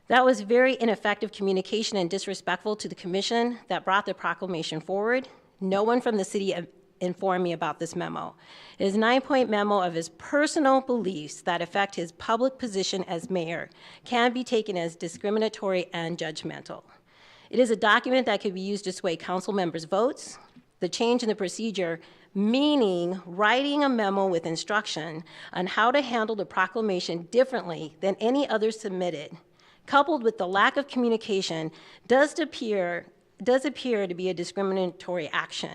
That was very ineffective communication and disrespectful to the commission that brought the proclamation forward. No one from the city informed me about this memo. It is a 9-point memo of his personal beliefs that affect his public position as mayor can be taken as discriminatory and judgmental. It is a document that could be used to sway council members' votes. The change in the procedure, meaning writing a memo with instruction on how to handle the proclamation differently than any other submitted, coupled with the lack of communication, does appear to be a discriminatory action.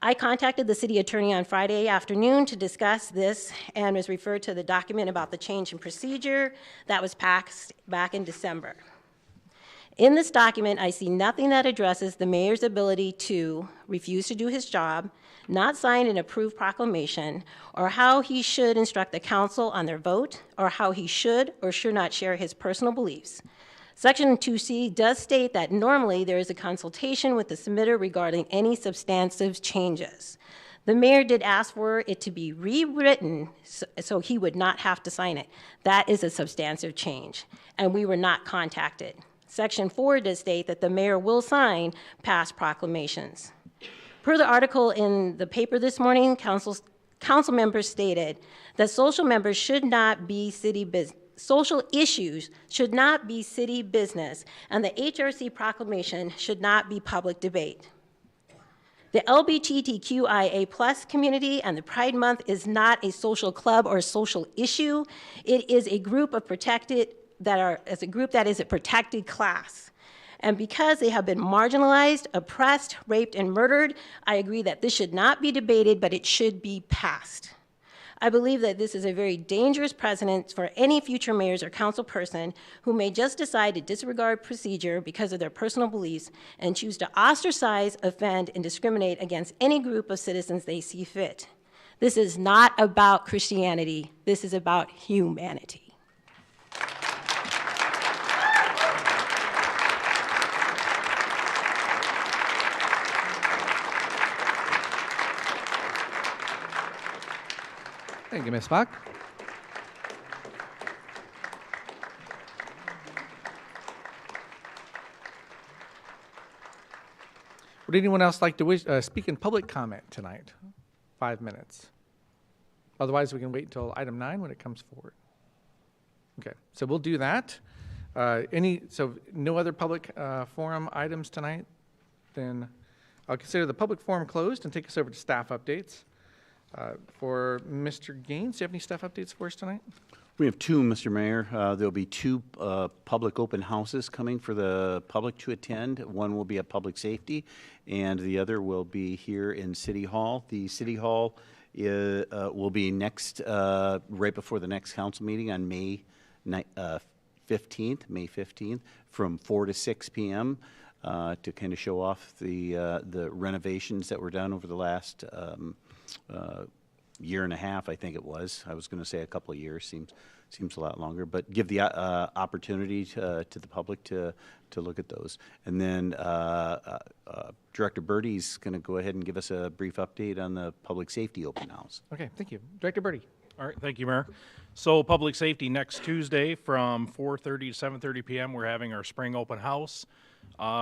I contacted the city attorney on Friday afternoon to discuss this and was referred to the document about the change in procedure that was passed back in December. In this document, I see nothing that addresses the mayor's ability to refuse to do his job, not sign an approved proclamation, or how he should instruct the council on their vote, or how he should or should not share his personal beliefs. Section 2C does state that normally there is a consultation with the submitter regarding any substantive changes. The mayor did ask for it to be rewritten so he would not have to sign it. That is a substantive change, and we were not contacted. Section 4 does state that the mayor will sign past proclamations. Per the article in the paper this morning, council members stated that social issues should not be city business, and the HRC proclamation should not be public debate. The LGBTQIA+ community and the Pride Month is not a social club or a social issue. It is a group that is a protected class. And because they have been marginalized, oppressed, raped, and murdered, I agree that this should not be debated, but it should be passed. I believe that this is a very dangerous precedent for any future mayors or council person who may just decide to disregard procedure because of their personal beliefs and choose to ostracize, offend, and discriminate against any group of citizens they see fit. This is not about Christianity. This is about humanity. Thank you, Ms. Bach. Would anyone else like to speak in public comment tonight? 5 minutes. Otherwise, we can wait until item 9 when it comes forward. Okay, so we'll do that. So no other public forum items tonight? Then I'll consider the public forum closed and take us over to staff updates. For Mr. Gaines, do you have any staff updates for us tonight? We have 2, Mr. Mayor. There'll be 2 public open houses coming for the public to attend. One will be at Public Safety, and the other will be here in City Hall. The City Hall will be next, right before the next council meeting on May 15th, from 4 to 6 p.m. To kind of show off the renovations that were done over the last year and a half, I think it was. I was going to say a couple of years. Seems a lot longer, but give the opportunity to the public to look at those. And then Director Birdie's going to go ahead and give us a brief update on the public safety open house. Okay, thank you. Director Birdie. All right, thank you, Mayor. So public safety next Tuesday from 4:30 to 7:30 p.m. We're having our spring open house.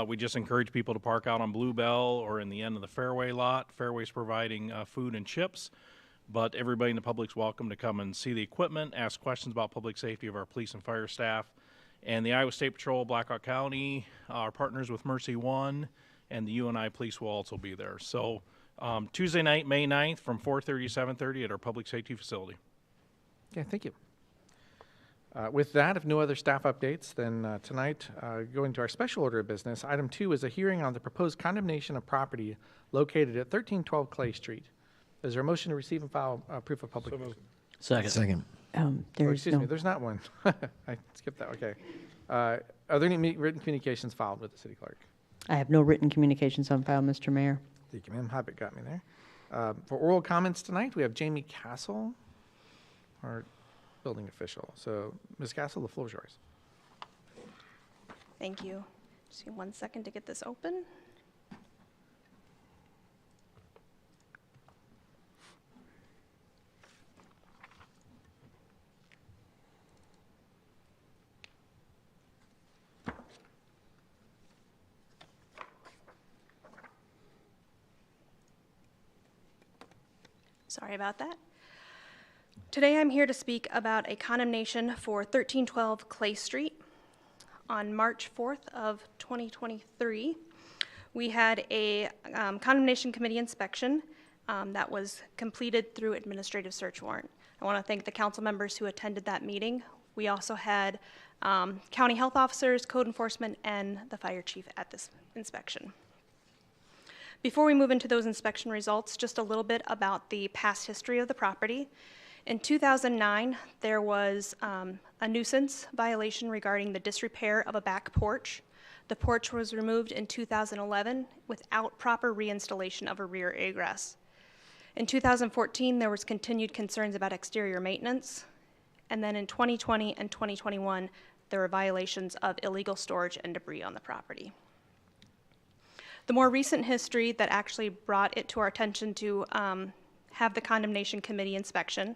We just encourage people to park out on Bluebell or in the end of the Fairway lot. Fairway's providing food and chips, but everybody in the public's welcome to come and see the equipment, ask questions about public safety of our police and fire staff. And the Iowa State Patrol, Blackhawk County, our partners with Mercy One, and the UNI Police will also be there. So Tuesday night, May 9th, from 4:30 to 7:30 at our public safety facility. Okay, thank you. With that, if no other staff updates, then tonight, going to our special order of business, item 2 is a hearing on the proposed condemnation of property located at 1312 Clay Street. Is there a motion to receive and file proof of public? Second. Excuse me, there's not one. I skipped that, okay. Are there any written communications filed with the city clerk? I have no written communications on file, Mr. Mayor. Thank you, ma'am. Habit got me there. For oral comments tonight, we have Jamie Castle, our building official. So, Ms. Castle, the floor is yours. Thank you. Just give 1 second to get this open. Sorry about that. Today I'm here to speak about a condemnation for 1312 Clay Street. On March 4th of 2023, we had a condemnation committee inspection that was completed through administrative search warrant. I want to thank the council members who attended that meeting. We also had county health officers, code enforcement, and the fire chief at this inspection. Before we move into those inspection results, just a little bit about the past history of the property. In 2009, there was a nuisance violation regarding the disrepair of a back porch. The porch was removed in 2011 without proper reinstallation of a rear egress. In 2014, there was continued concerns about exterior maintenance. And then in 2020 and 2021, there were violations of illegal storage and debris on the property. The more recent history that actually brought it to our attention to have the condemnation committee inspection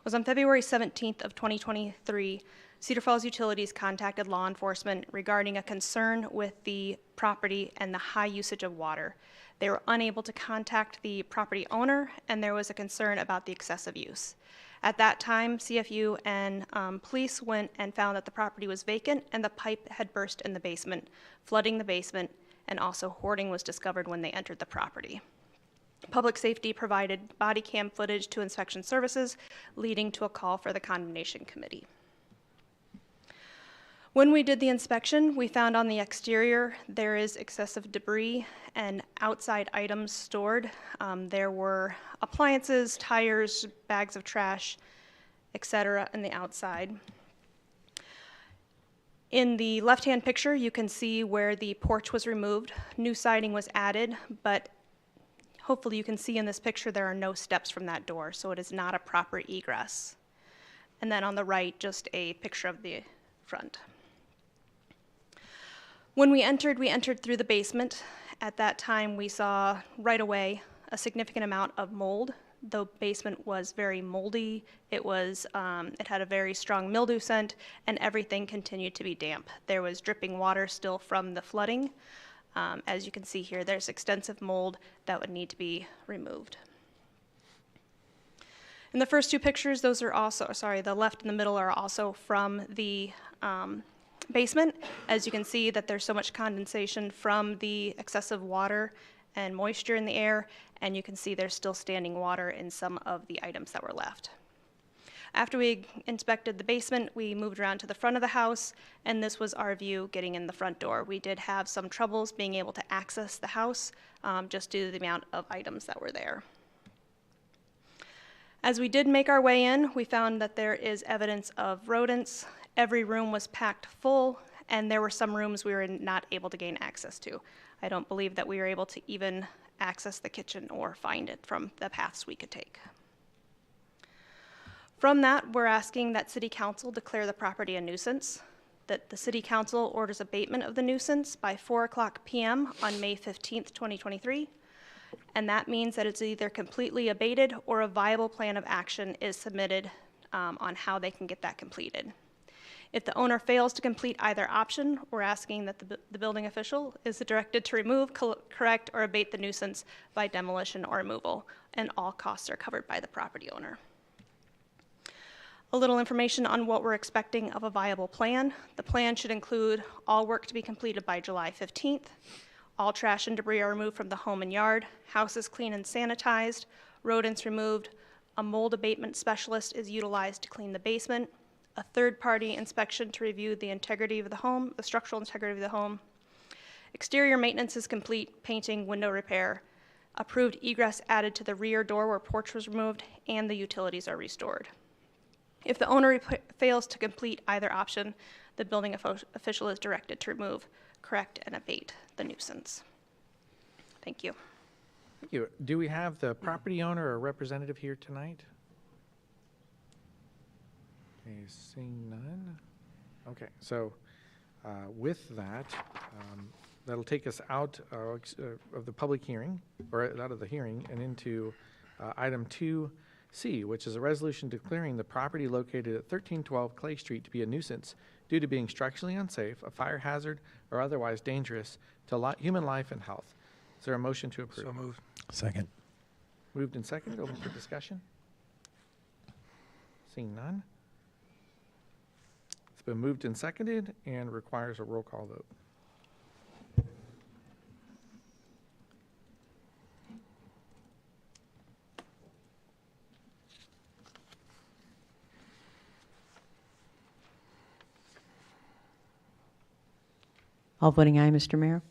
was on February 17th of 2023. Cedar Falls Utilities contacted law enforcement regarding a concern with the property and the high usage of water. They were unable to contact the property owner, and there was a concern about the excessive use. At that time, CFU and police went and found that the property was vacant and the pipe had burst in the basement, flooding the basement, and also hoarding was discovered when they entered the property. Public safety provided body cam footage to inspection services, leading to a call for the condemnation committee. When we did the inspection, we found on the exterior there is excessive debris and outside items stored. There were appliances, tires, bags of trash, etc. in the outside. In the left-hand picture, you can see where the porch was removed. New siding was added, but hopefully you can see in this picture there are no steps from that door, so it is not a proper egress. And then on the right, just a picture of the front. When we entered through the basement. At that time, we saw right away a significant amount of mold. The basement was very moldy. It had a very strong mildew scent, and everything continued to be damp. There was dripping water still from the flooding. As you can see here, there's extensive mold that would need to be removed. In the first two pictures, those are also, the left and the middle are also from the basement. As you can see that there's so much condensation from the excessive water and moisture in the air, and you can see there's still standing water in some of the items that were left. After we inspected the basement, we moved around to the front of the house, and this was our view getting in the front door. We did have some troubles being able to access the house just due to the amount of items that were there. As we did make our way in, we found that there is evidence of rodents. Every room was packed full, and there were some rooms we were not able to gain access to. I don't believe that we were able to even access the kitchen or find it from the paths we could take. From that, we're asking that City Council declare the property a nuisance, that the City Council orders abatement of the nuisance by 4:00 p.m. on May 15th, 2023, and that means that it's either completely abated or a viable plan of action is submitted on how they can get that completed. If the owner fails to complete either option, we're asking that the building official is directed to remove, correct, or abate the nuisance by demolition or removal, and all costs are covered by the property owner. A little information on what we're expecting of a viable plan. The plan should include all work to be completed by July 15th, all trash and debris are removed from the home and yard, house is clean and sanitized, rodents removed, a mold abatement specialist is utilized to clean the basement, a third-party inspection to review the integrity of the home, the structural integrity of the home. Exterior maintenance is complete, painting, window repair. Approved egress added to the rear door where porch was removed, and the utilities are restored. If the owner fails to complete either option, the building official is directed to remove, correct, and abate the nuisance. Thank you. Thank you. Do we have the property owner or representative here tonight? Okay, seeing none. Okay, so with that, that'll take us out of the public hearing, or out of the hearing, and into item 2C, which is a resolution declaring the property located at 1312 Clay Street to be a nuisance due to being structurally unsafe, a fire hazard, or otherwise dangerous to human life and health. Is there a motion to approve? So moved. Second. Moved and seconded. Open for discussion. Seeing none. It's been moved and seconded and requires a roll call vote. All voting aye, Mr. Mayor.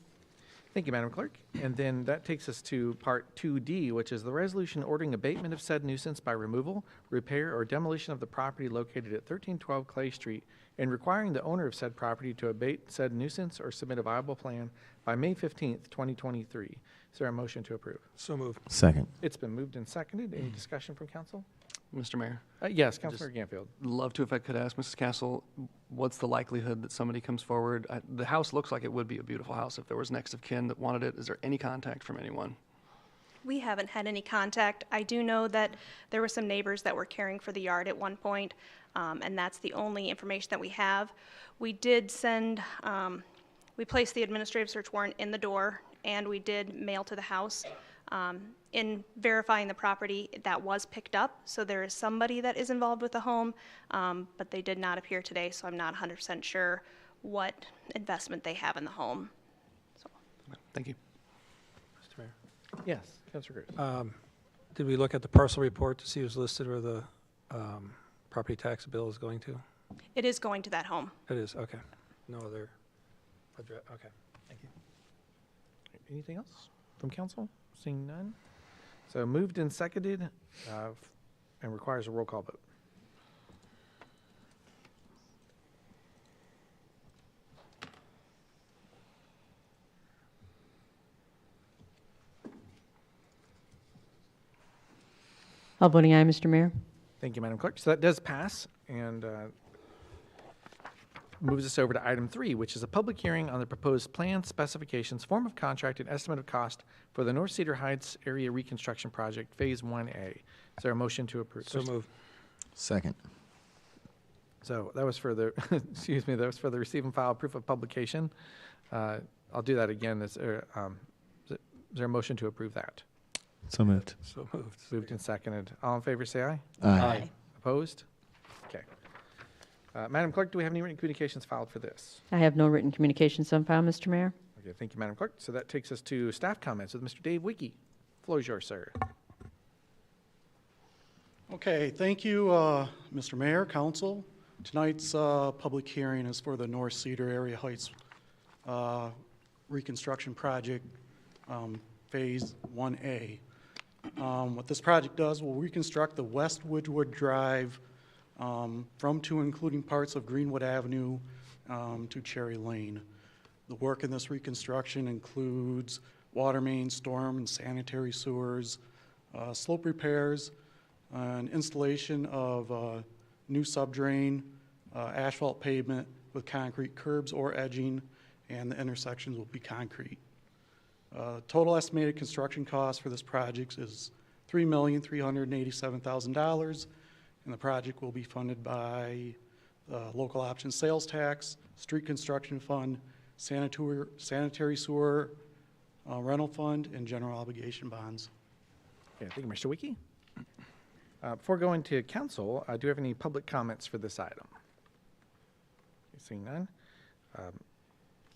Thank you, Madam Clerk. And then that takes us to Part 2D, which is the resolution ordering abatement of said nuisance by removal, repair, or demolition of the property located at 1312 Clay Street and requiring the owner of said property to abate said nuisance or submit a viable plan by May 15th, 2023. Is there a motion to approve? So moved. Second. It's been moved and seconded. Any discussion from council? Mr. Mayor, Yes, Councilor Ganfield. love to, if I could ask Mrs. Castle, what's the likelihood that somebody comes forward? The house looks like it would be a beautiful house if there was next of kin that wanted it. Is there any contact from anyone? We haven't had any contact. I do know that there were some neighbors that were caring for the yard at one point, and that's the only information that we have. We did send, we placed the administrative search warrant in the door, and we did mail to the house. In verifying the property, that was picked up, so there is somebody that is involved with the home, but they did not appear today, so I'm not 100% sure what investment they have in the home. So. Thank you. Mr. Mayor, Yes, Councilor Groot. did we look at the parcel report to see who's listed where the property tax bill is going to? It is going to that home. It is, okay. No other address, okay. Thank you. Anything else from council? Seeing none. So moved and seconded and requires a roll call vote. All voting aye, Mr. Mayor. Thank you, Madam Clerk. So that does pass and moves us over to item 3, which is a public hearing on the proposed plan specifications, form of contract, and estimate of cost for the North Cedar Heights Area Reconstruction Project, Phase 1A. Is there a motion to approve? So moved. Second. So that was for the, excuse me, that was for the receive and file proof of publication. I'll do that again. Is there a motion to approve that? So moved. So moved. Moved and seconded. All in favor, say aye. Aye. Opposed? Okay. Madam Clerk, do we have any written communications filed for this? I have no written communications on file, Mr. Mayor. Okay, thank you, Madam Clerk. So that takes us to staff comments with Mr. Dave Wiki. Floor is yours, sir. Okay, thank you, Mr. Mayor, Council. Tonight's public hearing is for the North Cedar Area Heights Reconstruction Project, Phase 1A. What this project does will reconstruct the West Woodward Drive from to including parts of Greenwood Avenue to Cherry Lane. The work in this reconstruction includes water main, storm and sanitary sewers, slope repairs, and installation of new subdrain, asphalt pavement with concrete curbs or edging, and the intersections will be concrete. Total estimated construction cost for this project is $3,387,000, and the project will be funded by local option sales tax, street construction fund, sanitary sewer rental fund, and general obligation bonds. Okay, thank you, Mr. Wiki. Before going to council, do you have any public comments for this item? Seeing none.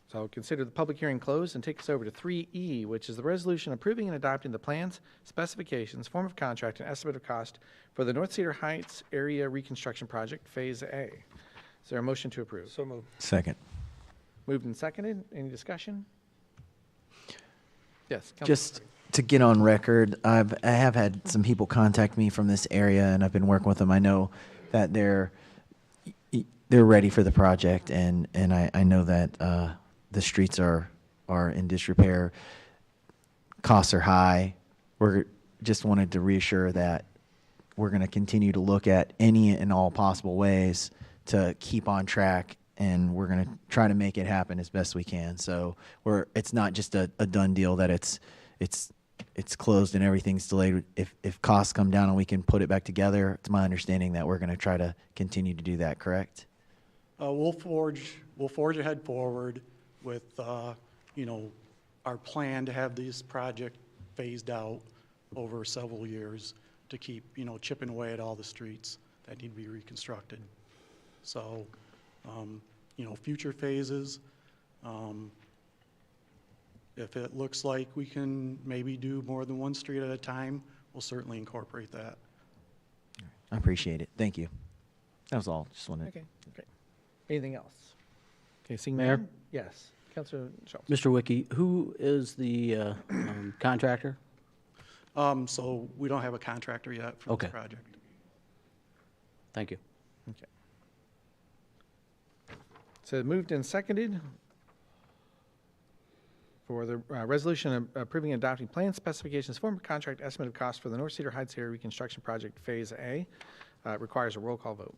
So I'll consider the public hearing closed and take us over to 3E, which is the resolution approving and adopting the plans, specifications, form of contract, and estimate of cost for the North Cedar Heights Area Reconstruction Project, Phase A. Is there a motion to approve? So moved. Second. Moved and seconded. Any discussion? Yes. Councilor Just to get on record, I have had some people contact me from this area, and I've been working with them. I know that they're ready for the project, and I know that the streets are in disrepair. Costs are high. We're just wanted to reassure that we're going to continue to look at any and all possible ways to keep on track, and we're going to try to make it happen as best we can. So it's not just a done deal that it's closed and everything's delayed. If costs come down and we can put it back together, it's my understanding that we're going to try to continue to do that. Correct? We'll forge ahead forward with, our plan to have this project phased out over several years to keep, chipping away at all the streets that need to be reconstructed. So, future phases, if it looks like we can maybe do more than one street at a time, we'll certainly incorporate that. I appreciate it. Thank you. That was all. Just wanted. Okay, great. Anything else? Okay, seeing Mayor? none? Yes. Councilor Schultz. Mr. Wiki, who is the contractor? So we don't have a contractor yet for Okay. this project. Thank you. Okay. So moved and seconded for the resolution approving and adopting plan specifications, form of contract, estimate of cost for the North Cedar Heights area reconstruction project Phase A. Requires a roll call vote.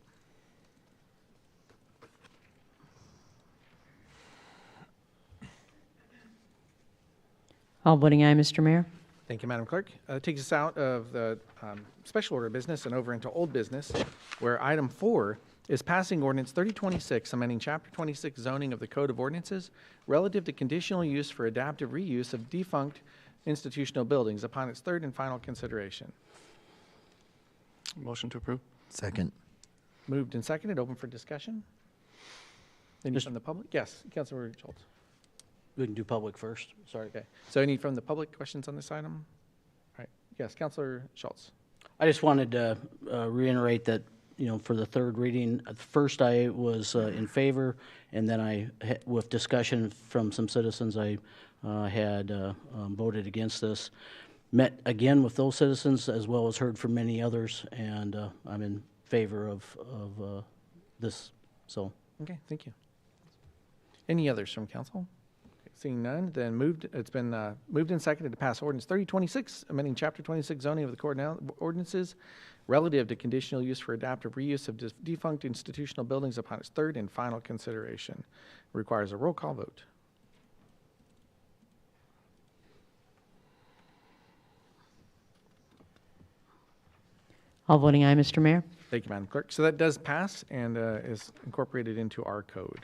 All voting aye, Mr. Mayor. Thank you, Madam Clerk. Takes us out of the special order business and over into old business, where item 4 is passing ordinance 3026, amending Chapter 26 zoning of the Code of Ordinances relative to conditional use for adaptive reuse of defunct institutional buildings upon its third and final consideration. Motion to approve. Second. Moved and seconded. Open for discussion. Any from the public? Yes, Councilor Schultz. We can do public first. Sorry. Okay. So any from the public questions on this item? All right. Yes, Councilor Schultz. I just wanted to reiterate that, for the third reading, at first I was in favor, and then with discussion from some citizens, I had voted against this. Met again with those citizens as well as heard from many others, and I'm in favor of this. So, Okay, thank you. Any others from council? Okay, seeing none, then it's been moved and seconded to pass ordinance 3026, amending Chapter 26 zoning of the Code of Ordinances relative to conditional use for adaptive reuse of defunct institutional buildings upon its third and final consideration. Requires a roll call vote. All voting aye, Mr. Mayor. Thank you, Madam Clerk. So that does pass and is incorporated into our code.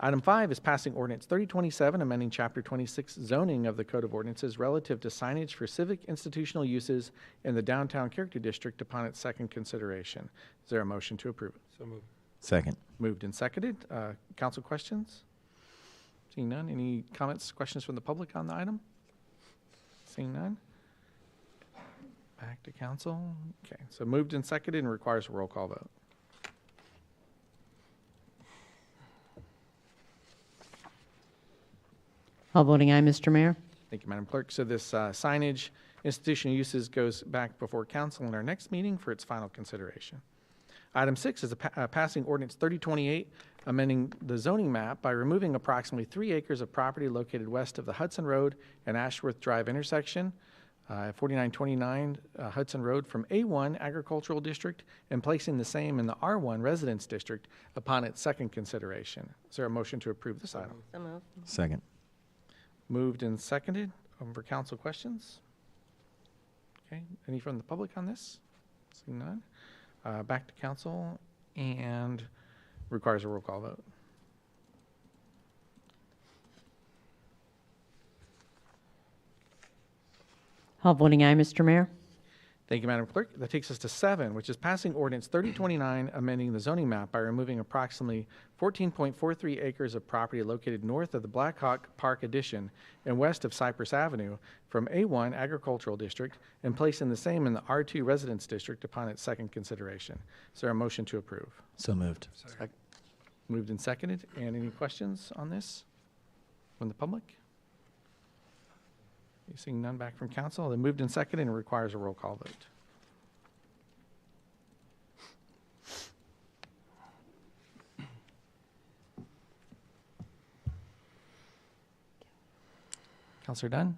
Item 5 is passing ordinance 3027, amending Chapter 26 zoning of the Code of Ordinances relative to signage for civic institutional uses in the downtown character district upon its second consideration. Is there a motion to approve it? So moved. Second. Moved and seconded. Council questions? Seeing none. Any comments, questions from the public on the item? Seeing none. Back to council. Okay, so moved and seconded and requires a roll call vote. All voting aye, Mr. Mayor. Thank you, Madam Clerk. So this signage institutional uses goes back before council in our next meeting for its final consideration. Item 6 is passing ordinance 3028, amending the zoning map by removing approximately 3 acres of property located west of the Hudson Road and Ashworth Drive intersection, 4929 Hudson Road, from A1 Agricultural District and placing the same in the R1 Residence District upon its second consideration. Is there a motion to approve this item? So moved. Second. Moved and seconded. Open for council questions. Okay, any from the public on this? Seeing none. Back to council and requires a roll call vote. All voting aye, Mr. Mayor. Thank you, Madam Clerk. That takes us to 7, which is passing ordinance 3029, amending the zoning map by removing approximately 14.43 acres of property located north of the Black Hawk Park addition and west of Cypress Avenue from A1 Agricultural District and placing the same in the R2 Residence District upon its second consideration. Is there a motion to approve? So moved. Moved and seconded. And any questions on this from the public? Seeing none. Back from council. Then moved and seconded and requires a roll call vote. Councilor Dunn?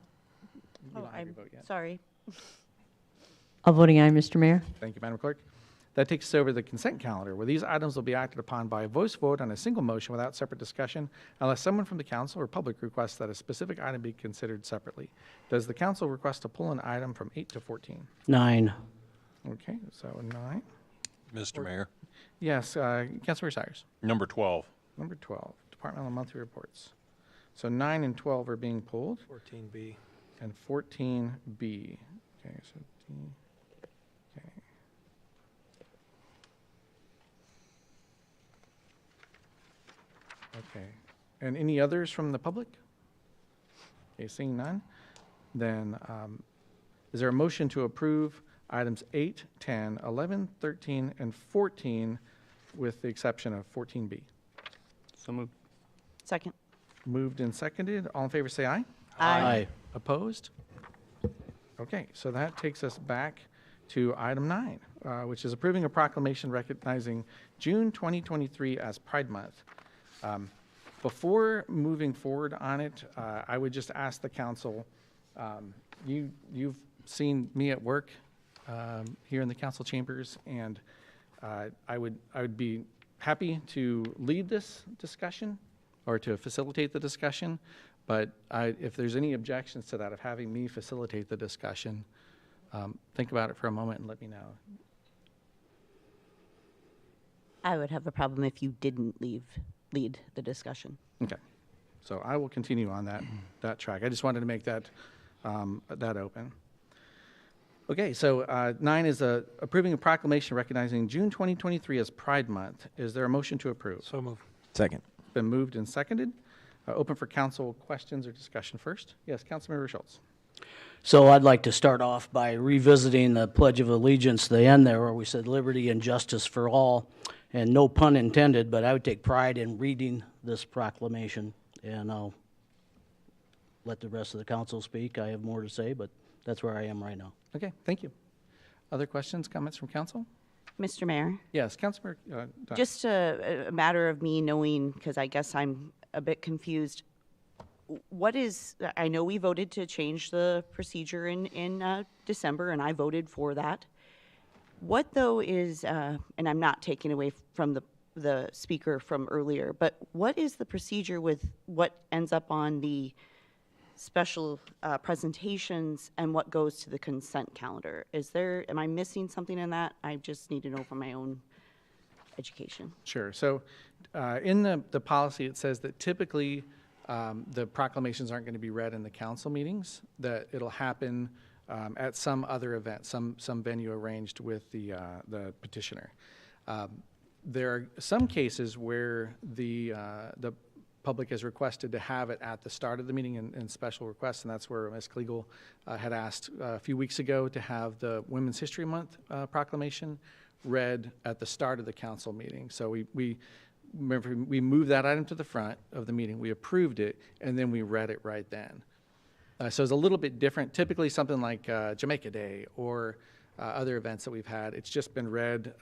You don't have your vote yet. Sorry. All voting aye, Mr. Mayor. Thank you, Madam Clerk. That takes us over to the consent calendar, where these items will be acted upon by a voice vote on a single motion without separate discussion, unless someone from the council or public requests that a specific item be considered separately. Does the council request to pull an item from 8 to 14? 9. Okay, so 9. Mr. Mayor, Yes, Councilor Cyrus. number 12. Number 12, departmental monthly reports. So 9 and 12 are being pulled, 14B. and 14B. Okay, so D, okay. Okay, and any others from the public? Okay, seeing none, then is there a motion to approve items 8, 10, 11, 13, and 14 with the exception of 14B? So moved. Second. Moved and seconded. All in favor say aye. Aye. Opposed? Okay, so that takes us back to item 9, which is approving a proclamation recognizing June 2023 as Pride Month. Before moving forward on it, I would just ask the council, you've seen me at work here in the council chambers, and I would be happy to lead this discussion or to facilitate the discussion, but if there's any objections to that, of having me facilitate the discussion, think about it for a moment and let me know. I would have a problem if you didn't lead the discussion. Okay, so I will continue on that track. I just wanted to make that open. Okay, so 9 is approving a proclamation recognizing June 2023 as Pride Month. Is there a motion to approve? So move. Second. Been moved and seconded. Open for council questions or discussion first. Yes, Councilmember Schultz. So I'd like to start off by revisiting the Pledge of Allegiance, the end there where we said liberty and justice for all, and no pun intended, but I would take pride in reading this proclamation, and I'll let the rest of the council speak. I have more to say, but that's where I am right now. Okay, thank you. Other questions, comments from council? Mr. Mayor, Yes, Councilmember Dunn. just a matter of me knowing, because I guess I'm a bit confused. What is, I know we voted to change the procedure in December, and I voted for that. What though is, and I'm not taking away from the speaker from earlier, but what is the procedure with what ends up on the special presentations and what goes to the consent calendar? Am I missing something in that? I just need to know for my own education. Sure. So in the policy, it says that typically the proclamations aren't going to be read in the council meetings, that it'll happen at some other event, some venue arranged with the petitioner. There are some cases where the public has requested to have it at the start of the meeting in special requests, and that's where Ms. Kliegel had asked a few weeks ago to have the Women's History Month proclamation read at the start of the council meeting. So we moved that item to the front of the meeting, we approved it, and then we read it right then. So it's a little bit different. Typically something like Jamaica Day or other events that we've had, it's just been read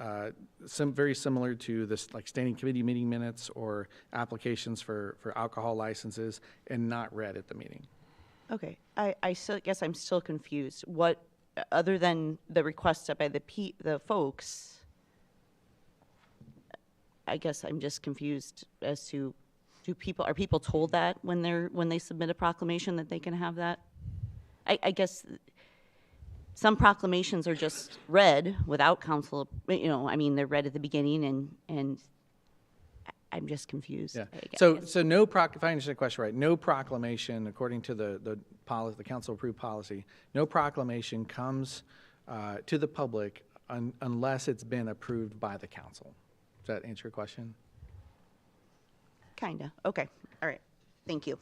very similar to this, like standing committee meeting minutes or applications for alcohol licenses, and not read at the meeting. Okay, I still guess I'm still confused. What, other than the request by the folks, I guess I'm just confused as to, are people told that when they submit a proclamation that they can have that? I guess some proclamations are just read without council, I mean, they're read at the beginning, and I'm just confused. Yeah. I guess. So no if I understand the question right, no proclamation, according to the council approved policy, no proclamation comes to the public unless it's been approved by the council. Does that answer your question? Kinda. Okay. All right. Thank you.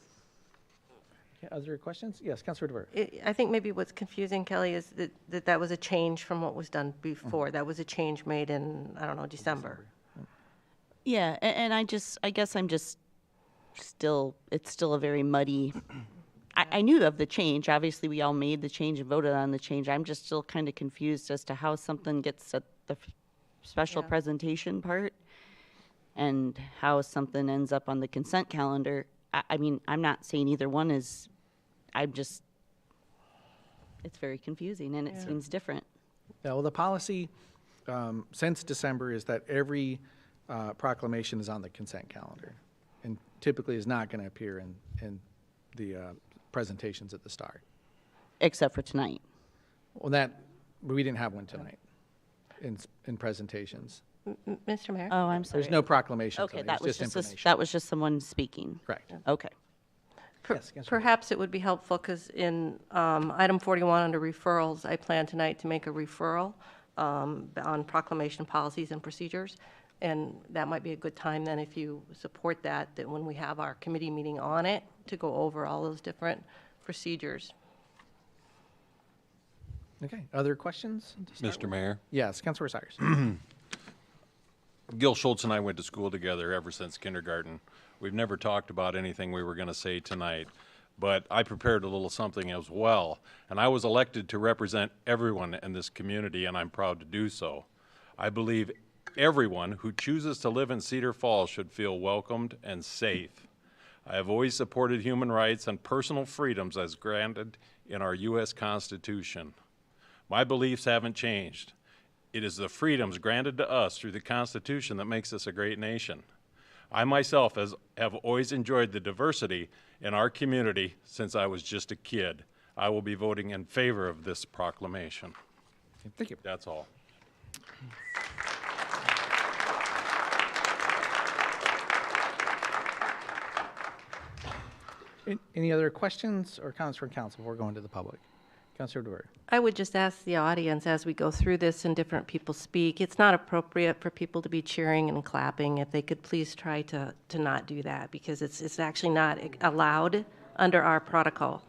Okay, other questions? Yes, Councilor DeVere. I think maybe what's confusing, Kelly, is that was a change from what was done before. That was a change made in, I don't know, December. Yeah, and I guess I'm just still, it's still a very muddy. I knew of the change. Obviously, we all made the change and voted on the change. I'm just still kind of confused as to how something gets at the special presentation part and how something ends up on the consent calendar. I mean, I'm not saying either one is, it's very confusing and it seems different. Yeah, well, the policy since December is that every proclamation is on the consent calendar and typically is not going to appear in the presentations at the start. Except for tonight. Well, we didn't have one tonight in presentations. Mr. Mayor? Oh, I'm sorry. There's no proclamation. Okay, tonight. that was It's just information. that was just someone speaking. Correct. Okay. Yes, Councilor. Perhaps it would be helpful, because in item 41 under referrals, I plan tonight to make a referral on proclamation policies and procedures. And that might be a good time then, if you support that, that when we have our committee meeting on it, to go over all those different procedures. Okay, other questions? Mr. Mayor, Yes, Councilor Cyrus. Gil Schultz and I went to school together ever since kindergarten. We've never talked about anything we were going to say tonight, but I prepared a little something as well, and I was elected to represent everyone in this community, and I'm proud to do so. I believe everyone who chooses to live in Cedar Falls should feel welcomed and safe. I have always supported human rights and personal freedoms as granted in our U.S. Constitution. My beliefs haven't changed. It is the freedoms granted to us through the Constitution that makes us a great nation. I myself have always enjoyed the diversity in our community since I was just a kid. I will be voting in favor of this proclamation. Thank you. That's all. Any other questions or comments from council before going to the public? Councilor DeWert. I would just ask the audience, as we go through this and different people speak, it's not appropriate for people to be cheering and clapping. If they could please try to not do that, because it's actually not allowed under our protocol.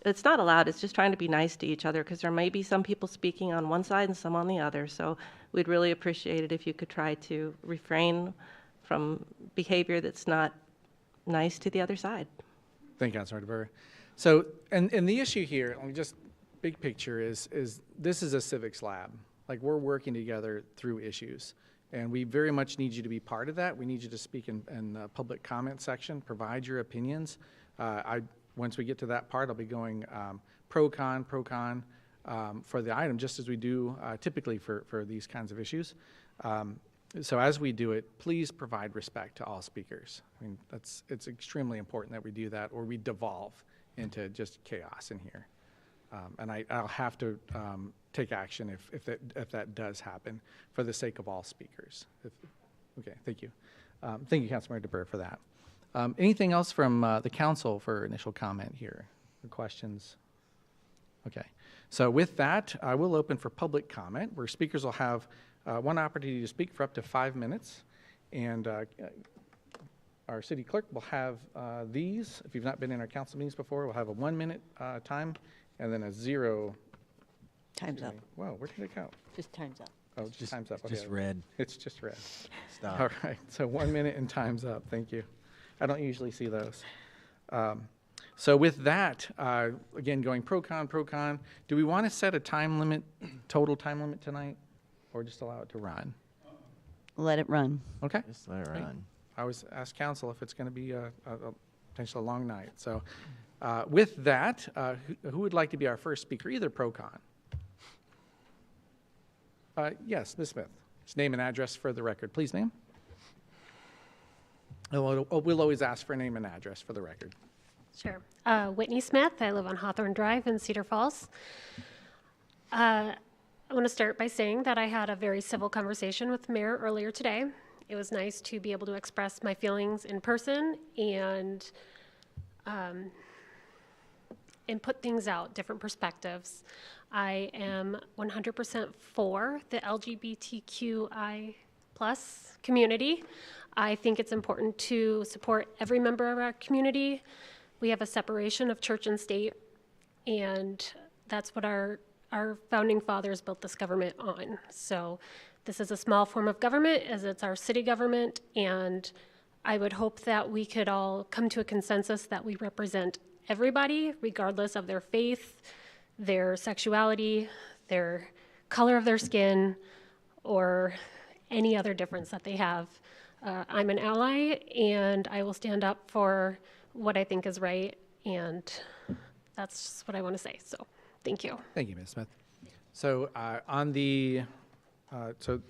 It's not allowed. It's just trying to be nice to each other, because there may be some people speaking on one side and some on the other. So we'd really appreciate it if you could try to refrain from behavior that's not nice to the other side. Thank you, Councilor DeWert. So, and the issue here, let me just, big picture is this is a civics lab. Like, we're working together through issues. And we very much need you to be part of that. We need you to speak in the public comment section, provide your opinions. Once we get to that part, I'll be going pro-con for the item, just as we do typically for these kinds of issues. So as we do it, please provide respect to all speakers. I mean, it's extremely important that we do that, or we devolve into just chaos in here. And I'll have to take action if that does happen, for the sake of all speakers. Okay, thank you. Thank you, Councilmember DeBurr, for that. Anything else from the council for initial comment here? Or questions? Okay. So with that, I will open for public comment, where speakers will have one opportunity to speak for up to 5 minutes. And our city clerk will have these. If you've not been in our council meetings before, we'll have a 1 minute time and then a 0. Time's up. Whoa, where did it go? Just time's up. Oh, just time's up. Just Okay. red. It's just red. Stop. All right, so 1 minute and time's up. Thank you. I don't usually see those. So with that, again, going pro-con, do we want to set a time limit, total time limit tonight, or just allow it to run? Let it run. Okay. Just let it Great. run. I always ask council if it's going to be a potentially a long night. So with that, who would like to be our first speaker, either pro-con? Yes, Ms. Smith. Just name and address for the record, please, ma'am. We'll always ask for name and address for the record. Sure. Whitney Smith. I live on Hawthorne Drive in Cedar Falls. I want to start by saying that I had a very civil conversation with the mayor earlier today. It was nice to be able to express my feelings in person and put things out, different perspectives. I am 100% for the LGBTQI+ community. I think it's important to support every member of our community. We have a separation of church and state, and that's what our founding fathers built this government on. So this is a small form of government, as it's our city government, and I would hope that we could all come to a consensus that we represent everybody, regardless of their faith, their sexuality, their color of their skin, or any other difference that they have. I'm an ally, and I will stand up for what I think is right, and that's just what I want to say. So, thank you. Thank you, Ms. Smith. So on the, so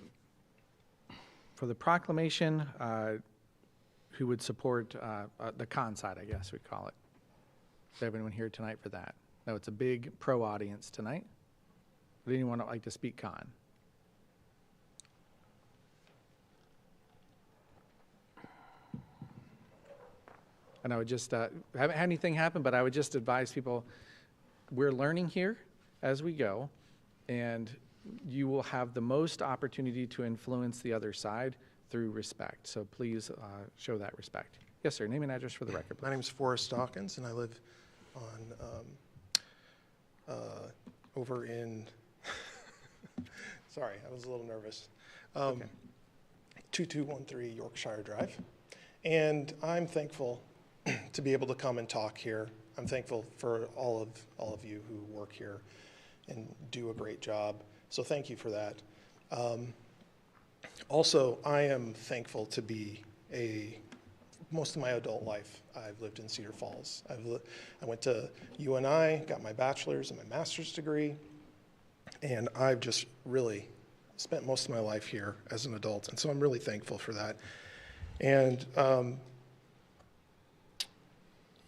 for the proclamation, who would support the con side, I guess we'd call it? Is everyone here tonight for that? No, it's a big pro audience tonight. Would anyone like to speak con? And I would just, haven't had anything happen, but I would just advise people, we're learning here as we go, and you will have the most opportunity to influence the other side through respect. So please show that respect. Yes, sir. Name and address for the record, please. My name is Forrest Dawkins, and I live on over in, sorry, I was a little nervous, 2213 Yorkshire Drive. And I'm thankful to be able to come and talk here. I'm thankful for all of you who work here and do a great job. So thank you for that. Also, I am thankful to be most of my adult life, I've lived in Cedar Falls. I went to UNI, got my bachelor's and my master's degree, and I've just really spent most of my life here as an adult, and so I'm really thankful for that. And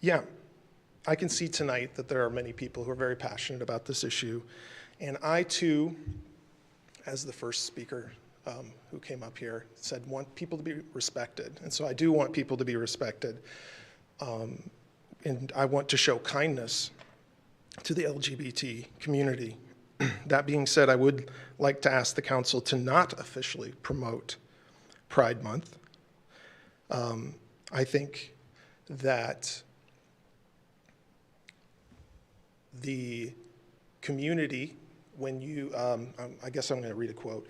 yeah, I can see tonight that there are many people who are very passionate about this issue, and I too, as the first speaker who came up here, said want people to be respected. And so I do want people to be respected. And I want to show kindness to the LGBT community. That being said, I would like to ask the council to not officially promote Pride Month. I think that the community, when you, I guess I'm going to read a quote.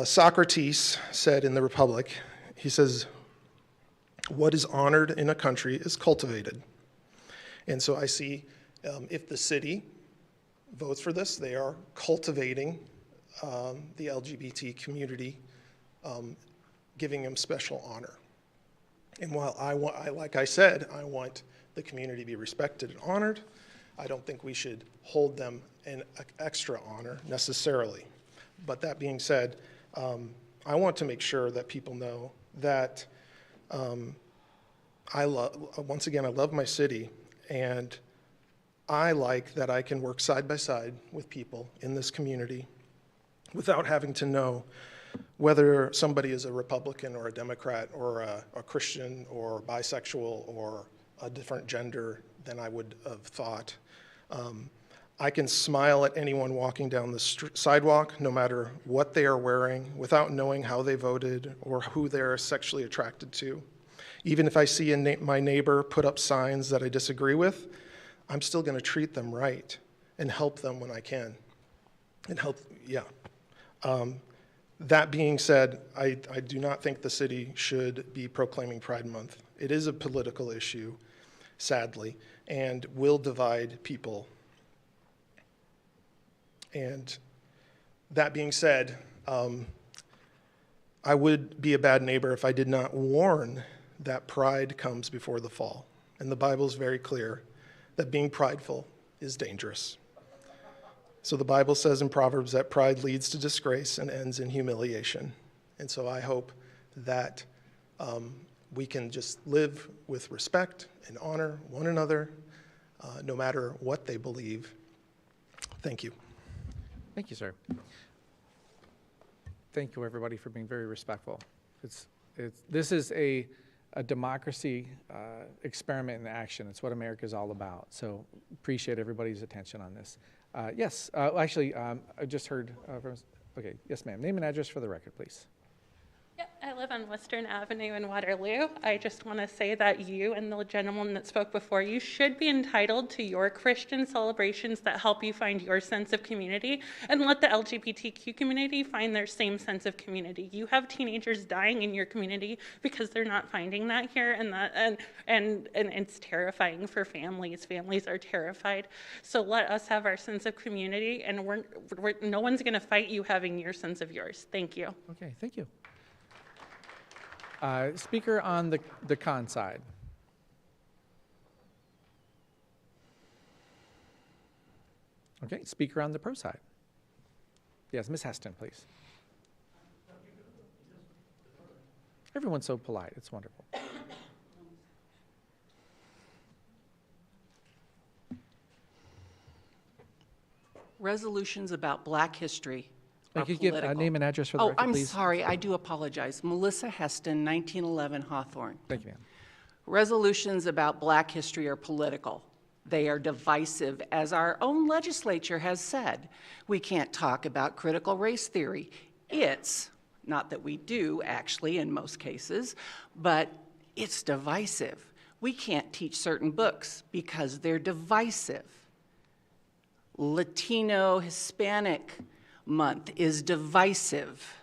Socrates said in the Republic, he says, what is honored in a country is cultivated. And so I see if the city votes for this, they are cultivating the LGBT community, giving them special honor. And while like I said, I want the community to be respected and honored, I don't think we should hold them in extra honor necessarily. But that being said, I want to make sure that people know that once again, I love my city, and I like that I can work side by side with people in this community without having to know whether somebody is a Republican or a Democrat or a Christian or bisexual or a different gender than I would have thought. I can smile at anyone walking down the sidewalk, no matter what they are wearing, without knowing how they voted or who they're sexually attracted to. Even if I see my neighbor put up signs that I disagree with, I'm still going to treat them right and help them when I can. And help, yeah. That being said, I do not think the city should be proclaiming Pride Month. It is a political issue, sadly, and will divide people. And that being said, I would be a bad neighbor if I did not warn that pride comes before the fall. And the Bible is very clear that being prideful is dangerous. So the Bible says in Proverbs that pride leads to disgrace and ends in humiliation. And so I hope that we can just live with respect and honor one another, no matter what they believe. Thank you. Thank you, sir. Thank you, everybody, for being very respectful. This is a democracy experiment in action. It's what America is all about. So appreciate everybody's attention on this. Yes, actually, I just heard from, okay, yes, ma'am. Name and address for the record, please. Yep, I live on Western Avenue in Waterloo. I just want to say that you and the gentleman that spoke before you should be entitled to your Christian celebrations that help you find your sense of community, and let the LGBTQ community find their same sense of community. You have teenagers dying in your community because they're not finding that here, and it's terrifying for families. Families are terrified. So let us have our sense of community, and no one's going to fight you having your sense of yours. Thank you. Okay, thank you. Speaker on the con side. Okay, speaker on the pro side. Yes, Ms. Heston, please. Everyone's so polite. It's wonderful. Resolutions about Black history are Could you give a name and address for the record, I'm please? sorry. I do apologize. Melissa Heston, 1911 Hawthorne. Thank you, ma'am. Resolutions about Black history are political. They are divisive, as our own legislature has said. We can't talk about critical race theory. It's, not that we do actually in most cases, but it's divisive. We can't teach certain books because they're divisive. Latino Hispanic Month is divisive.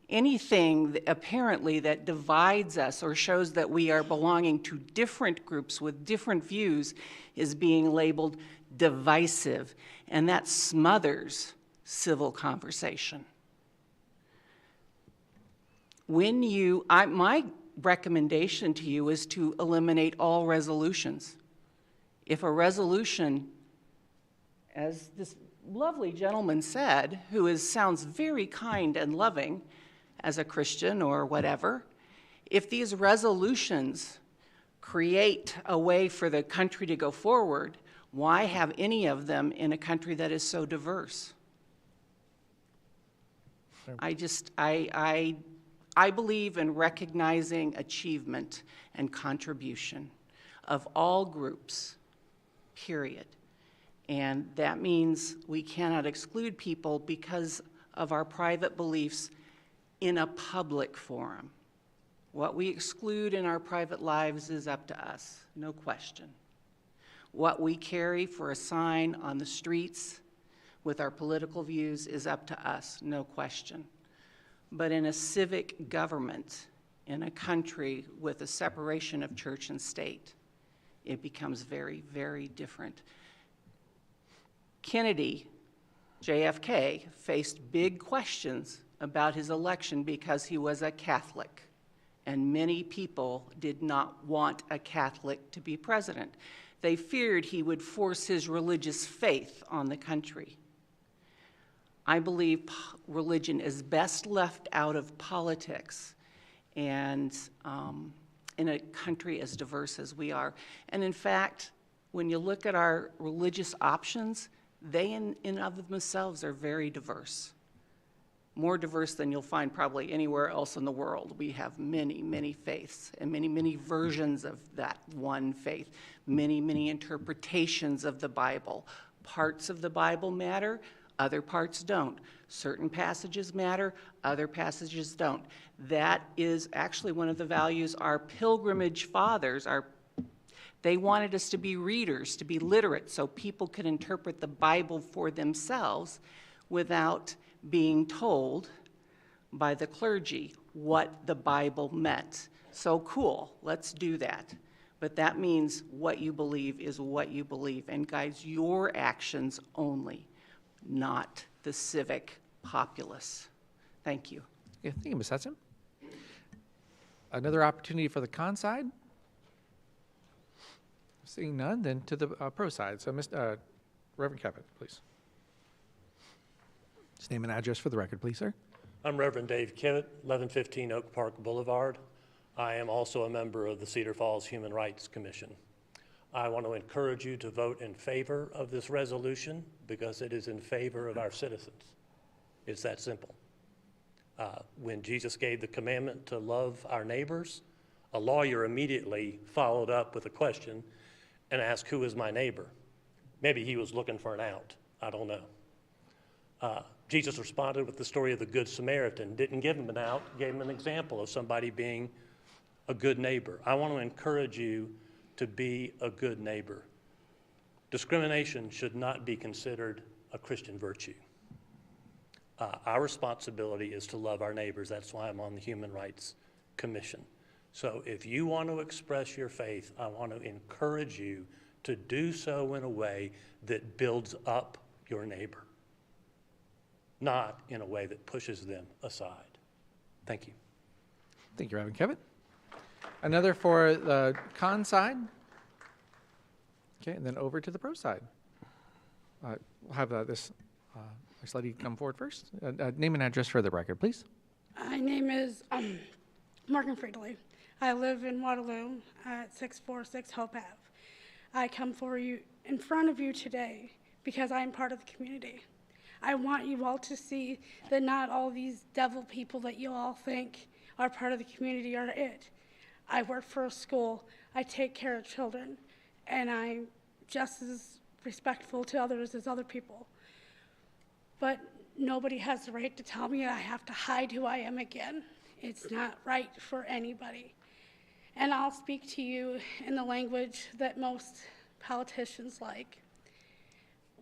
Anything apparently that divides us or shows that we are belonging to different groups with different views is being labeled divisive, and that smothers civil conversation. My recommendation to you is to eliminate all resolutions. If a resolution, as this lovely gentleman said, who sounds very kind and loving as a Christian or whatever, if these resolutions create a way for the country to go forward, why have any of them in a country that is so diverse? I believe in recognizing achievement and contribution of all groups, period. And that means we cannot exclude people because of our private beliefs in a public forum. What we exclude in our private lives is up to us, no question. What we carry for a sign on the streets with our political views is up to us, no question. But in a civic government, in a country with a separation of church and state, it becomes very, very different. Kennedy, JFK, faced big questions about his election because he was a Catholic, and many people did not want a Catholic to be president. They feared he would force his religious faith on the country. I believe religion is best left out of politics and in a country as diverse as we are. And in fact, when you look at our religious options, they in and of themselves are very diverse. More diverse than you'll find probably anywhere else in the world. We have many, many faiths and many, many versions of that one faith, many, many interpretations of the Bible. Parts of the Bible matter, other parts don't. Certain passages matter, other passages don't. That is actually one of the values our pilgrimage fathers, they wanted us to be readers, to be literate, so people could interpret the Bible for themselves without being told by the clergy what the Bible meant. So cool, let's do that. But that means what you believe is what you believe and guides your actions only, not the civic populace. Thank you. Yeah, thank you, Ms. Hudson. Another opportunity for the con side? Seeing none, then to the pro side. So, Reverend Kevin, please. Just name and address for the record, please, sir. I'm Reverend Dave Kennett, 1115 Oak Park Boulevard. I am also a member of the Cedar Falls Human Rights Commission. I want to encourage you to vote in favor of this resolution because it is in favor of our citizens. It's that simple. When Jesus gave the commandment to love our neighbors, a lawyer immediately followed up with a question and asked, who is my neighbor? Maybe he was looking for an out. I don't know. Jesus responded with the story of the Good Samaritan, didn't give him an out, gave him an example of somebody being a good neighbor. I want to encourage you to be a good neighbor. Discrimination should not be considered a Christian virtue. Our responsibility is to love our neighbors. That's why I'm on the Human Rights Commission. So if you want to express your faith, I want to encourage you to do so in a way that builds up your neighbor, not in a way that pushes them aside. Thank you. Thank you, Reverend Kevin. Another for the con side. Okay, and then over to the pro side. We'll have this lady come forward first. Name and address for the record, please. My name is Morgan Friedley. I live in Waterloo at 646 Hope Ave. I come in front of you today because I am part of the community. I want you all to see that not all these devil people that you all think are part of the community are it. I work for a school. I take care of children, and I'm just as respectful to others as other people. But nobody has the right to tell me I have to hide who I am again. It's not right for anybody. And I'll speak to you in the language that most politicians like.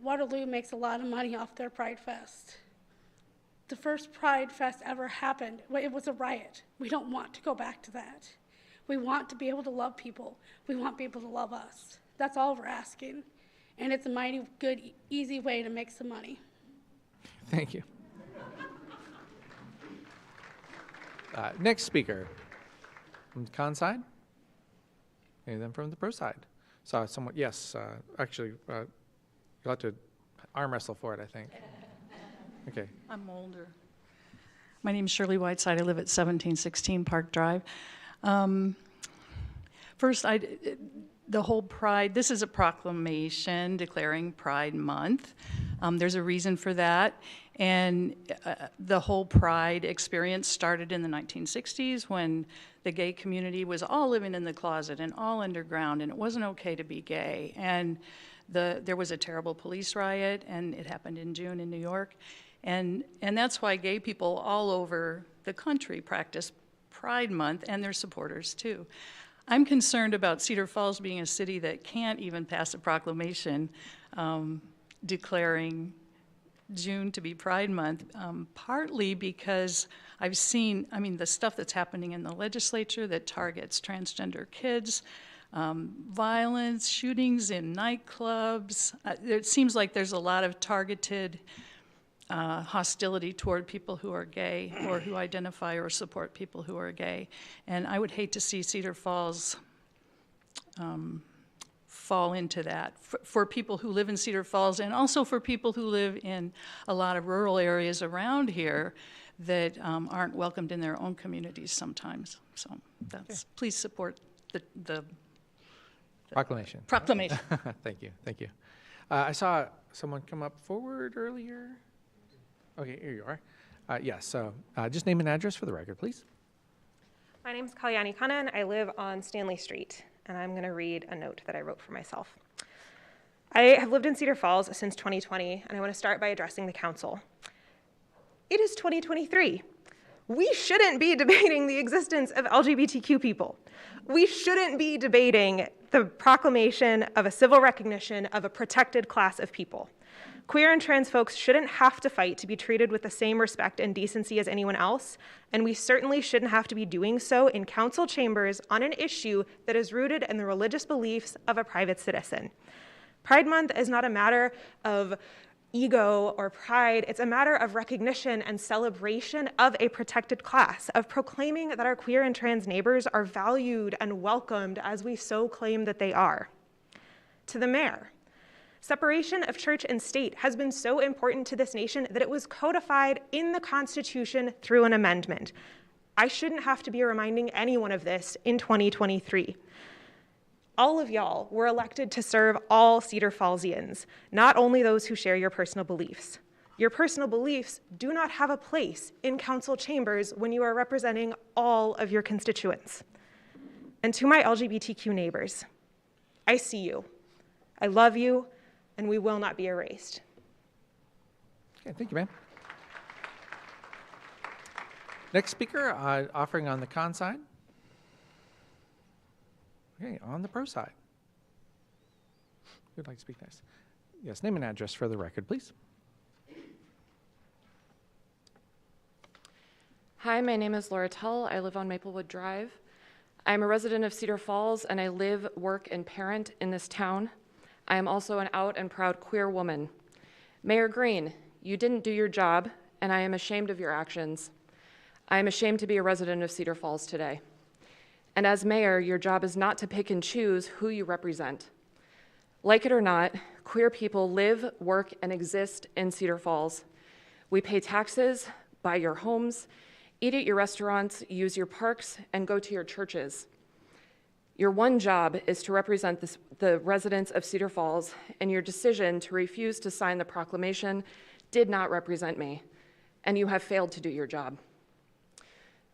Waterloo makes a lot of money off their Pride Fest. The first Pride Fest ever happened, it was a riot. We don't want to go back to that. We want to be able to love people. We want people to love us. That's all we're asking. And it's a mighty good, easy way to make some money. Thank you. Next speaker. From the con side? And then from the pro side. Saw someone, yes, actually, you'll have to arm wrestle for it, I think. Okay. I'm older. My name is Shirley Whiteside. I live at 1716 Park Drive. First, the whole Pride, this is a proclamation declaring Pride Month. There's a reason for that. And the whole Pride experience started in the 1960s when the gay community was all living in the closet and all underground, and it wasn't okay to be gay. And there was a terrible police riot, and it happened in June in New York. And that's why gay people all over the country practice Pride Month, and their supporters too. I'm concerned about Cedar Falls being a city that can't even pass a proclamation declaring June to be Pride Month, partly because I've seen, the stuff that's happening in the legislature that targets transgender kids, violence, shootings in nightclubs. It seems like there's a lot of targeted hostility toward people who are gay or who identify or support people who are gay. And I would hate to see Cedar Falls fall into that for people who live in Cedar Falls, and also for people who live in a lot of rural areas around here that aren't welcomed in their own communities sometimes. So that's, please support the Proclamation. Proclamation. Thank you, thank you. I saw someone come up forward earlier. Okay, here you are. Yes, so just name and address for the record, please. My name is Kalyani Khanna, and I live on Stanley Street, and I'm going to read a note that I wrote for myself. I have lived in Cedar Falls since 2020, and I want to start by addressing the council. It is 2023. We shouldn't be debating the existence of LGBTQ people. We shouldn't be debating the proclamation of a civil recognition of a protected class of people. Queer and trans folks shouldn't have to fight to be treated with the same respect and decency as anyone else, and we certainly shouldn't have to be doing so in council chambers on an issue that is rooted in the religious beliefs of a private citizen. Pride Month is not a matter of ego or pride. It's a matter of recognition and celebration of a protected class, of proclaiming that our queer and trans neighbors are valued and welcomed as we so claim that they are. To the mayor, separation of church and state has been so important to this nation that it was codified in the Constitution through an amendment. I shouldn't have to be reminding anyone of this in 2023. All of y'all were elected to serve all Cedar Fallsians, not only those who share your personal beliefs. Your personal beliefs do not have a place in council chambers when you are representing all of your constituents. And to my LGBTQ neighbors, I see you, I love you, and we will not be erased. Okay, thank you, ma'am. Next speaker, offering on the con side. Okay, on the pro side. Who'd like to speak next? Yes, name and address for the record, please. Hi, my name is Laura Tull. I live on Maplewood Drive. I'm a resident of Cedar Falls, and I live, work, and parent in this town. I am also an out and proud queer woman. Mayor Green, you didn't do your job, and I am ashamed of your actions. I am ashamed to be a resident of Cedar Falls today. And as mayor, your job is not to pick and choose who you represent. Like it or not, queer people live, work, and exist in Cedar Falls. We pay taxes, buy your homes, eat at your restaurants, use your parks, and go to your churches. Your one job is to represent the residents of Cedar Falls, and your decision to refuse to sign the proclamation did not represent me, and you have failed to do your job.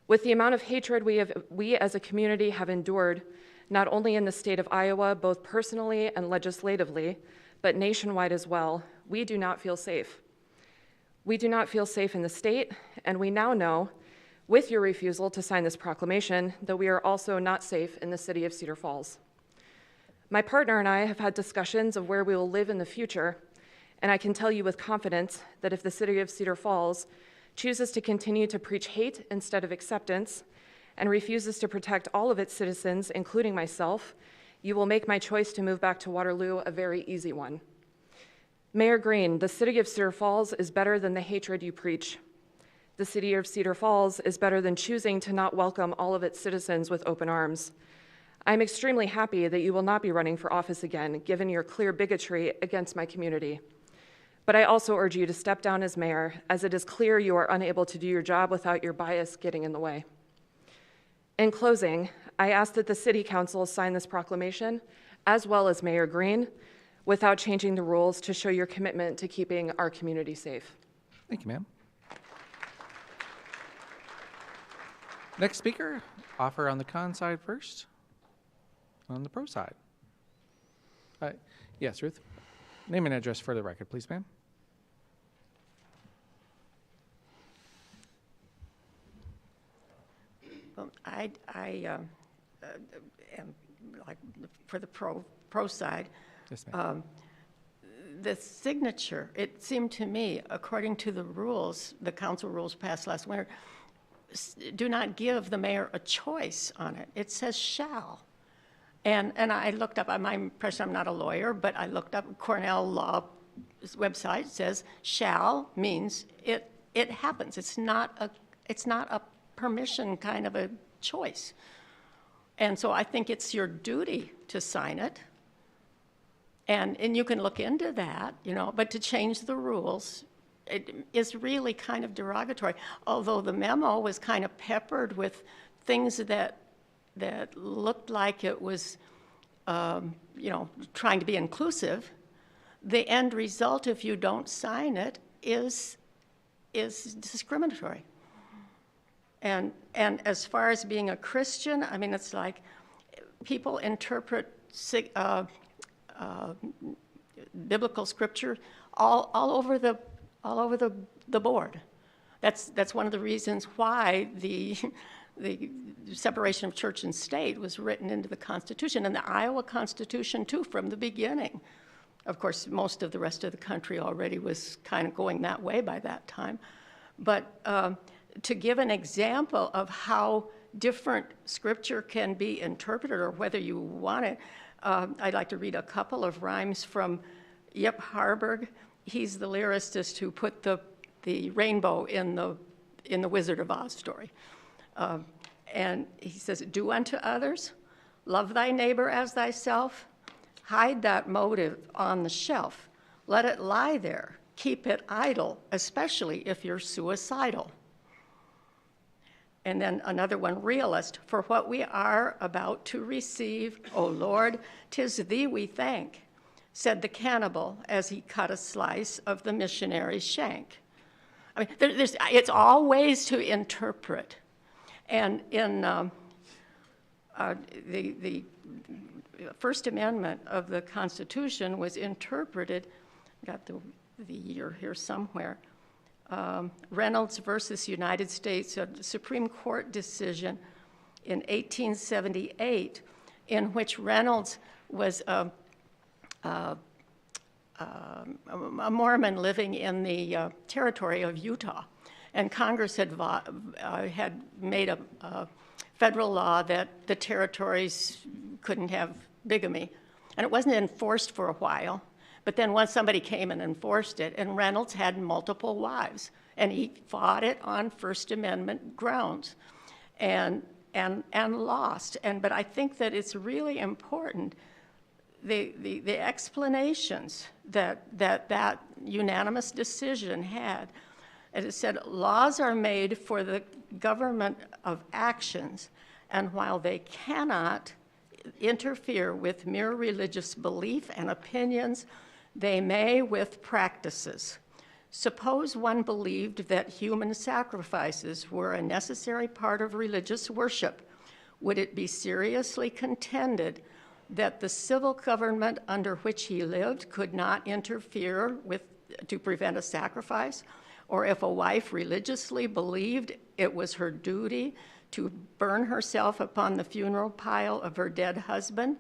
With the amount of hatred we as a community have endured, not only in the state of Iowa, both personally and legislatively, but nationwide as well, we do not feel safe. We do not feel safe in the state, and we now know, with your refusal to sign this proclamation, that we are also not safe in the city of Cedar Falls. My partner and I have had discussions of where we will live in the future, and I can tell you with confidence that if the city of Cedar Falls chooses to continue to preach hate instead of acceptance and refuses to protect all of its citizens, including myself, you will make my choice to move back to Waterloo a very easy one. Mayor Green, the city of Cedar Falls is better than the hatred you preach. The city of Cedar Falls is better than choosing to not welcome all of its citizens with open arms. I'm extremely happy that you will not be running for office again, given your clear bigotry against my community. But I also urge you to step down as mayor, as it is clear you are unable to do your job without your bias getting in the way. In closing, I ask that the City Council sign this proclamation, as well as Mayor Green, without changing the rules, to show your commitment to keeping our community safe. Thank you, ma'am. Next speaker, offer on the con side first, on the pro side. Yes, Ruth. Name and address for the record, please, ma'am. Well, I am like for the pro side. Yes, ma'am. The signature, it seemed to me, according to the rules, the council rules passed last winter, do not give the mayor a choice on it. It says shall. And I looked up, my impression, I'm not a lawyer, but I looked up Cornell Law website, says shall means it happens. It's not a permission kind of a choice. And so I think it's your duty to sign it. And you can look into that, you know, but to change the rules, it is really kind of derogatory. Although the memo was kind of peppered with things that looked like it was, you know, trying to be inclusive, the end result, if you don't sign it, is discriminatory. And as far as being a Christian, I mean, it's like people interpret biblical scripture all over the board. That's one of the reasons why the separation of church and state was written into the Constitution, and the Iowa Constitution too, from the beginning. Of course, most of the rest of the country already was kind of going that way by that time. But to give an example of how different scripture can be interpreted, or whether you want it, I'd like to read a couple of rhymes from Yip Harburg. He's the lyricist who put the rainbow in the Wizard of Oz story. And he says, do unto others, love thy neighbor as thyself, hide that motive on the shelf, let it lie there, keep it idle, especially if you're suicidal. And then another one, realist, for what we are about to receive, O Lord, 'tis thee we thank, said the cannibal as he cut a slice of the missionary's shank. I mean, it's all ways to interpret. And in the First Amendment of the Constitution was interpreted, got the year here somewhere, Reynolds versus United States, a Supreme Court decision in 1878, in which Reynolds was a Mormon living in the territory of Utah. And Congress had made a federal law that the territories couldn't have bigamy. And it wasn't enforced for a while. But then once somebody came and enforced it, and Reynolds had multiple wives, and he fought it on First Amendment grounds, and lost. But I think that it's really important, the explanations that unanimous decision had. And it said, laws are made for the government of actions, and while they cannot interfere with mere religious belief and opinions, they may with practices. Suppose one believed that human sacrifices were a necessary part of religious worship. would it be seriously contended that the civil government under which he lived could not interfere to prevent a sacrifice? Or if a wife religiously believed it was her duty to burn herself upon the funeral pile of her dead husband,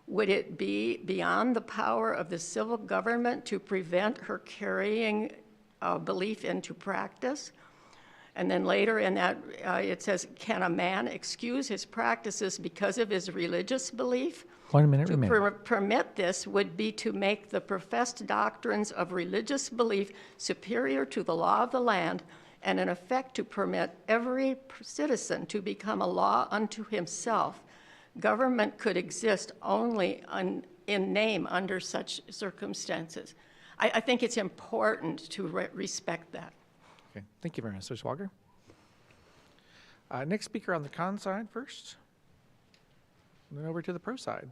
would it be beyond the power of the civil government to prevent her carrying a belief into practice? And then later in that, it says, can a man excuse his practices because of his religious belief? 1 minute To remaining. permit this would be to make the professed doctrines of religious belief superior to the law of the land, and in effect to permit every citizen to become a law unto himself. Government could exist only in name under such circumstances. I think it's important to respect that. Okay, thank you very much, Mr. Walker. Next speaker on the con side first, and then over to the pro side.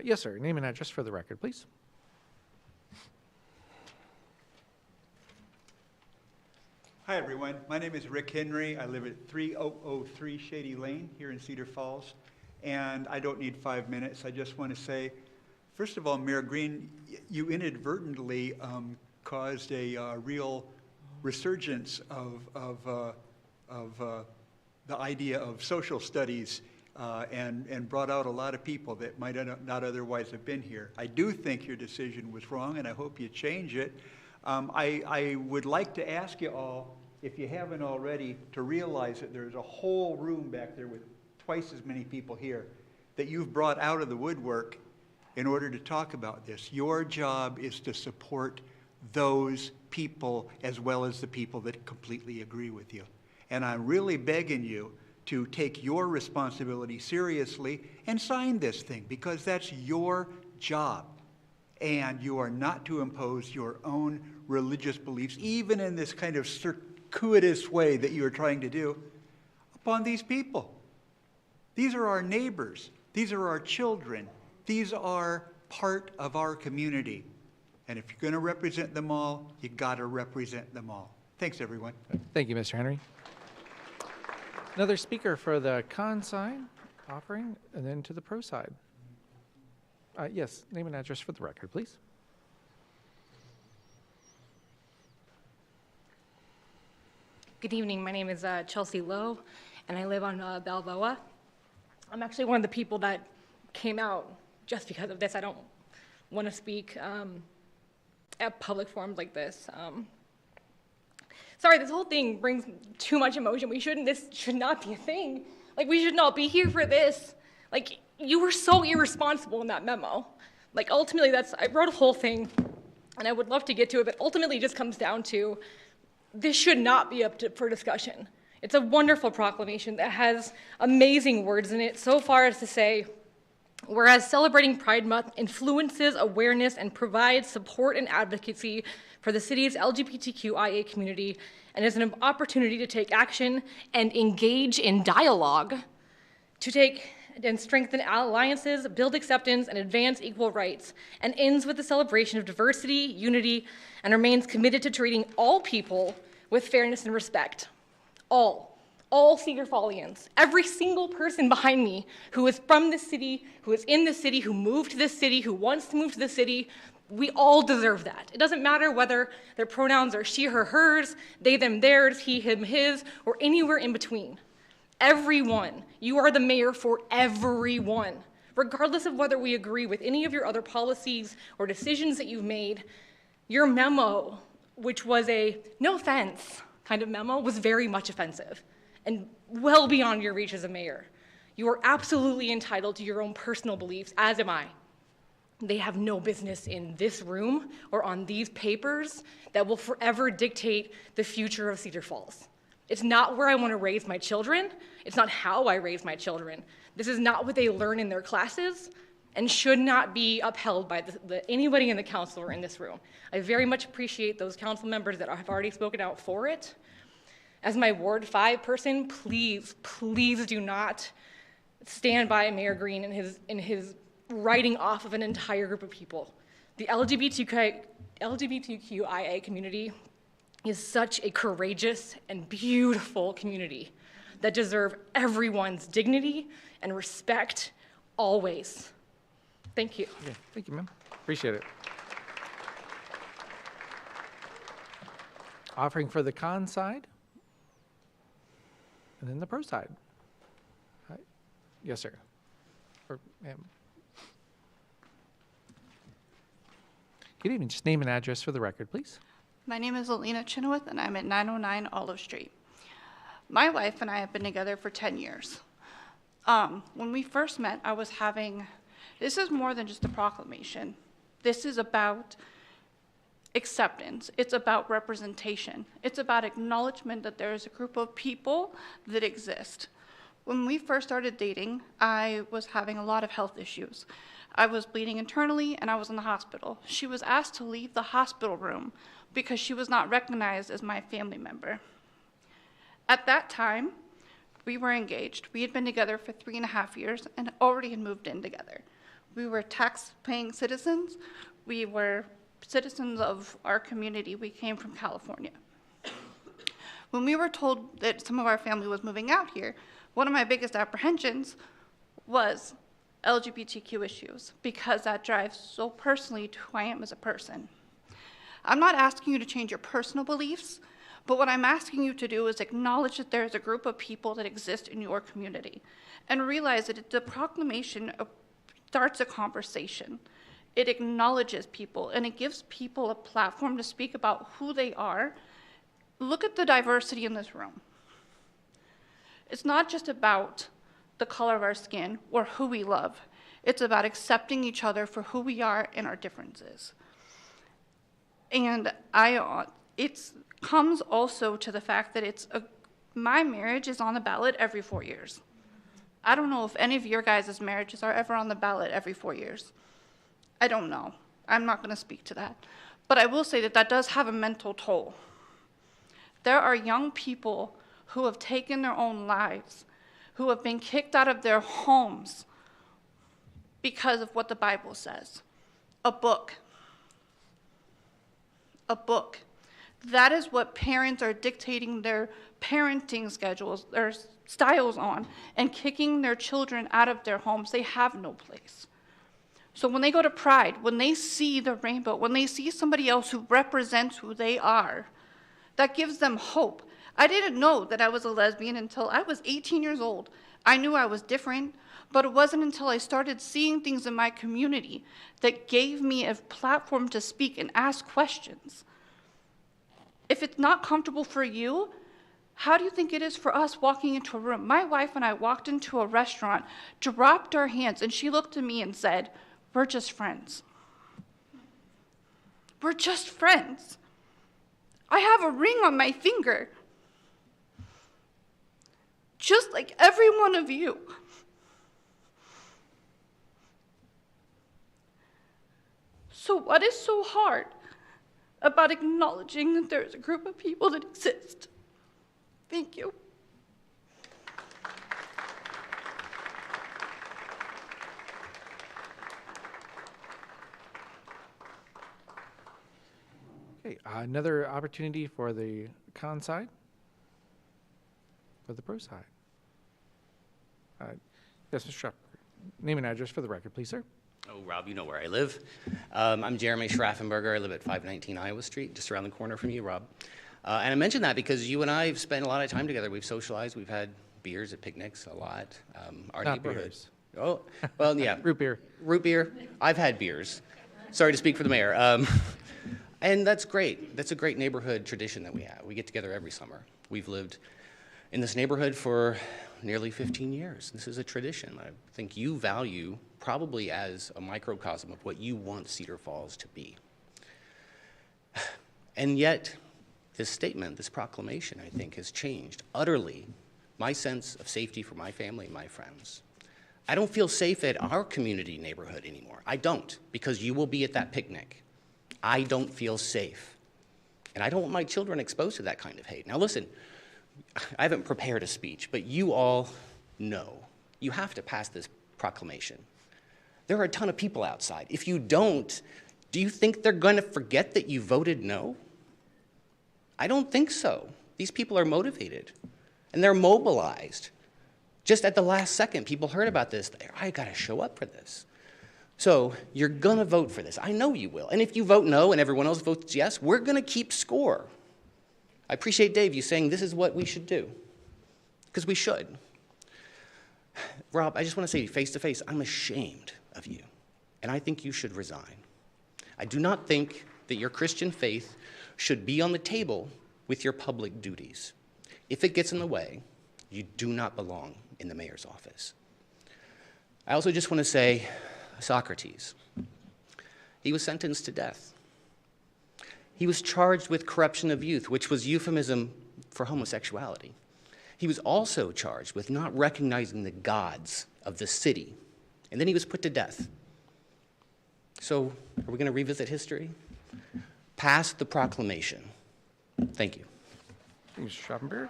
Yes, sir. Name and address for the record, please. Hi, everyone. My name is Rick Henry. I live at 3003 Shady Lane here in Cedar Falls, and I don't need 5 minutes. I just want to say, first of all, Mayor Green, you inadvertently caused a real resurgence of the idea of social studies and brought out a lot of people that might not otherwise have been here. I do think your decision was wrong, and I hope you change it. I would like to ask you all, if you haven't already, to realize that there's a whole room back there with twice as many people here that you've brought out of the woodwork in order to talk about this. Your job is to support those people as well as the people that completely agree with you. And I'm really begging you to take your responsibility seriously and sign this thing, because that's your job. And you are not to impose your own religious beliefs, even in this kind of circuitous way that you are trying to do, upon these people. These are our neighbors. These are our children. These are part of our community. And if you're going to represent them all, you got to represent them all. Thanks, everyone. Thank you, Mr. Henry. Another speaker for the con side offering, and then to the pro side. Yes, name and address for the record, please. Good evening. My name is Chelsea Lowe, and I live on Balboa. I'm actually one of the people that came out just because of this. I don't want to speak at public forums like this. Sorry, this whole thing brings too much emotion. This should not be a thing. Like, we should not be here for this. Like, you were so irresponsible in that memo. Like, ultimately, I wrote a whole thing, and I would love to get to it, but ultimately it just comes down to this should not be up for discussion. It's a wonderful proclamation that has amazing words in it, so far as to say, whereas celebrating Pride Month influences awareness and provides support and advocacy for the city's LGBTQIA community and is an opportunity to take action and engage in dialogue, to take and strengthen alliances, build acceptance, and advance equal rights, and ends with the celebration of diversity, unity, and remains committed to treating all people with fairness and respect. All Cedar Fallians, every single person behind me who is from this city, who is in this city, who moved to this city, who wants to move to this city, we all deserve that. It doesn't matter whether their pronouns are she, her, hers, they, them, theirs, he, him, his, or anywhere in between. Everyone. You are the mayor for everyone. Regardless of whether we agree with any of your other policies or decisions that you've made, your memo, which was a no offense kind of memo, was very much offensive and well beyond your reach as a mayor. You are absolutely entitled to your own personal beliefs, as am I. They have no business in this room or on these papers that will forever dictate the future of Cedar Falls. It's not where I want to raise my children. It's not how I raise my children. This is not what they learn in their classes and should not be upheld by anybody in the council or in this room. I very much appreciate those council members that have already spoken out for it. As my Ward 5 person, please, please do not stand by Mayor Green in his writing off of an entire group of people. The LGBTQIA community is such a courageous and beautiful community. that deserve everyone's dignity and respect always. Thank you. Okay, thank you, ma'am. Appreciate it. Offering for the con side, and then the pro side. All right. Yes, sir. Or, ma'am. Good evening. Just name and address for the record, please. My name is Alina Chenoweth, and I'm at 909 Olive Street. My wife and I have been together for 10 years. When we first met, this is more than just a proclamation. This is about acceptance. It's about representation. It's about acknowledgement that there is a group of people that exist. When we first started dating, I was having a lot of health issues. I was bleeding internally, and I was in the hospital. She was asked to leave the hospital room because she was not recognized as my family member. At that time, we were engaged. We had been together for 3.5 years and already had moved in together. We were tax-paying citizens. We were citizens of our community. We came from California. When we were told that some of our family was moving out here, one of my biggest apprehensions was LGBTQ issues, because that drives so personally to who I am as a person. I'm not asking you to change your personal beliefs, but what I'm asking you to do is acknowledge that there is a group of people that exist in your community, and realize that the proclamation starts a conversation. It acknowledges people, and it gives people a platform to speak about who they are. Look at the diversity in this room. It's not just about the color of our skin or who we love. It's about accepting each other for who we are and our differences. And it comes also to the fact that my marriage is on the ballot every 4 years. I don't know if any of your guys' marriages are ever on the ballot every 4 years. I don't know. I'm not going to speak to that. But I will say that that does have a mental toll. There are young people who have taken their own lives, who have been kicked out of their homes because of what the Bible says. A book. A book. That is what parents are dictating their parenting schedules, their styles on, and kicking their children out of their homes. They have no place. So when they go to Pride, when they see the rainbow, when they see somebody else who represents who they are, that gives them hope. I didn't know that I was a lesbian until I was 18 years old. I knew I was different, but it wasn't until I started seeing things in my community that gave me a platform to speak and ask questions. If it's not comfortable for you, how do you think it is for us walking into a room? My wife and I walked into a restaurant, dropped our hands, and she looked at me and said, "We're just friends. We're just friends. I have a ring on my finger, just like every one of you." So what is so hard about acknowledging that there's a group of people that exist? Thank you. Okay, another opportunity for the con side, for the pro side. Yes, Mr. Schraffenberger. Name and address for the record, please, sir. Oh, Rob, you know where I live. I'm Jeremy Schraffenberger. I live at 519 Iowa Street, just around the corner from you, Rob. And I mention that because you and I have spent a lot of time together. We've socialized. We've had beers at picnics a lot. Our Not neighborhood. beers. Oh, well, yeah. Root beer. Root beer. I've had beers. Sorry to speak for the mayor. And that's great. That's a great neighborhood tradition that we have. We get together every summer. We've lived in this neighborhood for nearly 15 years. This is a tradition I think you value probably as a microcosm of what you want Cedar Falls to be. And yet, this statement, this proclamation, I think, has changed utterly my sense of safety for my family and my friends. I don't feel safe at our community neighborhood anymore. I don't, because you will be at that picnic. I don't feel safe. And I don't want my children exposed to that kind of hate. Now listen, I haven't prepared a speech, but you all know you have to pass this proclamation. There are a ton of people outside. If you don't, do you think they're going to forget that you voted no? I don't think so. These people are motivated. And they're mobilized. Just at the last second, people heard about this. I got to show up for this. So you're going to vote for this. I know you will. And if you vote no and everyone else votes yes, we're going to keep score. I appreciate Dave, you saying this is what we should do, because we should. Rob, I just want to say face to face, I'm ashamed of you, and I think you should resign. I do not think that your Christian faith should be on the table with your public duties. If it gets in the way, you do not belong in the mayor's office. I also just want to say, Socrates, he was sentenced to death. He was charged with corruption of youth, which was euphemism for homosexuality. He was also charged with not recognizing the gods of the city, and then he was put to death. So, are we going to revisit history? Pass the proclamation. Thank you. Mr. Schoppenberg.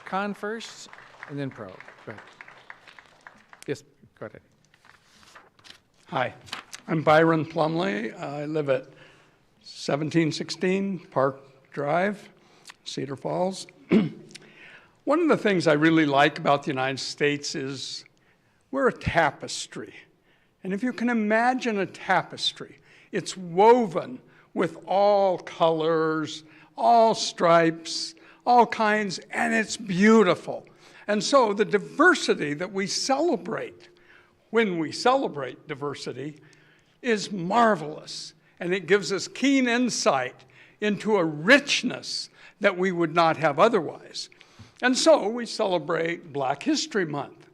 Con first, and then pro. Go ahead. Yes, go ahead. Hi, I'm Byron Plumley. I live at 1716 Park Drive, Cedar Falls. One of the things I really like about the United States is we're a tapestry. And if you can imagine a tapestry, it's woven with all colors, all stripes, all kinds, and it's beautiful. And so the diversity that we celebrate when we celebrate diversity is marvelous. And it gives us keen insight into a richness that we would not have otherwise. And so we celebrate Black History Month.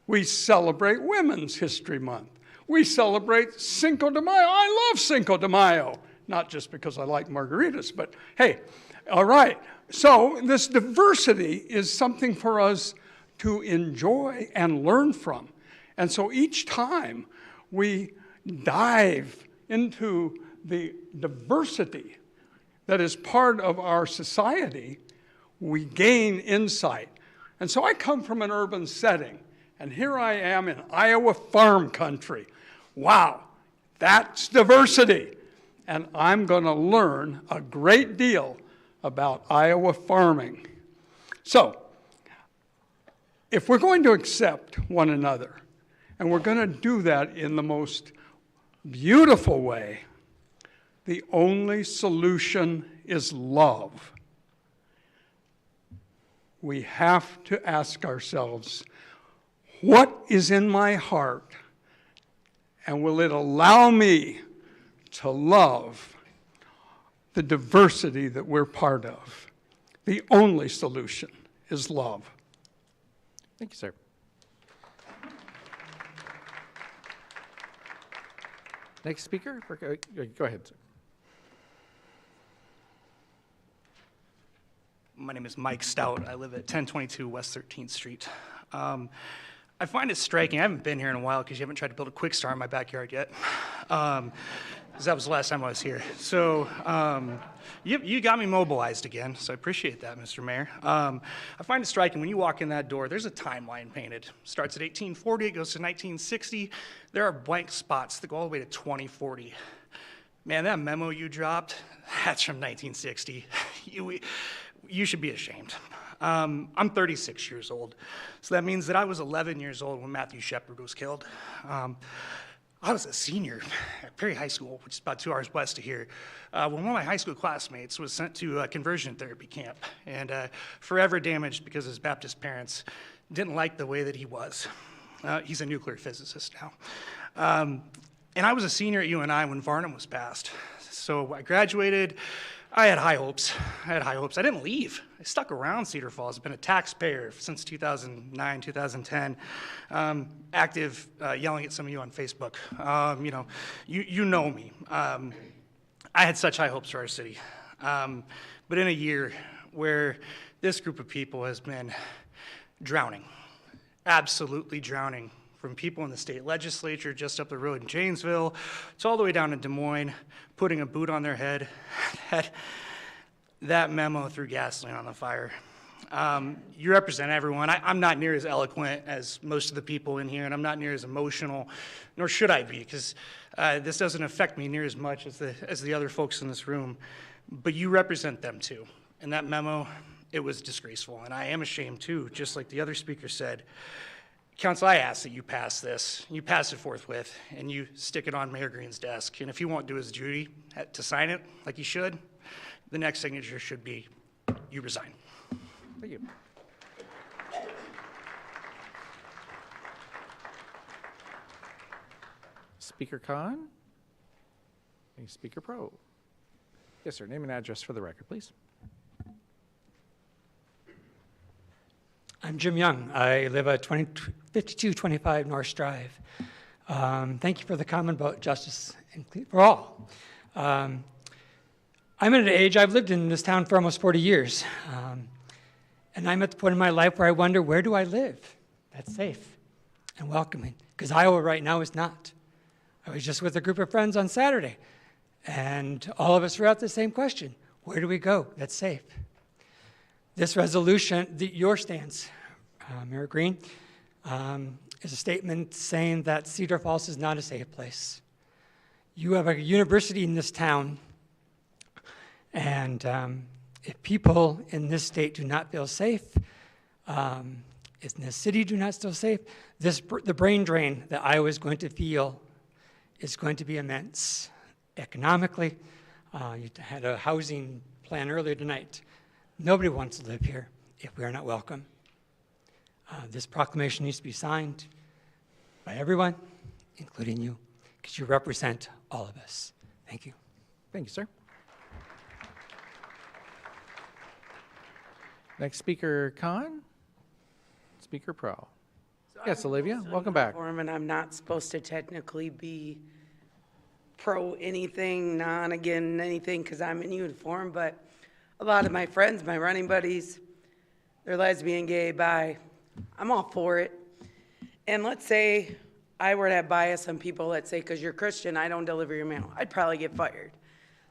We celebrate Women's History Month. We celebrate Cinco de Mayo. I love Cinco de Mayo, not just because I like margaritas, but hey, all right. So this diversity is something for us to enjoy and learn from. And so each time we dive into the diversity that is part of our society, we gain insight. And so I come from an urban setting, and here I am in Iowa farm country. Wow, that's diversity. And I'm going to learn a great deal about Iowa farming. So, if we're going to accept one another, and we're going to do that in the most beautiful way, the only solution is love. We have to ask ourselves, what is in my heart, and will it allow me to love the diversity that we're part of? The only solution is love. Thank you, sir. Next speaker, go ahead, sir. My name is Mike Stout. I live at 1022 West 13th Street. I find it striking. I haven't been here in a while because you haven't tried to build a quick start in my backyard yet. Because that was the last time I was here. So you got me mobilized again, so I appreciate that, Mr. Mayor. I find it striking when you walk in that door, there's a timeline painted. Starts at 1840, it goes to 1960. There are blank spots that go all the way to 2040. Man, that memo you dropped, that's from 1960. You should be ashamed. I'm 36 years old, so that means that I was 11 years old when Matthew Shepard was killed. I was a senior at Perry High School, which is about 2 hours west of here, when one of my high school classmates was sent to a conversion therapy camp and forever damaged because his Baptist parents didn't like the way that he was. He's a nuclear physicist now. And I was a senior at UNI when Varnum was passed. So I graduated. I had high hopes. I didn't leave. I stuck around Cedar Falls. I've been a taxpayer since 2009, 2010. Active, yelling at some of you on Facebook. You know me. I had such high hopes for our city. But in a year where this group of people has been drowning, absolutely drowning, from people in the state legislature just up the road in Janesville to all the way down to Des Moines, putting a boot on their head, that memo threw gasoline on the fire. You represent everyone. I'm not near as eloquent as most of the people in here, and I'm not near as emotional, nor should I be, because this doesn't affect me near as much as the other folks in this room. But you represent them too. And that memo, it was disgraceful, and I am ashamed too, just like the other speaker said. Council, I ask that you pass this. You pass it forthwith, and you stick it on Mayor Green's desk. And if he won't do his duty to sign it like he should, the next signature should be, you resign. Thank you. Speaker Khan? Any Speaker Pro? Yes, sir. Name and address for the record, please. I'm Jim Young. I live at 5225 North Drive. Thank you for the comment about justice for all. I'm at an age, I've lived in this town for almost 40 years. And I'm at the point in my life where I wonder, where do I live that's safe and welcoming? Because Iowa right now is not. I was just with a group of friends on Saturday, and all of us were out the same question. Where do we go that's safe? This resolution, your stance, Mayor Green, is a statement saying that Cedar Falls is not a safe place. You have a university in this town, and if people in this state do not feel safe, if in the city do not feel safe, the brain drain that Iowa is going to feel is going to be immense. Economically, you had a housing plan earlier tonight. Nobody wants to live here if we are not welcome. This proclamation needs to be signed by everyone, including you, because you represent all of us. Thank you. Thank you, sir. Next speaker, Khan. Speaker Pro. Yes, Olivia, welcome back. And I'm not supposed to technically be pro anything, non again anything, because I'm in uniform, but a lot of my friends, my running buddies, they're lesbian, gay, bi. I'm all for it. And let's say I were to have bias on people, let's say, because you're Christian, I don't deliver your mail. I'd probably get fired.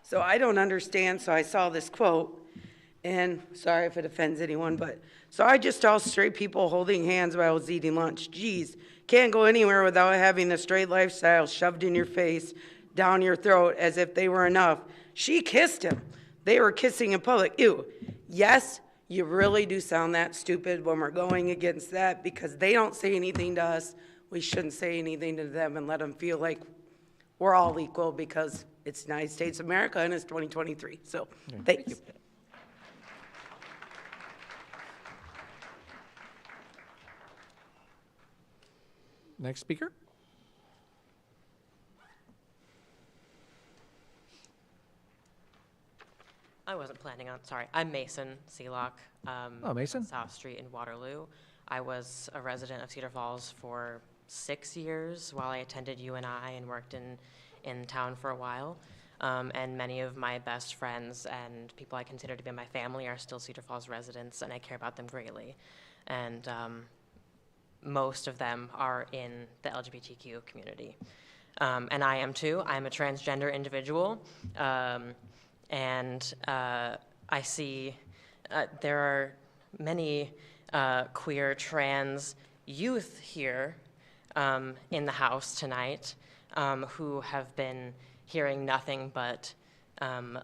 So I don't understand. So I saw this quote, and sorry if it offends anyone, but so I just saw straight people holding hands while I was eating lunch. Geez, can't go anywhere without having the straight lifestyle shoved in your face, down your throat, as if they were enough. She kissed him. They were kissing in public. Ew. Yes, you really do sound that stupid when we're going against that, because they don't say anything to us. We shouldn't say anything to them and let them feel like we're all equal, because it's the United States of America and it's 2023. So thanks. Next speaker. I wasn't planning on, sorry. I'm Mason Seelock. Oh, Mason. South Street in Waterloo. I was a resident of Cedar Falls for 6 years while I attended UNI and worked in town for a while. And many of my best friends and people I consider to be my family are still Cedar Falls residents, and I care about them greatly. And most of them are in the LGBTQ community. And I am too. I'm a transgender individual. And I see there are many queer trans youth here in the House tonight who have been hearing nothing but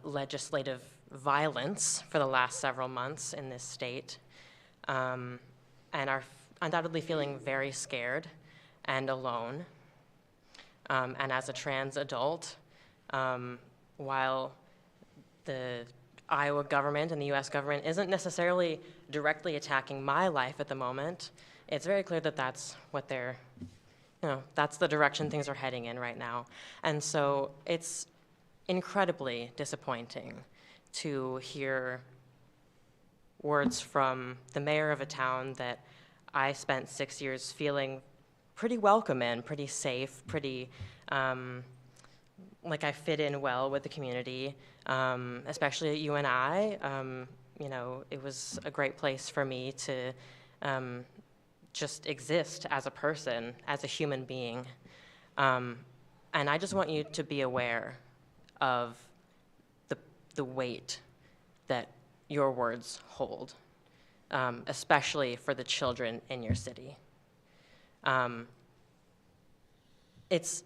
legislative violence for the last several months in this state, and are undoubtedly feeling very scared and alone. And as a trans adult, while the Iowa government and the US government isn't necessarily directly attacking my life at the moment, it's very clear that that's what they're, that's the direction things are heading in right now. And so it's incredibly disappointing to hear words from the mayor of a town that I spent 6 years feeling pretty welcome in, pretty safe, pretty like I fit in well with the community, especially at UNI. It was a great place for me to just exist as a person, as a human being. And I just want you to be aware of the weight that your words hold. especially for the children in your city. It's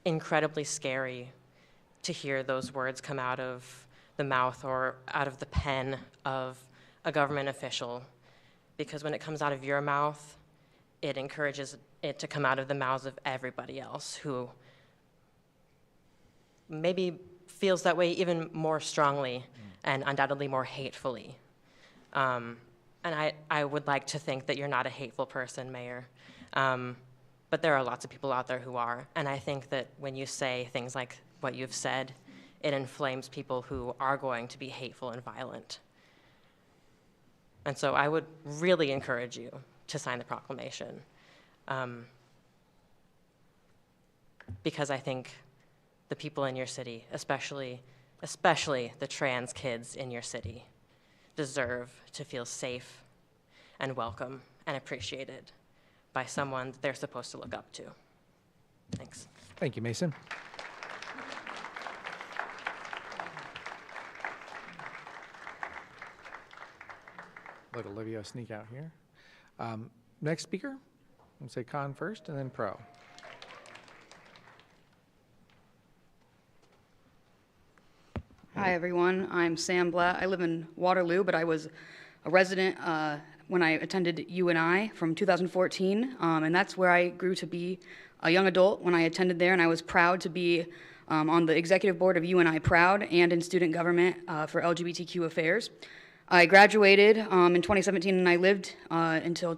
incredibly scary to hear those words come out of the mouth or out of the pen of a government official, because when it comes out of your mouth, it encourages it to come out of the mouths of everybody else who maybe feels that way even more strongly and undoubtedly more hatefully. And I would like to think that you're not a hateful person, Mayor. But there are lots of people out there who are. And I think that when you say things like what you've said, it inflames people who are going to be hateful and violent. And so I would really encourage you to sign the proclamation. Because I think the people in your city, especially the trans kids in your city, deserve to feel safe and welcome and appreciated by someone that they're supposed to look up to. Thanks. Thank you, Mason. Let Olivia sneak out here. Next speaker, we'll say con first and then pro. Hi, everyone. I'm Sam Blatt. I live in Waterloo, but I was a resident when I attended UNI from 2014, and that's where I grew to be a young adult when I attended there, and I was proud to be on the executive board of UNI Proud and in student government for LGBTQ affairs. I graduated in 2017, and I lived until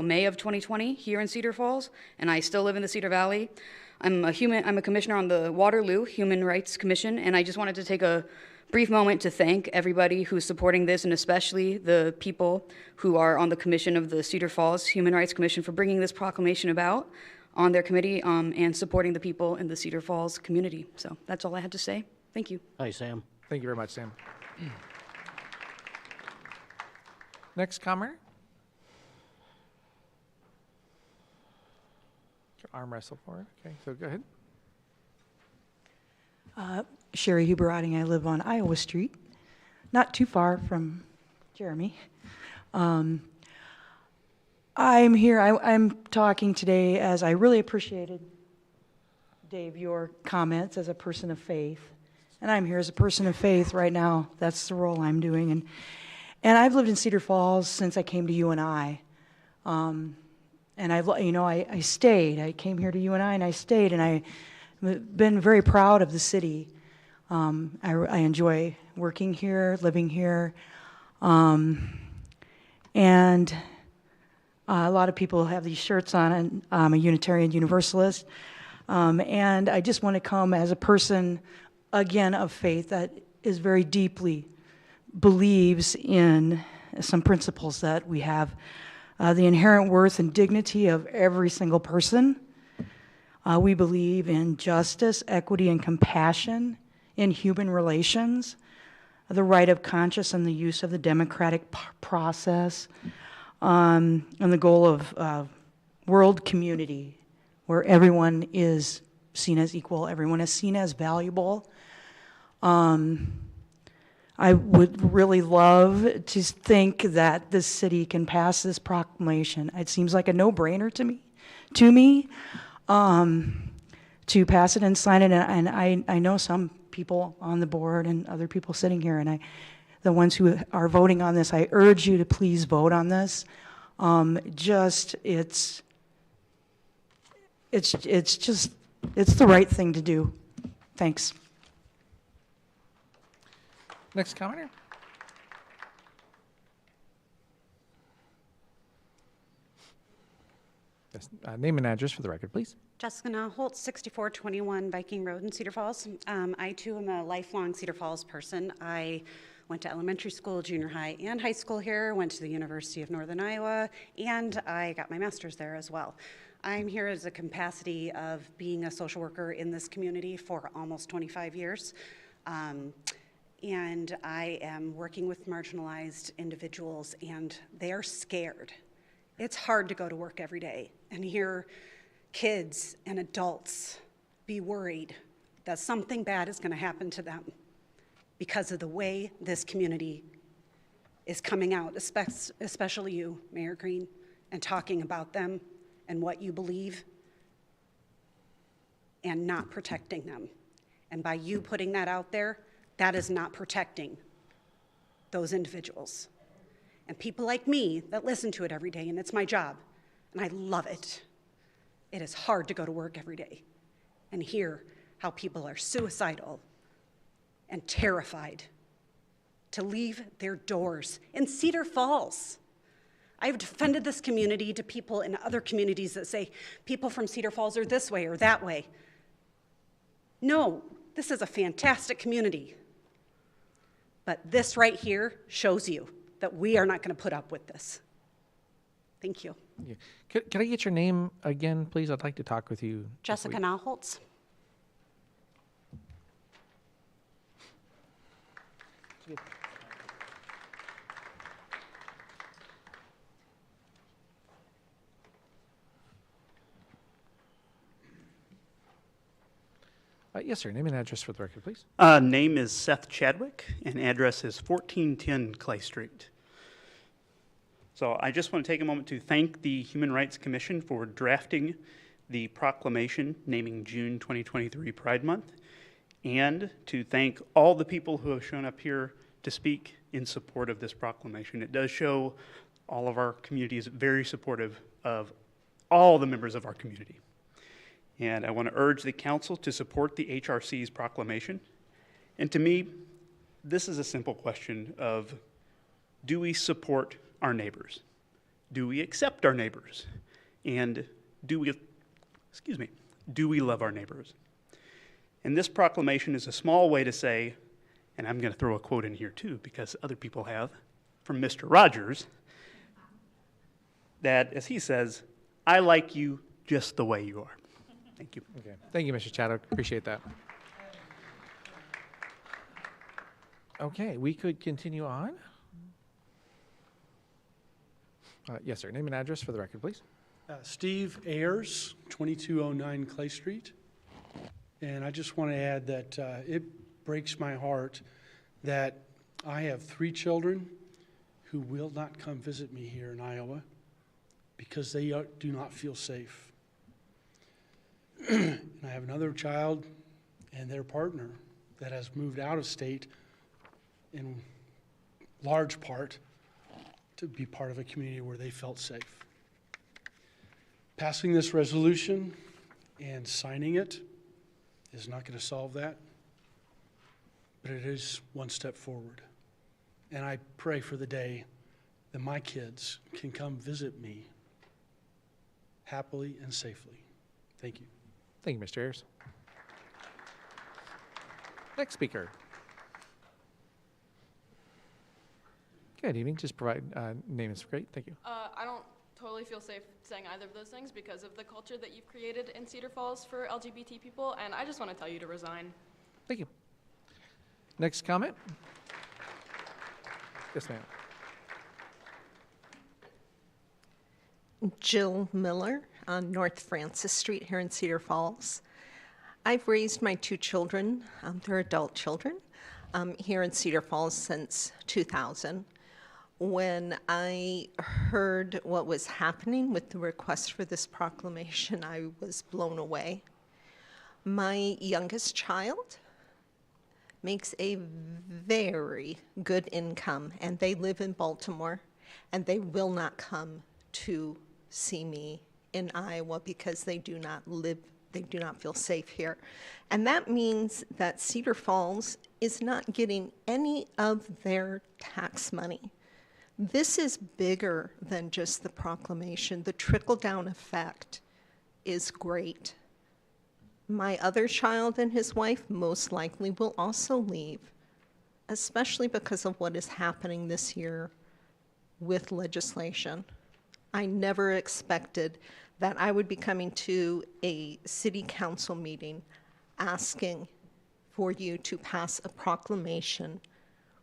May of 2020 here in Cedar Falls, and I still live in the Cedar Valley. I'm a commissioner on the Waterloo Human Rights Commission, and I just wanted to take a brief moment to thank everybody who's supporting this, and especially the people who are on the commission of the Cedar Falls Human Rights Commission for bringing this proclamation about on their committee and supporting the people in the Cedar Falls community. So that's all I had to say. Thank you. Hi, Sam. Thank you very much, Sam. Next commenter. Arm wrestle for it. Okay, so go ahead. Sherry Huber-Otting. I live on Iowa Street, not too far from Jeremy. I'm here. I'm talking today as I really appreciated, Dave, your comments as a person of faith, and I'm here as a person of faith right now. That's the role I'm doing, and I've lived in Cedar Falls since I came to UNI. And I stayed. I came here to UNI and I stayed, and I've been very proud of the city. I enjoy working here, living here, and a lot of people have these shirts on, and I'm a Unitarian Universalist, and I just want to come as a person, again, of faith that is very deeply believes in some principles that we have. The inherent worth and dignity of every single person. We believe in justice, equity, and compassion in human relations, the right of conscience and the use of the democratic process, and the goal of world community, where everyone is seen as equal, everyone is seen as valuable. I would really love to think that this city can pass this proclamation. It seems like a no-brainer to me, to pass it and sign it. And I know some people on the board and other people sitting here, and the ones who are voting on this, I urge you to please vote on this. It's the right thing to do. Thanks. Next commenter. Yes, name and address for the record, please. Jessica Holt, 6421 Viking Road in Cedar Falls. I too am a lifelong Cedar Falls person. I went to elementary school, junior high, and high school here, went to the University of Northern Iowa, and I got my master's there as well. I'm here as a capacity of being a social worker in this community for almost 25 years. And I am working with marginalized individuals, and they are scared. It's hard to go to work every day and hear kids and adults be worried that something bad is going to happen to them because of the way this community is coming out, especially you, Mayor Green, and talking about them and what you believe and not protecting them. And by you putting that out there, that is not protecting those individuals. And people like me that listen to it every day, and it's my job, and I love it. It is hard to go to work every day and hear how people are suicidal and terrified to leave their doors in Cedar Falls. I've defended this community to people in other communities that say people from Cedar Falls are this way or that way. No, this is a fantastic community. But this right here shows you that we are not going to put up with this. Thank you. Yeah. Could I get your name again, please? I'd like to talk with you. Jessica Nahholtz. Yes, sir. Name and address for the record, please. Name is Seth Chadwick, and address is 1410 Clay Street. So I just want to take a moment to thank the Human Rights Commission for drafting the proclamation naming June 2023 Pride Month, and to thank all the people who have shown up here to speak in support of this proclamation. It does show all of our community is very supportive of all the members of our community. And I want to urge the council to support the HRC's proclamation. And to me, this is a simple question of, do we support our neighbors? Do we accept our neighbors? And do we love our neighbors? And this proclamation is a small way to say, and I'm going to throw a quote in here too, because other people have, from Mr. Rogers, that, as he says, I like you just the way you are. Thank you. Okay. Thank you, Mr. Chadwick. Appreciate that. Okay, we could continue on. Yes, sir. Name and address for the record, please. Steve Ayers, 2209 Clay Street. And I just want to add that it breaks my heart that I have 3 children who will not come visit me here in Iowa because they do not feel safe. And I have another child and their partner that has moved out of state in large part to be part of a community where they felt safe. Passing this resolution and signing it is not going to solve that, but it is one step forward. And I pray for the day that my kids can come visit me happily and safely. Thank you. Thank you, Mr. Ayers. Next speaker. Good evening. Just provide name is great. Thank you. I don't totally feel safe saying either of those things because of the culture that you've created in Cedar Falls for LGBT people, and I just want to tell you to resign. Thank you. Next comment? Yes, ma'am. Jill Miller on North Francis Street here in Cedar Falls. I've raised my 2 children, they're adult children, here in Cedar Falls since 2000. When I heard what was happening with the request for this proclamation, I was blown away. My youngest child makes a very good income, and they live in Baltimore, and they will not come to see me in Iowa because they do not feel safe here. And that means that Cedar Falls is not getting any of their tax money. This is bigger than just the proclamation. The trickle-down effect is great. My other child and his wife most likely will also leave, especially because of what is happening this year with legislation. I never expected that I would be coming to a city council meeting asking for you to pass a proclamation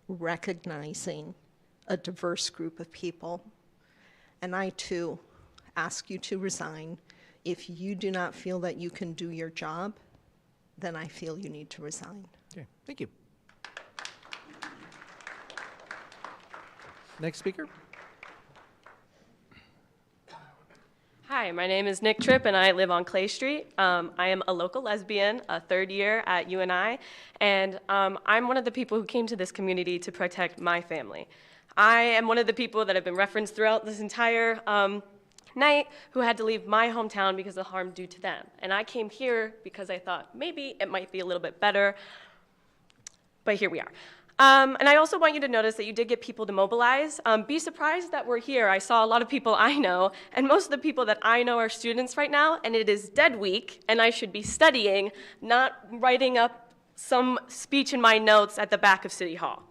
recognizing a diverse group of people. And I, too, ask you to resign. If you do not feel that you can do your job, then I feel you need to resign. Okay, thank you. Next speaker. Hi, my name is Nick Tripp, and I live on Clay Street. I am a local lesbian, a third year at UNI, and I'm one of the people who came to this community to protect my family. I am one of the people that have been referenced throughout this entire night who had to leave my hometown because of harm due to them. And I came here because I thought maybe it might be a little bit better, but here we are. And I also want you to notice that you did get people to mobilize. Be surprised that we're here. I saw a lot of people I know, and most of the people that I know are students right now, and it is dead week, and I should be studying, not writing up some speech in my notes at the back of City Hall.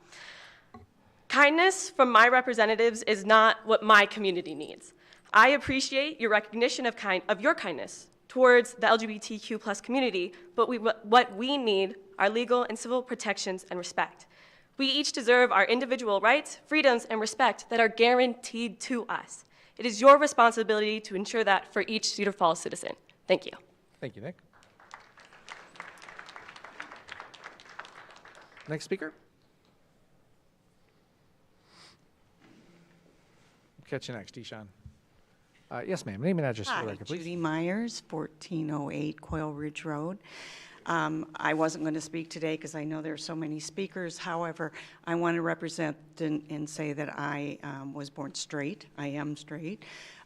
Kindness from my representatives is not what my community needs. I appreciate your recognition of your kindness towards the LGBTQ+ community, but what we need are legal and civil protections and respect. We each deserve our individual rights, freedoms, and respect that are guaranteed to us. It is your responsibility to ensure that for each Cedar Falls citizen. Thank you. Thank you, Nick. Next speaker. Catch you next, Deshaun. Yes, ma'am. Name and address for the record, please. Judy Myers, 1408 Quail Ridge Road. I wasn't going to speak today because I know there are so many speakers. However, I want to represent and say that I was born straight. I am straight.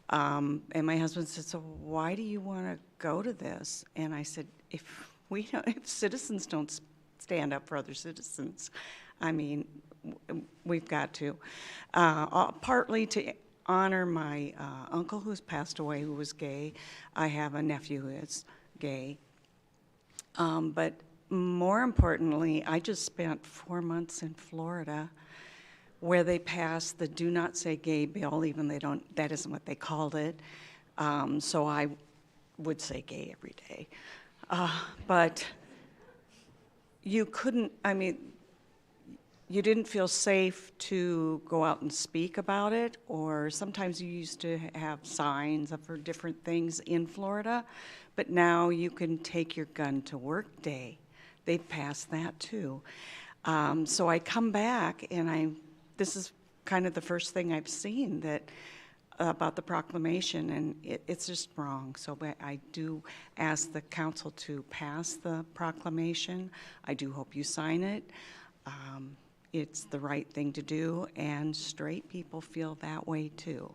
And my husband said, so why do you want to go to this? And I said, if citizens don't stand up for other citizens, I mean, we've got to. Partly to honor my uncle who's passed away, who was gay. I have a nephew who is gay. But more importantly, I just spent 4 months in Florida where they passed the Do Not Say Gay bill, even that isn't what they called it. So I would say gay every day. But you couldn't, I mean, you didn't feel safe to go out and speak about it, or sometimes you used to have signs for different things in Florida, but now you can take your gun to work day. They've passed that too. So I come back and this is kind of the first thing I've seen about the proclamation, and it's just wrong. So I do ask the council to pass the proclamation. I do hope you sign it. It's the right thing to do, and straight people feel that way too.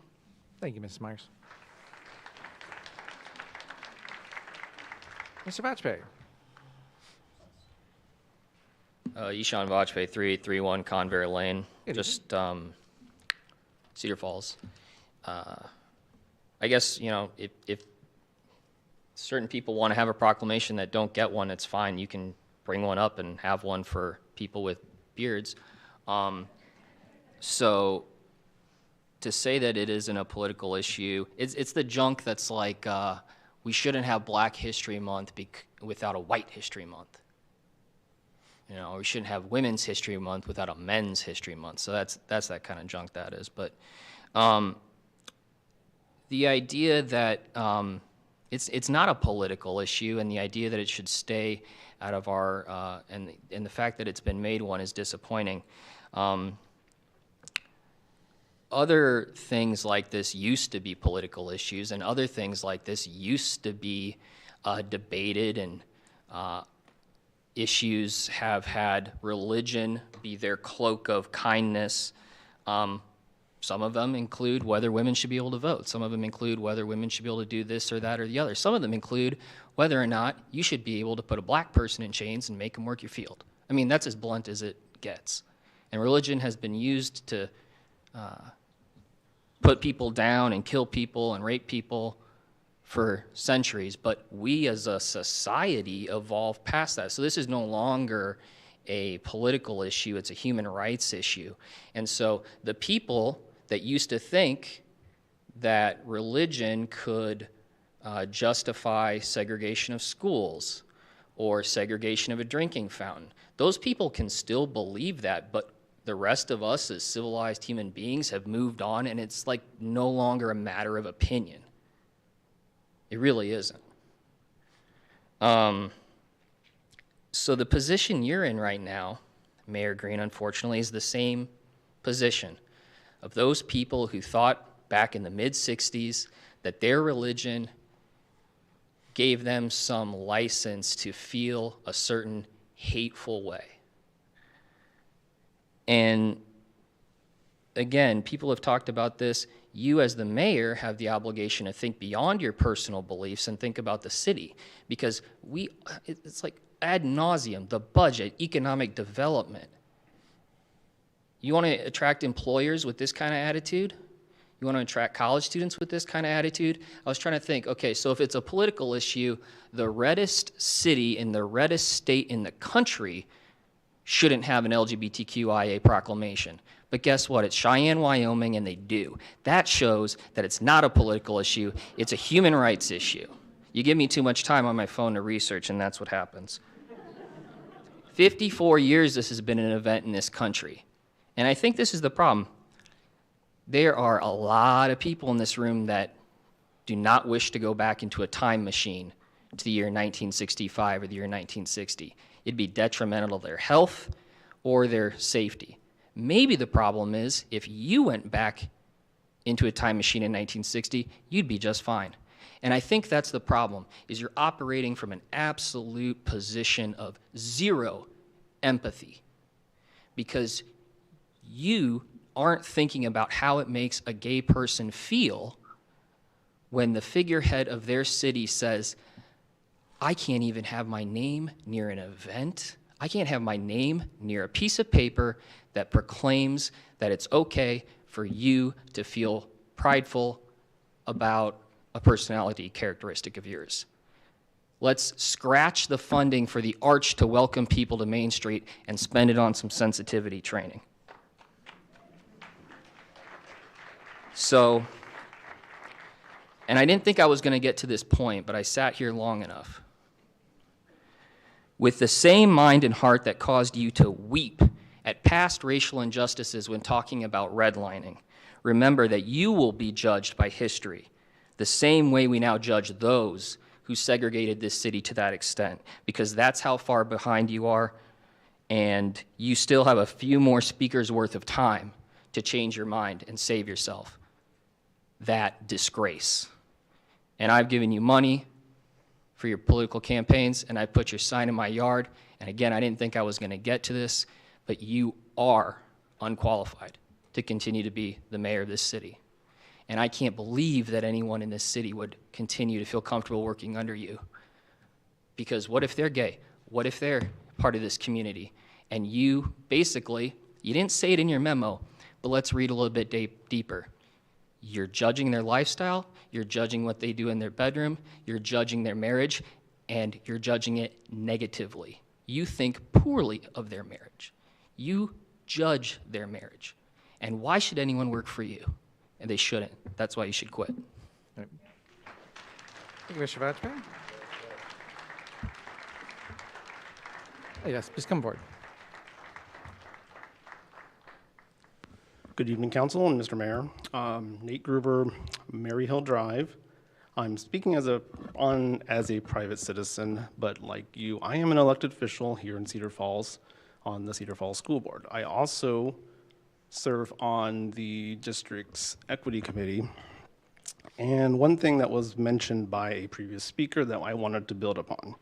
Thank you, Mrs. Myers. Mr. Vajpayee. Ishan Vajpayee, 3831 Conveyor Lane, just Cedar Falls. I guess, if certain people want to have a proclamation that don't get one, it's fine. You can bring one up and have one for people with beards. So to say that it isn't a political issue, it's the junk that's like, we shouldn't have Black History Month without a White History Month. We shouldn't have Women's History Month without a Men's History Month. So that's that kind of junk that is. But the idea that it's not a political issue, and the idea that it should stay out of our and the fact that it's been made one is disappointing. Other things like this used to be political issues, and other things like this used to be debated, and issues have had religion be their cloak of kindness. Some of them include whether women should be able to vote. Some of them include whether women should be able to do this or that or the other. Some of them include whether or not you should be able to put a Black person in chains and make them work your field. I mean, that's as blunt as it gets. And religion has been used to put people down and kill people and rape people for centuries, but we as a society evolved past that. So this is no longer a political issue, it's a human rights issue. And so the people that used to think that religion could justify segregation of schools or segregation of a drinking fountain, those people can still believe that, but the rest of us as civilized human beings have moved on, and it's like no longer a matter of opinion. It really isn't. So the position you're in right now, Mayor Green, unfortunately, is the same position. of those people who thought back in the mid-60s that their religion gave them some license to feel a certain hateful way. And again, people have talked about this. You as the mayor have the obligation to think beyond your personal beliefs and think about the city, because it's like ad nauseum, the budget, economic development. You want to attract employers with this kind of attitude? You want to attract college students with this kind of attitude? I was trying to think, okay, so if it's a political issue, the reddest city in the reddest state in the country shouldn't have an LGBTQIA proclamation. But guess what? It's Cheyenne, Wyoming, and they do. That shows that it's not a political issue. It's a human rights issue. You give me too much time on my phone to research, and that's what happens. 54 years this has been an event in this country. And I think this is the problem. There are a lot of people in this room that do not wish to go back into a time machine to the year 1965 or the year 1960. It'd be detrimental to their health or their safety. Maybe the problem is if you went back into a time machine in 1960, you'd be just fine. And I think that's the problem, is you're operating from an absolute position of zero empathy, because you aren't thinking about how it makes a gay person feel when the figurehead of their city says, I can't even have my name near an event. I can't have my name near a piece of paper that proclaims that it's okay for you to feel prideful about a personality characteristic of yours. Let's scratch the funding for the Arch to welcome people to Main Street and spend it on some sensitivity training. So, and I didn't think I was going to get to this point, but I sat here long enough. With the same mind and heart that caused you to weep at past racial injustices when talking about redlining, remember that you will be judged by history the same way we now judge those who segregated this city to that extent, because that's how far behind you are, and you still have a few more speakers worth of time to change your mind and save yourself that disgrace. And I've given you money for your political campaigns, and I put your sign in my yard, and again, I didn't think I was going to get to this, but you are unqualified to continue to be the mayor of this city. And I can't believe that anyone in this city would continue to feel comfortable working under you. Because what if they're gay? What if they're part of this community? And you basically, you didn't say it in your memo, but let's read a little bit deeper. You're judging their lifestyle, you're judging what they do in their bedroom, you're judging their marriage, and you're judging it negatively. You think poorly of their marriage. You judge their marriage. And why should anyone work for you? And they shouldn't. That's why you should quit. Thank you, Mr. Vachman. Yes, please come forward. Good evening, Council and Mr. Mayor. Nate Gruber, Maryhill Drive. I'm speaking as a private citizen, but like you, I am an elected official here in Cedar Falls on the Cedar Falls School Board. I also serve on the district's equity committee. And one thing that was mentioned by a previous speaker that I wanted to build upon.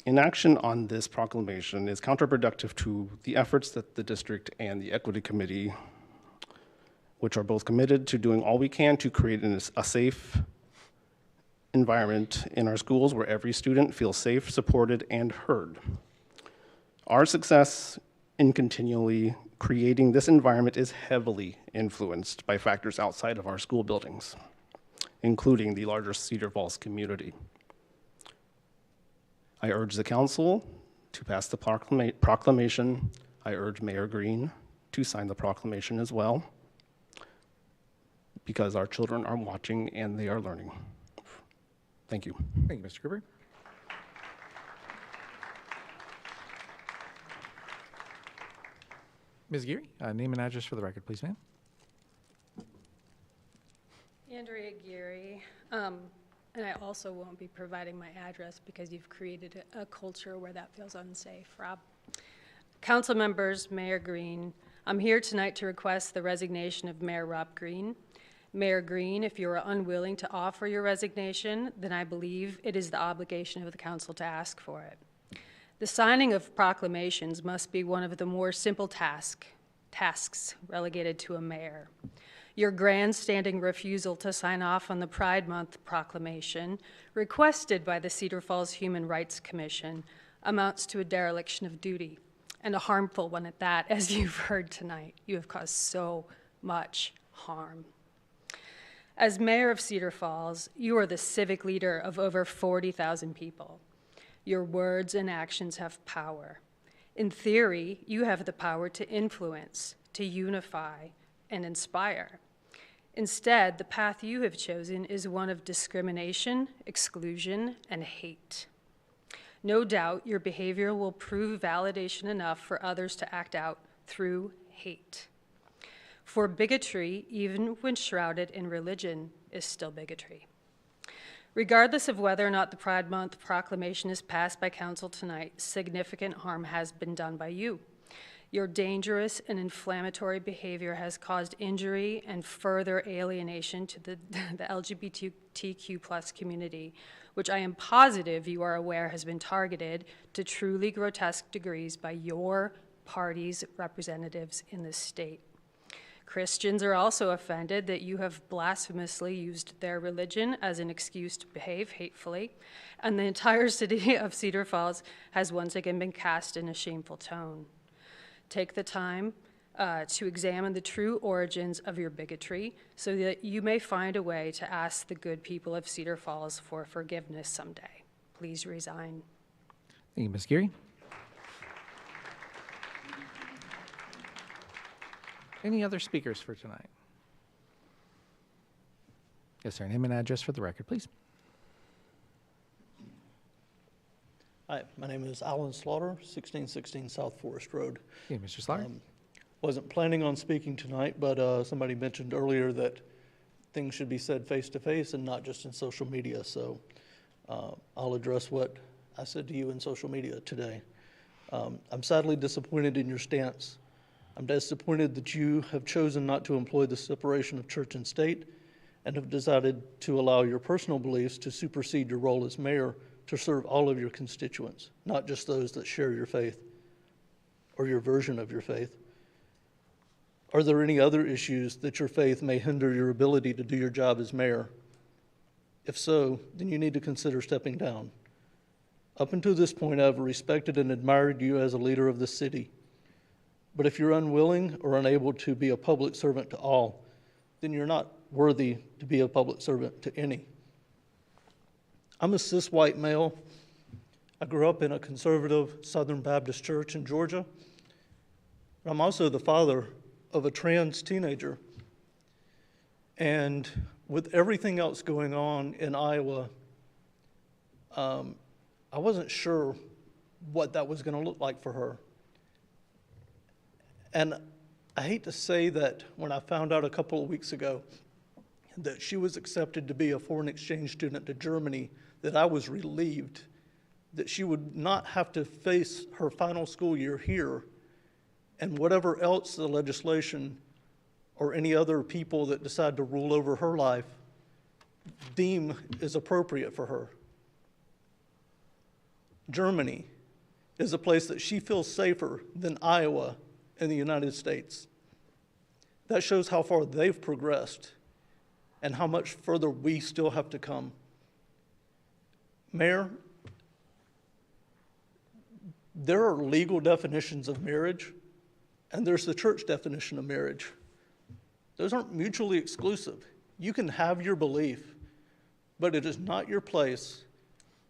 Inaction on this proclamation is counterproductive to the efforts that the district and the equity committee, which are both committed to doing all we can to create a safe environment in our schools where every student feels safe, supported, and heard. Our success in continually creating this environment is heavily influenced by factors outside of our school buildings, including the larger Cedar Falls community. I urge the council to pass the proclamation. I urge Mayor Green to sign the proclamation as well, because our children are watching and they are learning. Thank you. Thank you, Mr. Gruber. Ms. Geary, name and address for the record, please, ma'am. Andrea Geary. And I also won't be providing my address because you've created a culture where that feels unsafe, Rob. Council members, Mayor Green, I'm here tonight to request the resignation of Mayor Rob Green. Mayor Green, if you are unwilling to offer your resignation, then I believe it is the obligation of the council to ask for it. The signing of proclamations must be one of the more simple tasks relegated to a mayor. Your grandstanding refusal to sign off on the Pride Month proclamation, requested by the Cedar Falls Human Rights Commission, amounts to a dereliction of duty, and a harmful one at that, as you've heard tonight. You have caused so much harm. As mayor of Cedar Falls, you are the civic leader of over 40,000 people. Your words and actions have power. In theory, you have the power to influence, to unify, and inspire. Instead, the path you have chosen is one of discrimination, exclusion, and hate. No doubt your behavior will prove validation enough for others to act out through hate. For bigotry, even when shrouded in religion, is still bigotry. Regardless of whether or not the Pride Month proclamation is passed by council tonight, significant harm has been done by you. Your dangerous and inflammatory behavior has caused injury and further alienation to the LGBTQ+ community, which I am positive you are aware has been targeted to truly grotesque degrees by your party's representatives in the state. Christians are also offended that you have blasphemously used their religion as an excuse to behave hatefully, and the entire city of Cedar Falls has once again been cast in a shameful tone. Take the time to examine the true origins of your bigotry so that you may find a way to ask the good people of Cedar Falls for forgiveness someday. Please resign. Thank you, Ms. Geary. Any other speakers for tonight? Yes, sir. Name and address for the record, please. Hi, my name is Alan Slaughter, 1616 South Forest Road. Hey, Mr. Slaughter. Wasn't planning on speaking tonight, but somebody mentioned earlier that things should be said face-to-face and not just in social media, so I'll address what I said to you in social media today. I'm sadly disappointed in your stance. I'm disappointed that you have chosen not to employ the separation of church and state and have decided to allow your personal beliefs to supersede your role as mayor to serve all of your constituents, not just those that share your faith or your version of your faith. Are there any other issues that your faith may hinder your ability to do your job as mayor? If so, then you need to consider stepping down. Up until this point, I've respected and admired you as a leader of the city. But if you're unwilling or unable to be a public servant to all, then you're not worthy to be a public servant to any. I'm a cis white male. I grew up in a conservative Southern Baptist church in Georgia. I'm also the father of a trans teenager. And with everything else going on in Iowa, I wasn't sure what that was going to look like for her. And I hate to say that when I found out a couple of weeks ago that she was accepted to be a foreign exchange student to Germany, that I was relieved that she would not have to face her final school year here and whatever else the legislation or any other people that decide to rule over her life deem is appropriate for her. Germany is a place that she feels safer than Iowa in the United States. That shows how far they've progressed and how much further we still have to come. Mayor, there are legal definitions of marriage, and there's the church definition of marriage. Those aren't mutually exclusive. You can have your belief, but it is not your place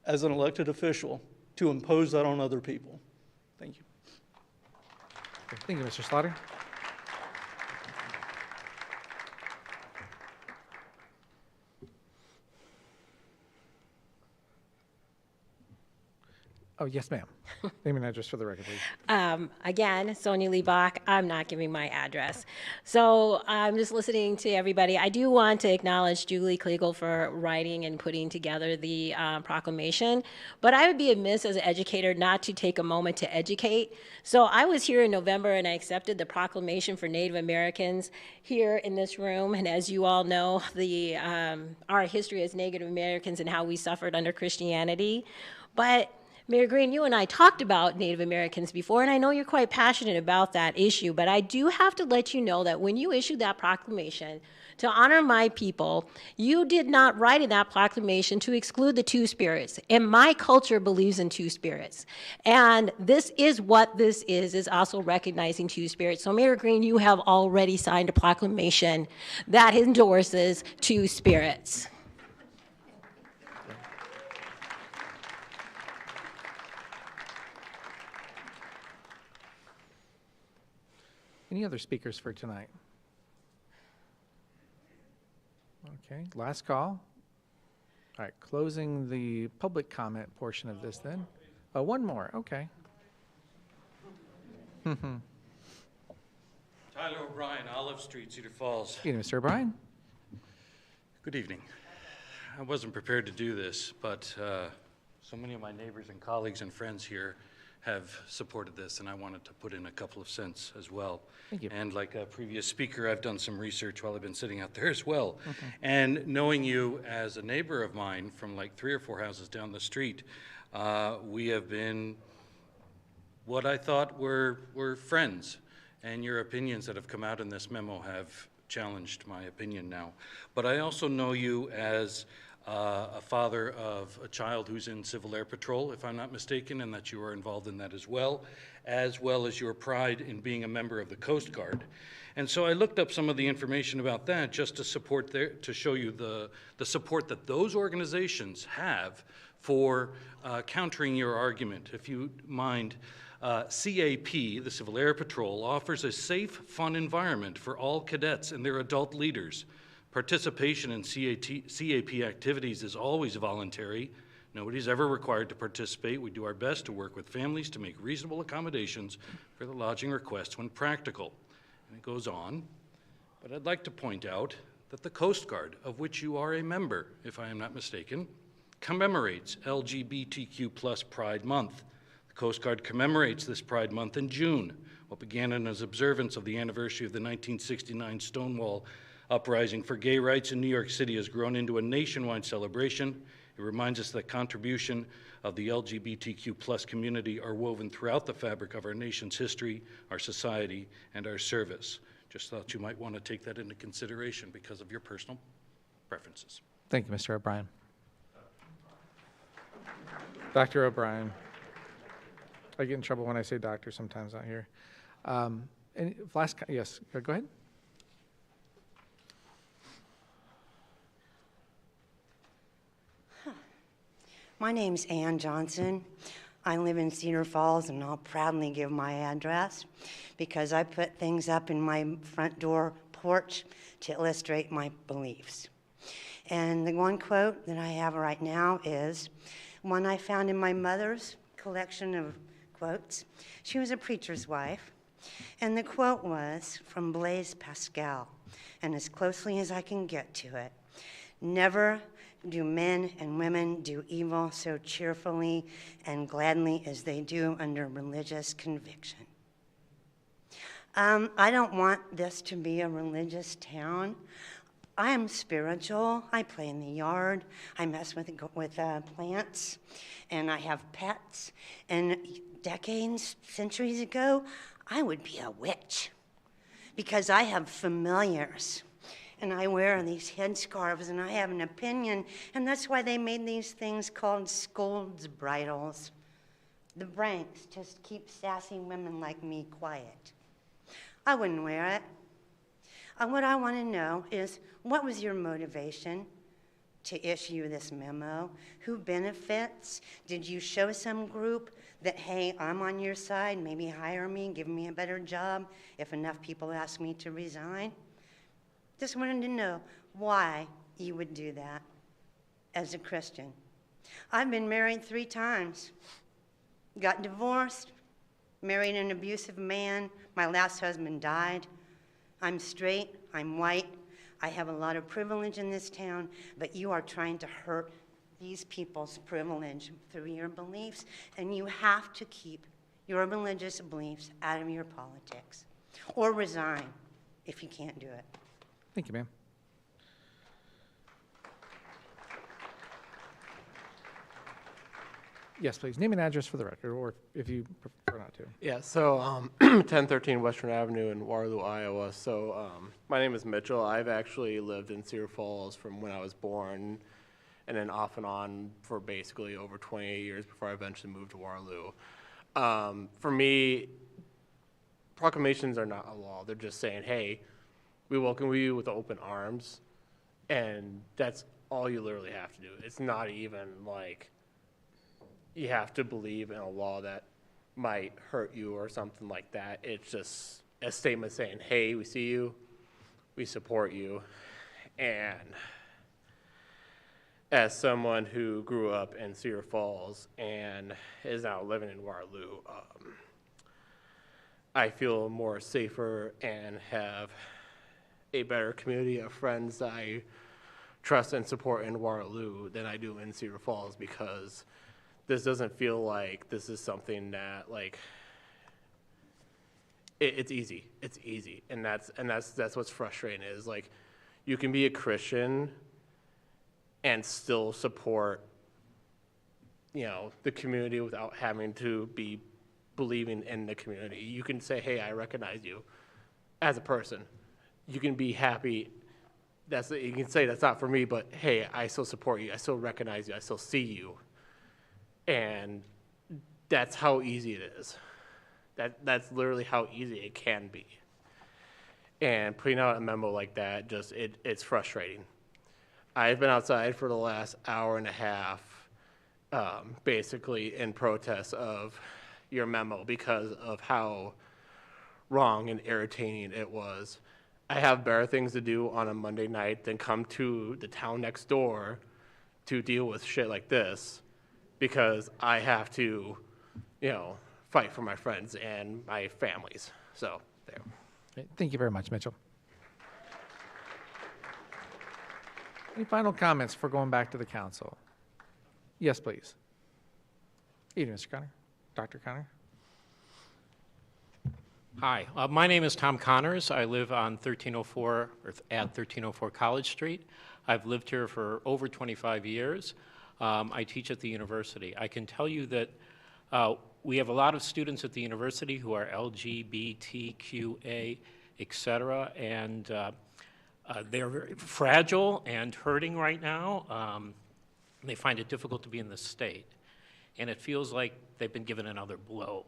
as an elected official to impose that on other people. Thank you. Thank you, Mr. Slaughter. Oh, yes, ma'am. Name and address for the record, please. Again, Sonia Liebach, I'm not giving my address. So I'm just listening to everybody. I do want to acknowledge Julie Kliegel for writing and putting together the proclamation, but I would be amiss as an educator not to take a moment to educate. So I was here in November and I accepted the proclamation for Native Americans here in this room. And as you all know, our history as Native Americans and how we suffered under Christianity. But Mayor Green, you and I talked about Native Americans before, and I know you're quite passionate about that issue, but I do have to let you know that when you issued that proclamation to honor my people, you did not write in that proclamation to exclude the two spirits, and my culture believes in two spirits. And this is what this is also recognizing two spirits. So Mayor Green, you have already signed a proclamation that endorses two spirits. Any other speakers for tonight? Okay, last call. All right, closing the public comment portion of this then. Oh, one more, okay. Tyler O'Brien, Olive Street, Cedar Falls. Evening, Mr. O'Brien. Good evening. I wasn't prepared to do this, but so many of my neighbors and colleagues and friends here have supported this, and I wanted to put in a couple of cents as well. Thank you. And like a previous speaker, I've done some research while I've been sitting out there as well. And knowing you as a neighbor of mine from like 3 or 4 houses down the street, we have been what I thought were friends. And your opinions that have come out in this memo have challenged my opinion now. But I also know you as a father of a child who's in Civil Air Patrol, if I'm not mistaken, and that you are involved in that as well as your pride in being a member of the Coast Guard. And so I looked up some of the information about that just to show you the support that those organizations have for countering your argument. If you mind, CAP, the Civil Air Patrol, offers a safe, fun environment for all cadets and their adult leaders. Participation in CAP activities is always voluntary. Nobody's ever required to participate. We do our best to work with families to make reasonable accommodations for the lodging requests when practical. And it goes on, but I'd like to point out that the Coast Guard, of which you are a member, if I am not mistaken, commemorates LGBTQ+ Pride Month. The Coast Guard commemorates this Pride Month in June, what began as observance of the anniversary of the 1969 Stonewall Uprising for gay rights in New York City has grown into a nationwide celebration. It reminds us that contribution of the LGBTQ+ community are woven throughout the fabric of our nation's history, our society, and our service. Just thought you might want to take that into consideration because of your personal preferences. Thank you, Mr. O'Brien. Dr. O'Brien. I get in trouble when I say doctor sometimes out here. Yes, go ahead. My name's Ann Johnson. I live in Cedar Falls, and I'll proudly give my address because I put things up in my front door porch to illustrate my beliefs. And the one quote that I have right now is one I found in my mother's collection of quotes. She was a preacher's wife, and the quote was from Blaise Pascal, and as closely as I can get to it, "Never do men and women do evil so cheerfully and gladly as they do under religious conviction." I don't want this to be a religious town. I am spiritual. I play in the yard. I mess with plants, and I have pets. And decades, centuries ago, I would be a witch because I have familiars. And I wear these headscarves, and I have an opinion, and that's why they made these things called scold's bridles. The Branks just keep sassy women like me quiet. I wouldn't wear it. What I want to know is, what was your motivation to issue this memo? Who benefits? Did you show some group that, hey, I'm on your side, maybe hire me, give me a better job if enough people ask me to resign? Just wanted to know why you would do that as a Christian. I've been married 3 times. got divorced, married an abusive man. My last husband died. I'm straight, I'm white, I have a lot of privilege in this town, but you are trying to hurt these people's privilege through your beliefs, and you have to keep your religious beliefs out of your politics, or resign if you can't do it. Thank you, ma'am. Yes, please. Name and address for the record, or if you prefer not to. Yeah, so 1013 Western Avenue in Waterloo, Iowa. So my name is Mitchell. I've actually lived in Cedar Falls from when I was born, and then off and on for basically over 28 years before I eventually moved to Waterloo. For me, proclamations are not a law. They're just saying, hey, we welcome you with open arms, and that's all you literally have to do. It's not even like you have to believe in a law that might hurt you or something like that. It's just a statement saying, hey, we see you, we support you. And as someone who grew up in Cedar Falls and is now living in Waterloo, I feel more safer and have a better community of friends that I trust and support in Waterloo than I do in Cedar Falls, because this doesn't feel like this is something that, like, it's easy. It's easy, and that's what's frustrating, is like you can be a Christian and still support, you know, the community without having to be believing in the community. You can say, hey, I recognize you as a person. You can be happy. You can say that's not for me, but hey, I still support you. I still recognize you. I still see you. And that's how easy it is. That's literally how easy it can be. And putting out a memo like that, just it's frustrating. I've been outside for the last hour and a half, basically in protest of your memo because of how wrong and irritating it was. I have better things to do on a Monday night than come to the town next door to deal with shit like this, because I have to, you know, fight for my friends and my families. So, there. Okay, thank you very much, Mitchell. Any final comments before going back to the council? Yes, please. Evening, Mr. Connor. Dr. Connor. Hi, my name is Tom Connors. I live on 1304, or at 1304 College Street. I've lived here for over 25 years. I teach at the university. I can tell you that we have a lot of students at the university who are LGBTQA, et cetera, and they're very fragile and hurting right now. They find it difficult to be in this state. And it feels like they've been given another blow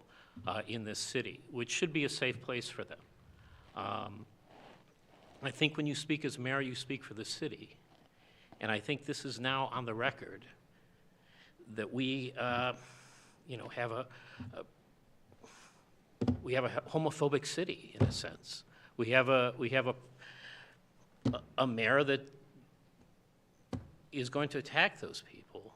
in this city, which should be a safe place for them. I think when you speak as mayor, you speak for the city. And I think this is now on the record that we, you know, have a homophobic city in a sense. We have a mayor that is going to attack those people.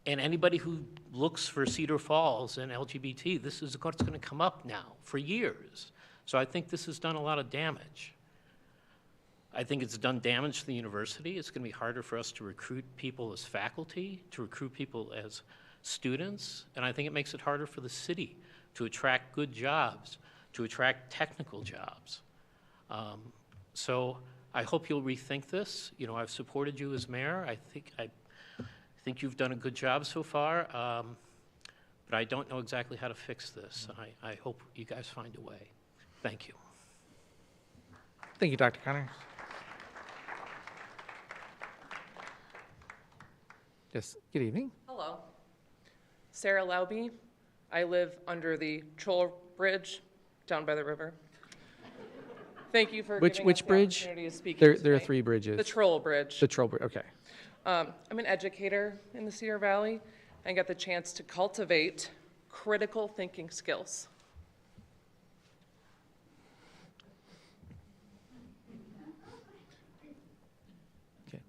And anybody who looks for Cedar Falls and LGBT, this is what's going to come up now for years. So I think this has done a lot of damage. I think it's done damage to the university. It's going to be harder for us to recruit people as faculty, to recruit people as students, and I think it makes it harder for the city to attract good jobs, to attract technical jobs. So I hope you'll rethink this. You know, I've supported you as mayor. I think you've done a good job so far, but I don't know exactly how to fix this. I hope you guys find a way. Thank you. Thank you, Dr. Connor. Yes, good evening. Hello. Sarah Lauby. I live under the Troll Bridge down by the river. Thank you for giving us the opportunity to speak here There are tonight. 3 bridges. The Troll Bridge. The Troll Bridge, okay. I'm an educator in the Cedar Valley and got the chance to cultivate critical thinking skills. Okay.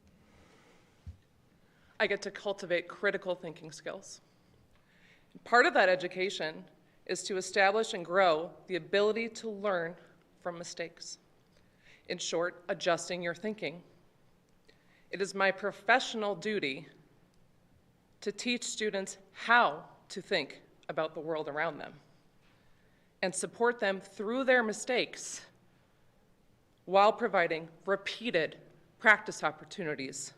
I get to cultivate critical thinking skills. Part of that education is to establish and grow the ability to learn from mistakes. In short, adjusting your thinking. It is my professional duty to teach students how to think about the world around them and support them through their mistakes while providing repeated practice opportunities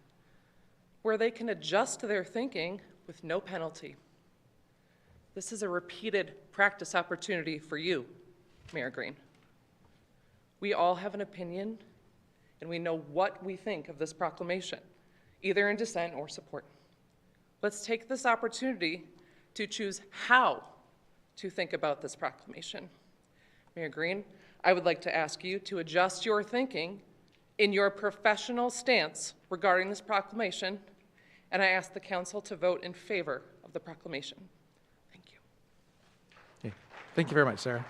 where they can adjust their thinking with no penalty. This is a repeated practice opportunity for you, Mayor Green. We all have an opinion, and we know what we think of this proclamation, either in dissent or support. Let's take this opportunity to choose how to think about this proclamation. Mayor Green, I would like to ask you to adjust your thinking in your professional stance regarding this proclamation, and I ask the council to vote in favor of the proclamation. Thank you. Okay. Thank you very much, Sarah.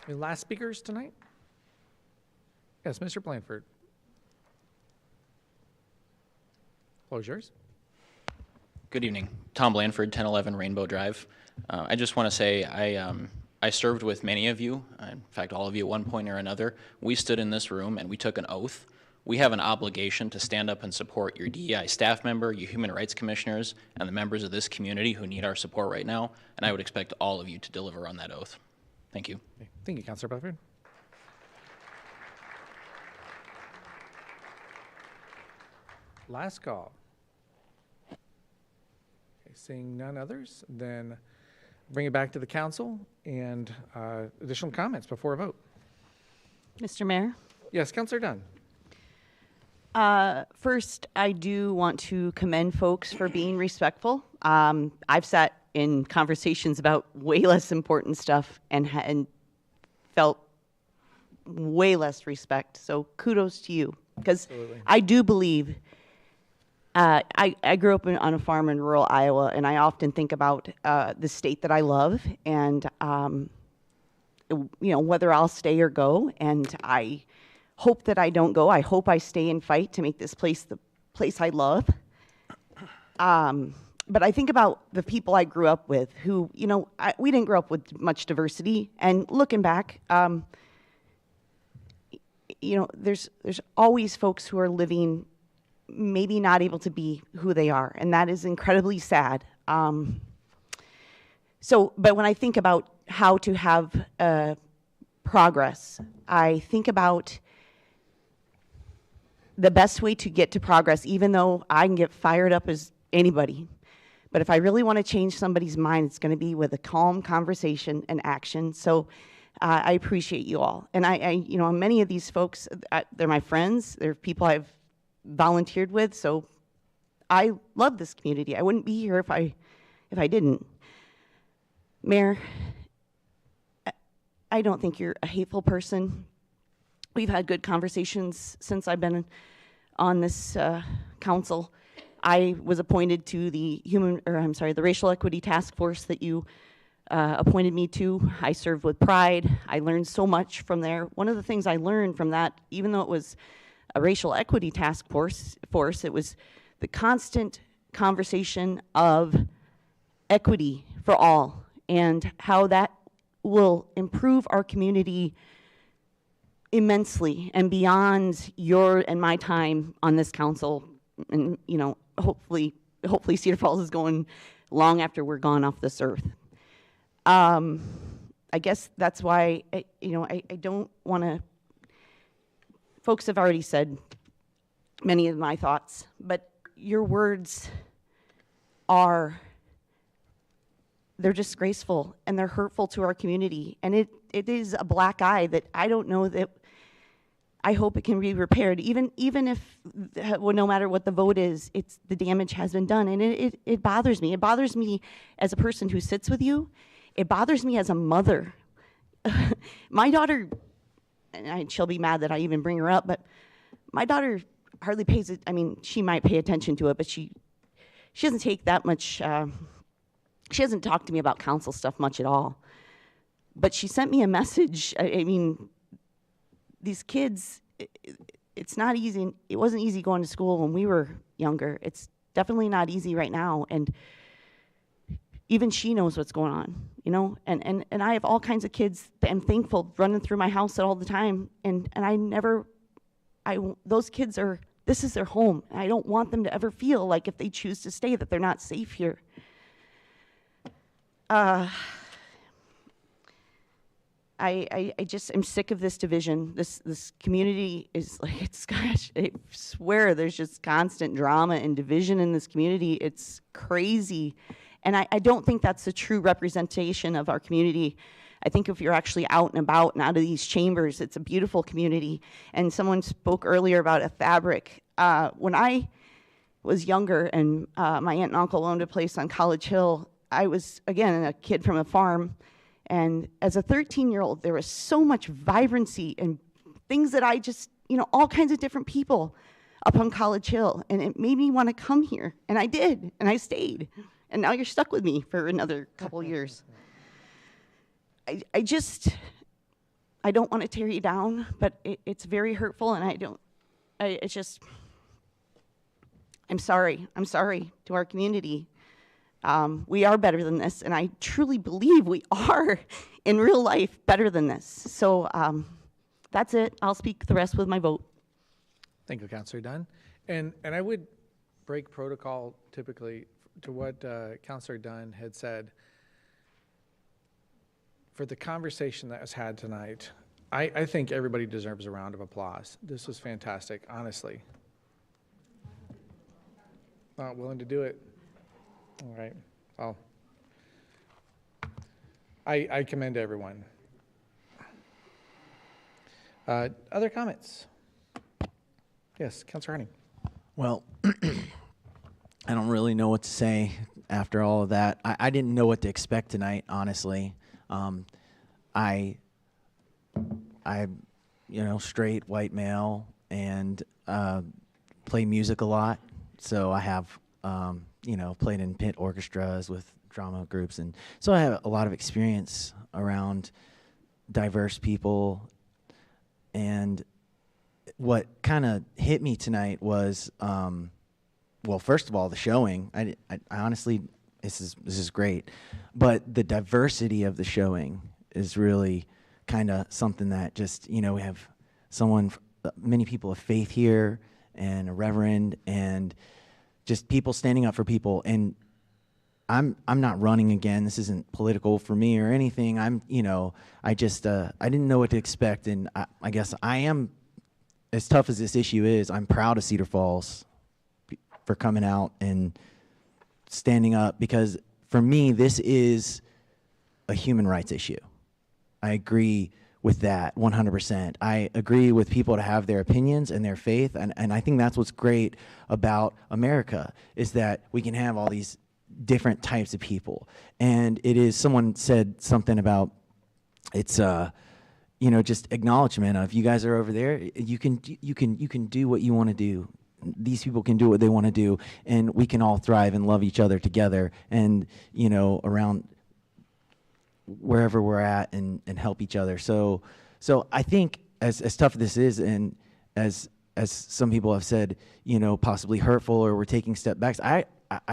Any last speakers tonight? Yes, Mr. Blanford. Floor is yours. Good evening. Tom Blanford, 1011 Rainbow Drive. I just want to say I served with many of you, in fact all of you at one point or another. We stood in this room and we took an oath. We have an obligation to stand up and support your DEI staff member, your human rights commissioners, and the members of this community who need our support right now, and I would expect all of you to deliver on that oath. Thank you. Thank you, Councilor Blanford. Last call. Okay, seeing none others, then bring it back to the council and additional comments before a vote. Mr. Mayor? Yes, Councilor Dunn. First, I do want to commend folks for being respectful. I've sat in conversations about way less important stuff and felt way less respect. So kudos to you, because I do believe. I grew up on a farm in rural Iowa, and I often think about the state that I love, and whether I'll stay or go. And I hope that I don't go. I hope I stay and fight to make this place the place I love. But I think about the people I grew up with, who we didn't grow up with much diversity. And looking back, there's always folks who are living, maybe not able to be who they are, and that is incredibly sad. But when I think about how to have progress, I think about the best way to get to progress, even though I can get fired up as anybody. But if I really want to change somebody's mind, it's going to be with a calm conversation and action. So I appreciate you all. And many of these folks, they're my friends. They're people I've volunteered with. So I love this community. I wouldn't be here if I didn't. Mayor, I don't think you're a hateful person. We've had good conversations since I've been on this council. I was appointed to the Racial Equity Task Force that you appointed me to. I served with pride. I learned so much from there. One of the things I learned from that, even though it was a racial equity task force, it was the constant conversation of equity for all and how that will improve our community immensely and beyond your and my time on this council. And hopefully Cedar Falls is going long after we're gone off this earth. I guess that's why I don't want to. Folks have already said many of my thoughts, but your words they're disgraceful and they're hurtful to our community. And it is a black eye that I don't know that I hope it can be repaired. Even if, no matter what the vote is, the damage has been done. And it bothers me. It bothers me as a person who sits with you. It bothers me as a mother. My daughter, and she'll be mad that I even bring her up, but my daughter hardly pays it. I mean, she might pay attention to it, but she doesn't take that much. She hasn't talked to me about council stuff much at all. But she sent me a message. I mean, these kids, it's not easy. It wasn't easy going to school when we were younger. It's definitely not easy right now. And even she knows what's going on, you know? And I have all kinds of kids that I'm thankful running through my house all the time. And those kids this is their home. And I don't want them to ever feel like if they choose to stay that they're not safe here. I just am sick of this division. This community is like, gosh, I swear there's just constant drama and division in this community. It's crazy. And I don't think that's a true representation of our community. I think if you're actually out and about and out of these chambers, it's a beautiful community. And someone spoke earlier about a fabric. When I was younger and my aunt and uncle owned a place on College Hill, I was, again, a kid from a farm. And as a 13-year-old, there was so much vibrancy and things that I just, all kinds of different people up on College Hill. And it made me want to come here. And I did. And I stayed. And now you're stuck with me for another couple years. I don't want to tear you down, but it's very hurtful. And I'm sorry. I'm sorry to our community. We are better than this, and I truly believe we are, in real life, better than this. So that's it. I'll speak the rest with my vote. Thank you, Councilor Dunn. And I would break protocol typically to what Councilor Dunn had said. For the conversation that was had tonight, I think everybody deserves a round of applause. This was fantastic, honestly. Not willing to do it. All right. Well, I commend everyone. Other comments? Yes, Councilor Harning. Well, I don't really know what to say after all of that. I didn't know what to expect tonight, honestly. I straight white male and play music a lot, so I have played in pit orchestras with drama groups, and so I have a lot of experience around diverse people. And what kind of hit me tonight was, well, first of all, the showing. I honestly, this is great, but the diversity of the showing is really kind of something that just, we have many people of faith here, and a reverend, and just people standing up for people. And I'm not running again. This isn't political for me or anything. I didn't know what to expect, and I guess I am, as tough as this issue is, I'm proud of Cedar Falls for coming out and standing up, because for me, this is a human rights issue. I agree with that 100%. I agree with people to have their opinions and their faith, and I think that's what's great about America, is that we can have all these different types of people. And it is, someone said something about, it's just acknowledgement of, you guys are over there, you can do what you want to do. These people can do what they want to do, and we can all thrive and love each other together, and around wherever we're at, and help each other. So I think as tough as this is, and as some people have said, possibly hurtful, or we're taking step backs, I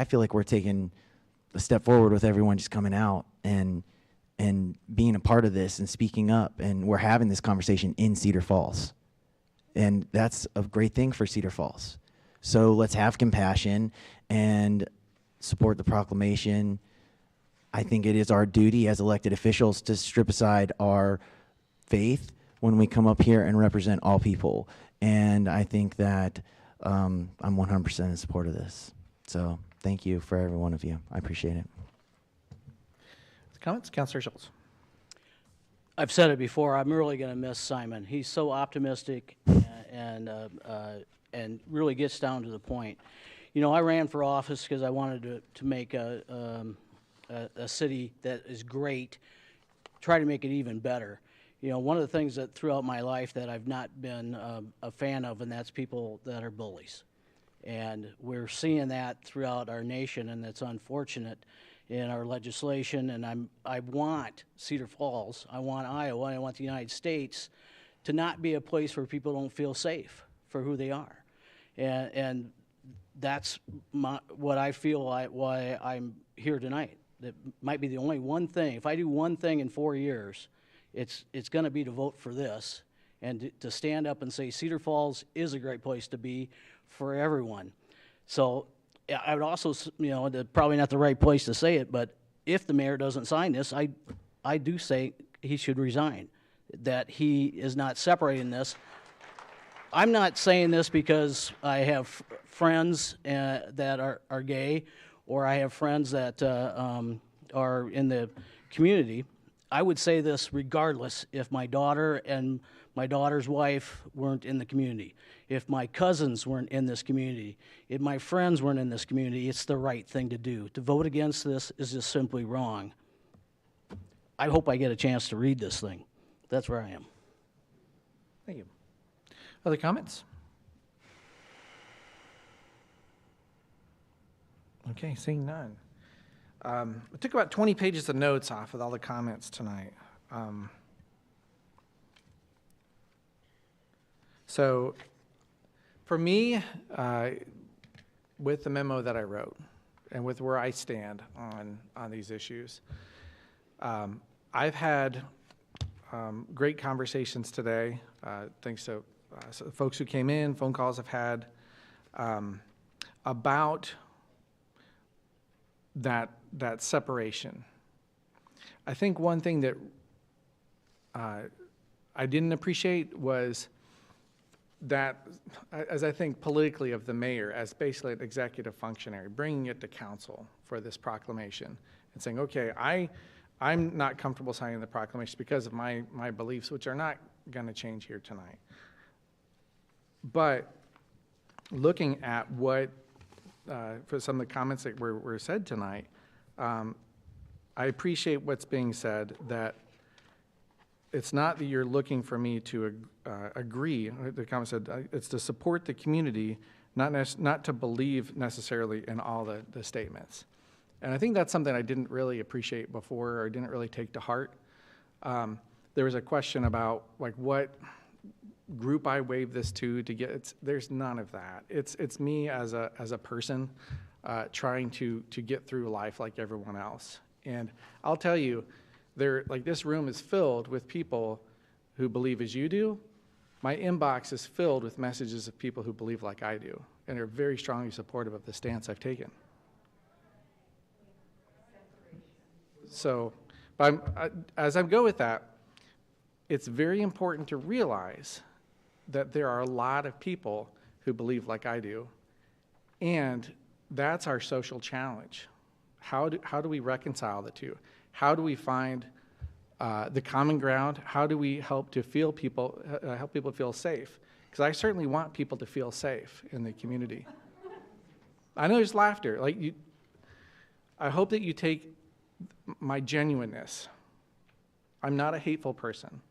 feel like we're taking a step forward with everyone just coming out and being a part of this and speaking up, and we're having this conversation in Cedar Falls. And that's a great thing for Cedar Falls. So let's have compassion and support the proclamation. I think it is our duty as elected officials to strip aside our faith when we come up here and represent all people. And I think that I'm 100% in support of this. So thank you for every one of you. I appreciate it. Comments? Councilor Schultz. I've said it before, I'm really going to miss Simon. He's so optimistic and really gets down to the point. I ran for office because I wanted to make a city that is great, try to make it even better. One of the things that throughout my life that I've not been a fan of, and that's people that are bullies. And we're seeing that throughout our nation, and it's unfortunate in our legislation. And I want Cedar Falls, I want Iowa, I want the United States to not be a place where people don't feel safe for who they are. And that's what I feel why I'm here tonight. that might be the only one thing. If I do one thing in 4 years, it's going to be to vote for this and to stand up and say Cedar Falls is a great place to be for everyone. So yeah, I would also, probably not the right place to say it, but if the mayor doesn't sign this, I do say he should resign, that he is not separating this. I'm not saying this because I have friends that are gay, or I have friends that are in the community. I would say this regardless if my daughter and my daughter's wife weren't in the community, if my cousins weren't in this community, if my friends weren't in this community. It's the right thing to do. To vote against this is just simply wrong. I hope I get a chance to read this thing. That's where I am. Thank you. Other comments? Okay, seeing none. I took about 20 pages of notes off with all the comments tonight. So for me, with the memo that I wrote and with where I stand on these issues, I've had great conversations today, thanks to folks who came in, phone calls I've had, about that separation. I think one thing that I didn't appreciate was that, as I think politically of the mayor as basically an executive functionary, bringing it to council for this proclamation and saying, okay, I'm not comfortable signing the proclamation because of my beliefs, which are not going to change here tonight. But looking at what, for some of the comments that were said tonight, I appreciate what's being said, that it's not that you're looking for me to agree. The comment said it's to support the community, not to believe necessarily in all the statements. And I think that's something I didn't really appreciate before, or didn't really take to heart. There was a question about like what group I wave this to get. There's none of that. It's me as a person trying to get through life like everyone else. And I'll tell you, this room is filled with people who believe as you do. My inbox is filled with messages of people who believe like I do, and are very strongly supportive of the stance I've taken. So, as I go with that, it's very important to realize that there are a lot of people who believe like I do, and that's our social challenge. How do we reconcile the two? How do we find the common ground? How do we help people feel safe? Because I certainly want people to feel safe in the community. I know there's laughter. I hope that you take my genuineness. I'm not a hateful person.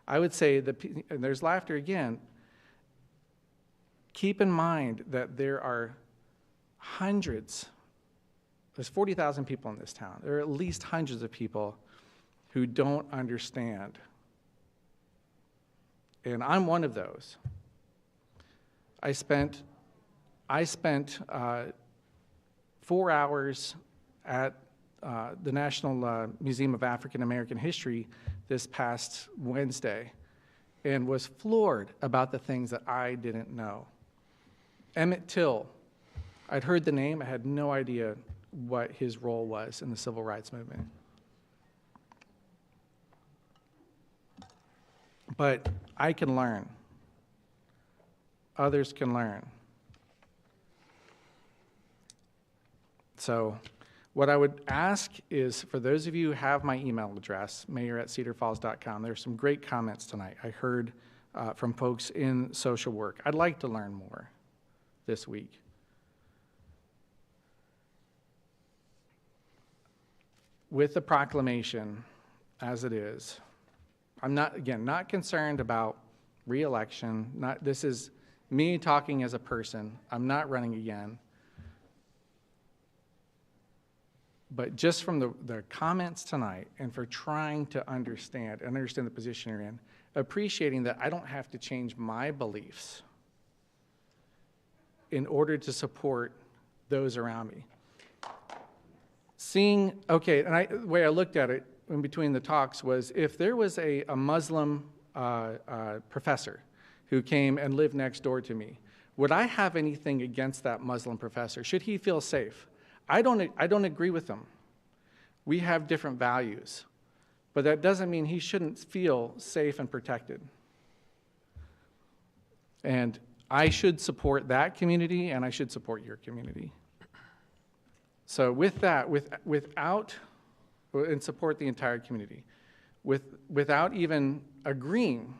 I would say that, and there's laughter again, keep in mind that there are there's 40,000 people in this town. There are at least hundreds of people who don't understand. And I'm one of those. I spent 4 hours at the National Museum of African American History this past Wednesday, and was floored about the things that I didn't know. Emmett Till, I'd heard the name, I had no idea what his role was in the civil rights movement. But I can learn. Others can learn. So what I would ask is, for those of you who have my email address, mayor@cedarfalls.com, there's some great comments tonight. I heard from folks in social work. I'd like to learn more this week. With the proclamation as it is, I'm not concerned about re-election. This is me talking as a person. I'm not running again. But just from the comments tonight, and for trying to understand the position you're in, appreciating that I don't have to change my beliefs in order to support those around me. Okay, and the way I looked at it in between the talks was if there was a Muslim professor who came and lived next door to me, would I have anything against that Muslim professor? Should he feel safe? I don't agree with him. We have different values, but that doesn't mean he shouldn't feel safe and protected. And I should support that community, and I should support your community. So with that, and support the entire community, without even agreeing,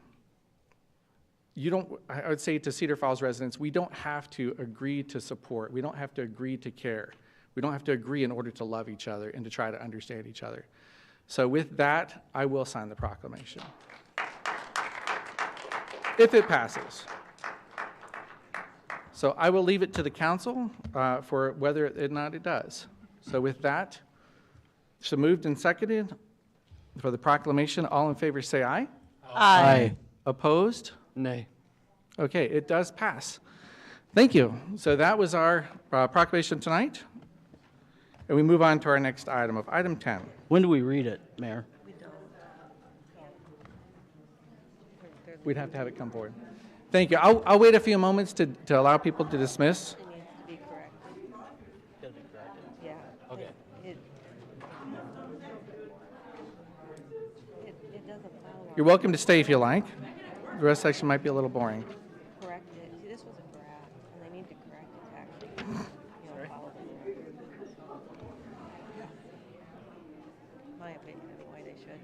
I would say to Cedar Falls residents, we don't have to agree to support. We don't have to agree to care. We don't have to agree in order to love each other and to try to understand each other. So with that, I will sign the proclamation. If it passes. So I will leave it to the council for whether or not it does. So with that, so moved and seconded for the proclamation. All in favor say aye. Aye. Opposed? Nay. Okay, it does pass. Thank you. So that was our proclamation tonight. And we move on to our next item of item 10. When do we read it, Mayor? We'd have to have it come forward. Thank you. I'll wait a few moments to allow people to dismiss. It needs to be corrected. Gotta be corrected. Yeah. Okay. It doesn't follow. You're welcome to stay if you like. The rest section might be a little boring. Correct it. See, this was a draft, and they need to correct it to actually, follow the my opinion, anyway, they should.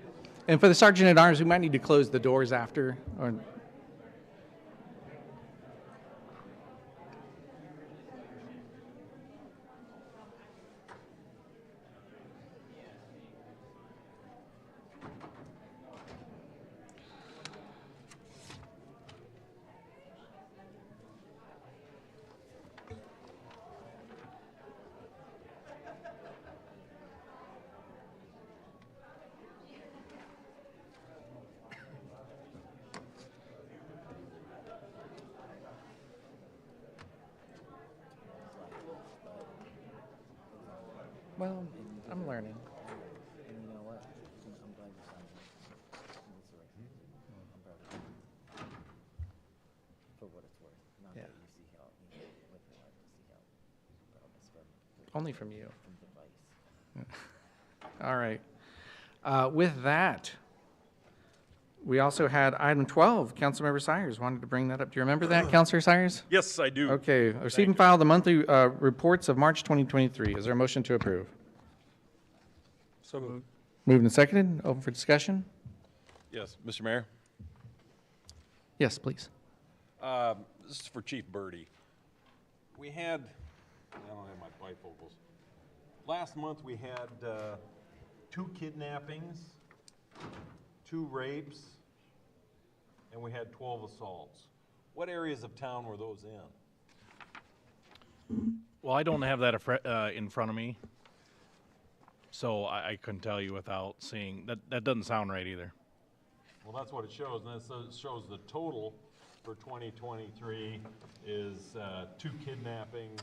And for the Sergeant at Arms, we might need to close the doors after. Well, I'm learning. And you know what? I'm glad you signed it. It's the right thing. I'm proud of you. For what it's worth. Not Yeah. that you see how, with your life, you see how proudness from Only from you. device. All right. With that, we also had item 12. Councilmember Sires wanted to bring that up. Do you remember that, Councilor Sires? Yes, I do. Okay. Receive and file the monthly reports of March 2023. Is there a motion to approve? So moved. Moved and seconded. Open for discussion. Yes, Mr. Mayor. Yes, please. This is for Chief Birdie. We had, I don't have my bifocals. Last month we had 2 kidnappings, 2 rapes, and we had 12 assaults. What areas of town were those in? Well, I don't have that in front of me, so I couldn't tell you without seeing. That doesn't sound right either. Well, that's what it shows, and it shows the total for 2023 is 2 kidnappings,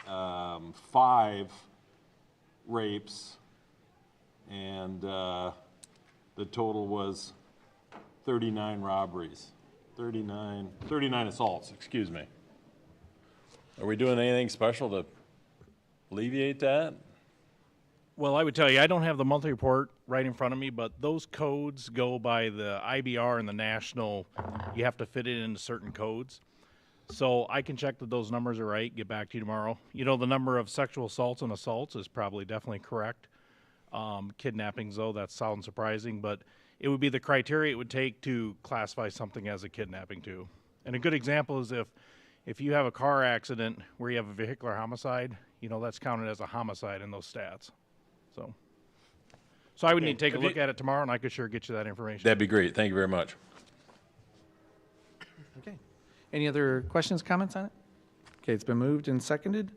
5 rapes, and the total was 39 robberies, 39 assaults, excuse me. Are we doing anything special to alleviate that? Well, I would tell you, I don't have the monthly report right in front of me, but those codes go by the IBR and the national. You have to fit it into certain codes. So I can check that those numbers are right, get back to you tomorrow. You know, the number of sexual assaults and assaults is probably definitely correct. Kidnappings, though, that sounds surprising, but it would be the criteria it would take to classify something as a kidnapping too. And a good example is if you have a car accident where you have a vehicular homicide, you know, that's counted as a homicide in those stats. So I would need to take a look at it tomorrow, and I could sure get you that information. That'd be great. Thank you very much. Okay. Any other questions, comments on it? Okay, it's been moved and seconded.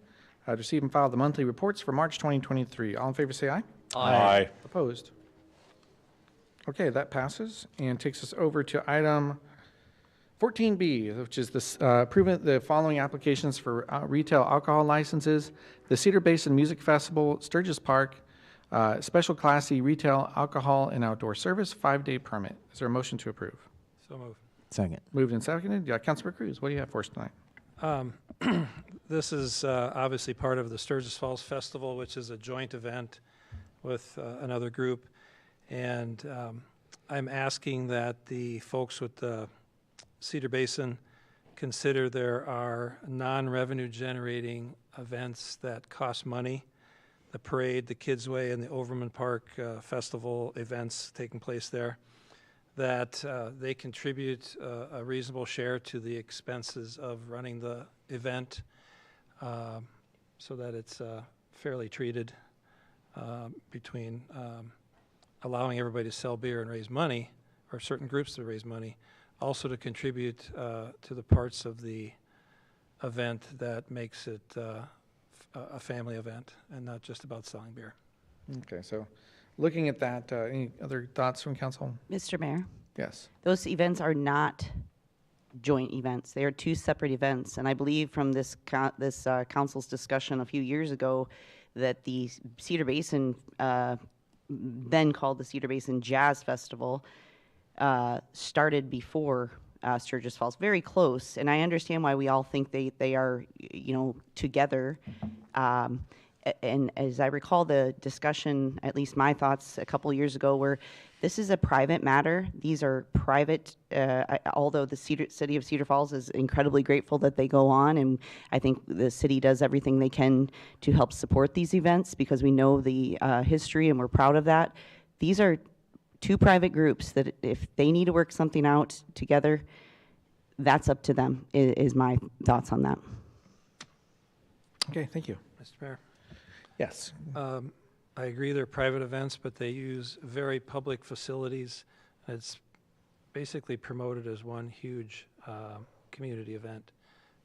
Receive and file the monthly reports for March 2023. All in favor say aye. Aye. Opposed? Okay, that passes and takes us over to item 14B, which is this, approving the following applications for retail alcohol licenses. The Cedar Basin Music Festival, Sturgis Park, special Class C retail alcohol and outdoor service, 5-day permit. Is there a motion to approve? So moved. Second. Moved and seconded. Yeah, Councilor Cruz, what do you have for us tonight? This is obviously part of the Sturgis Falls Festival, which is a joint event with another group. And I'm asking that the folks with the Cedar Basin consider there are non-revenue generating events that cost money. The parade, the Kids Way, and the Overman Park Festival events taking place there, that they contribute a reasonable share to the expenses of running the event so that it's fairly treated between allowing everybody to sell beer and raise money, or certain groups to raise money, also to contribute to the parts of the event that makes it a family event and not just about selling beer. Okay, so looking at that, any other thoughts from council? Mr. Mayor? Yes. Those events are not joint events. They are two separate events. And I believe from this council's discussion a few years ago that the Cedar Basin, then called the Cedar Basin Jazz Festival, started before Sturgis Falls, very close. And I understand why we all think they are, together. And as I recall the discussion, at least my thoughts a couple years ago, were this is a private matter. These are private, although the city of Cedar Falls is incredibly grateful that they go on, and I think the city does everything they can to help support these events because we know the history and we're proud of that. These are two private groups that if they need to work something out together, that's up to them, is my thoughts on that. Okay, thank you. Mr. Mayor? Yes. I agree they're private events, but they use very public facilities. It's basically promoted as one huge community event.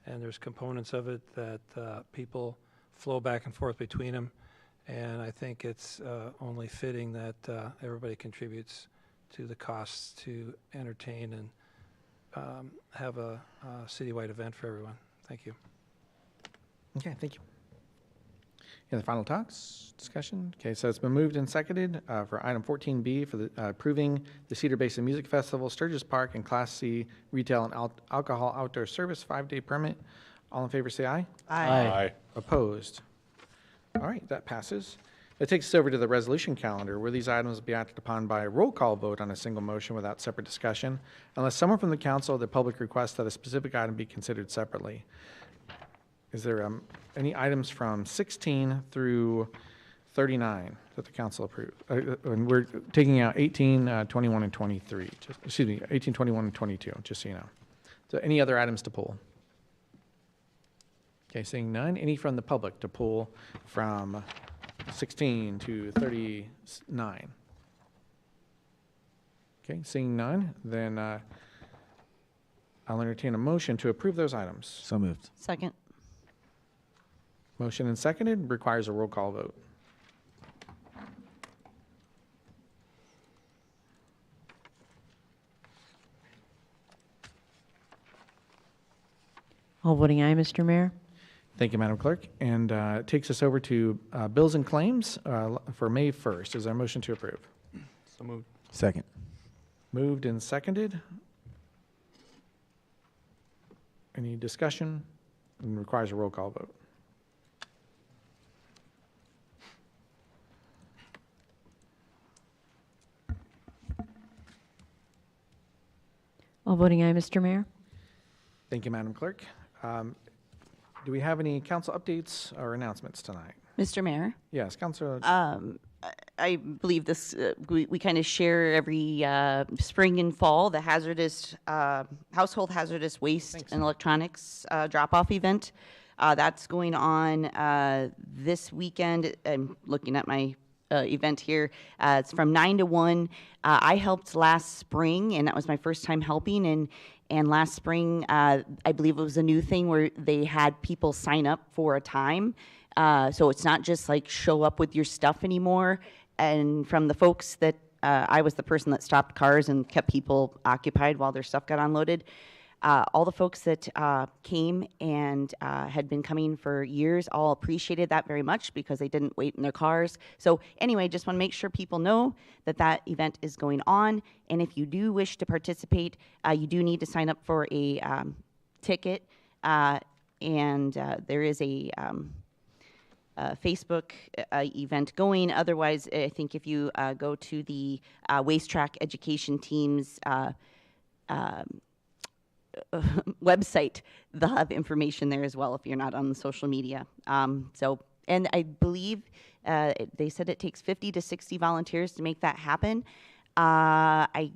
And there's components of it that people flow back and forth between them. And I think it's only fitting that everybody contributes to the costs to entertain and have a citywide event for everyone. Thank you. Okay, thank you. Any other final talks, discussion? Okay, so it's been moved and seconded for item 14B for the approving the Cedar Basin Music Festival, Sturgis Park, and Class C retail and alcohol outdoor service 5-day permit. All in favor say aye. Aye. Aye. Opposed? All right, that passes. That takes us over to the resolution calendar, where these items will be acted upon by a roll call vote on a single motion without separate discussion, unless someone from the council or the public requests that a specific item be considered separately. Is there any items from 16 through 39 that the council approved? And we're taking out 18, 21, and 23. Excuse me, 18, 21, and 22, just so you know. So any other items to pull? Okay, seeing none. Any from the public to pull from 16 to 39? Okay, seeing none, then I'll entertain a motion to approve those items. So moved. Second. Motion and seconded, requires a roll call vote. All voting aye, Mr. Mayor. Thank you, Madam Clerk. And it takes us over to bills and claims for May 1st. Is there a motion to approve? So moved. Second. Moved and seconded. Any discussion? And requires a roll call vote. All voting aye, Mr. Mayor. Thank you, Madam Clerk. Do we have any council updates or announcements tonight? Mr. Mayor? Yes, Councilor. I believe this, we kind of share every spring and fall, the hazardous, household hazardous waste and electronics drop-off event. That's going on this weekend. I'm looking at my event here. It's from 9 to 1. I helped last spring, and that was my first time helping. And last spring, I believe it was a new thing where they had people sign up for a time. So it's not just like show up with your stuff anymore. And from the folks that I was the person that stopped cars and kept people occupied while their stuff got unloaded. all the folks that came and had been coming for years all appreciated that very much because they didn't wait in their cars. So anyway, just want to make sure people know that that event is going on. And if you do wish to participate, you do need to sign up for a ticket. And there is a Facebook event going. Otherwise, I think if you go to the Waste Track Education Team's website, they'll have information there as well if you're not on the social media. And I believe they said it takes 50 to 60 volunteers to make that happen. I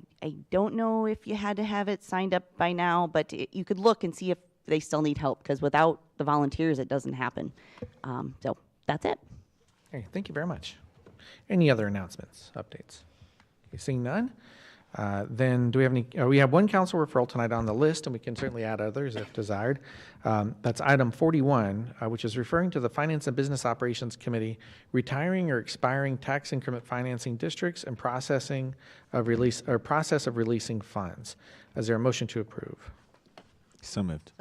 don't know if you had to have it signed up by now, but you could look and see if they still need help, because without the volunteers, it doesn't happen. So that's it. Okay, thank you very much. Any other announcements, updates? Okay, seeing none, then do we have any? We have one council referral tonight on the list, and we can certainly add others if desired. That's item 41, which is referring to the Finance and Business Operations Committee retiring or expiring tax increment financing districts and process of releasing funds. Is there a motion to approve? So moved.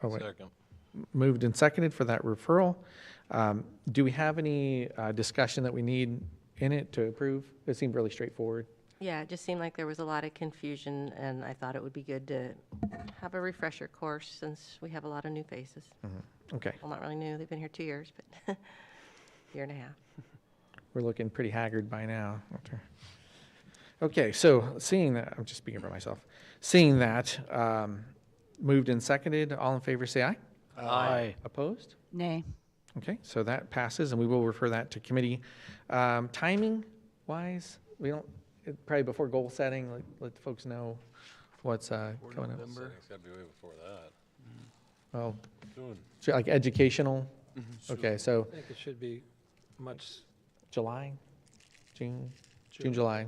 Oh, wait. Second. Moved and seconded for that referral. Do we have any discussion that we need in it to approve? It seemed really straightforward. Yeah, it just seemed like there was a lot of confusion, and I thought it would be good to have a refresher course since we have a lot of new faces. Mm-hmm. Okay. Well, not really new. They've been here 2 years, but year and a half. We're looking pretty haggard by now. Okay, so seeing that, I'm just speaking for myself. Seeing that, moved and seconded, all in favor say aye. Aye. Opposed? Nay. Okay, so that passes, and we will refer that to committee. Timing-wise, we don't, probably before goal setting, let folks know what's coming up. It's got to be way before that. Oh, Soon. so like educational? Okay, so I think it should be much. July, June, July.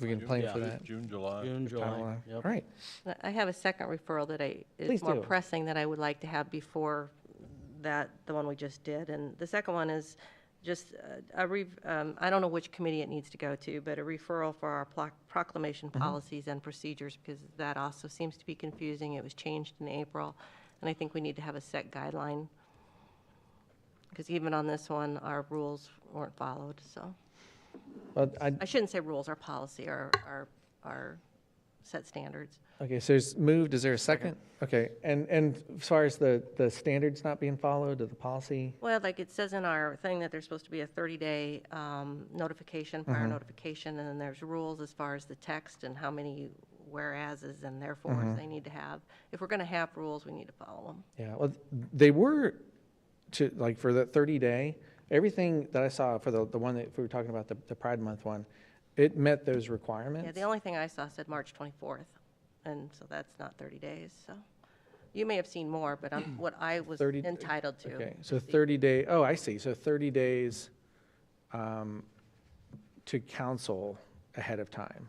We can plan for that. June, July. June, July. All Yep. right. I have a second referral that Please is more do. pressing that I would like to have before the one we just did. And the second one is just I don't know which committee it needs to go to, but a referral for our proclamation policies and procedures, because that also seems to be confusing. It was changed in April, and I think we need to have a set guideline, because even on this one, our rules weren't followed, so. Well, I shouldn't say rules, our policy, our set standards. Okay, so it's moved, is there a second? Okay, and as far as the standards not being followed, of the policy? Well, like it says in our thing that there's supposed to be a 30-day notification, prior notification, and then there's rules as far as the text and how many whereases and therefores they need to have. If we're going to have rules, we need to follow them. Yeah, well, they were to, like, for the 30-day, everything that I saw for the one that, if we were talking about the Pride Month one, it met those requirements. Yeah, the only thing I saw said March 24th, and so that's not 30 days, so. You may have seen more, but what I was 30 entitled to. Okay, so 30 day, oh, I see, so 30 days to council ahead of time.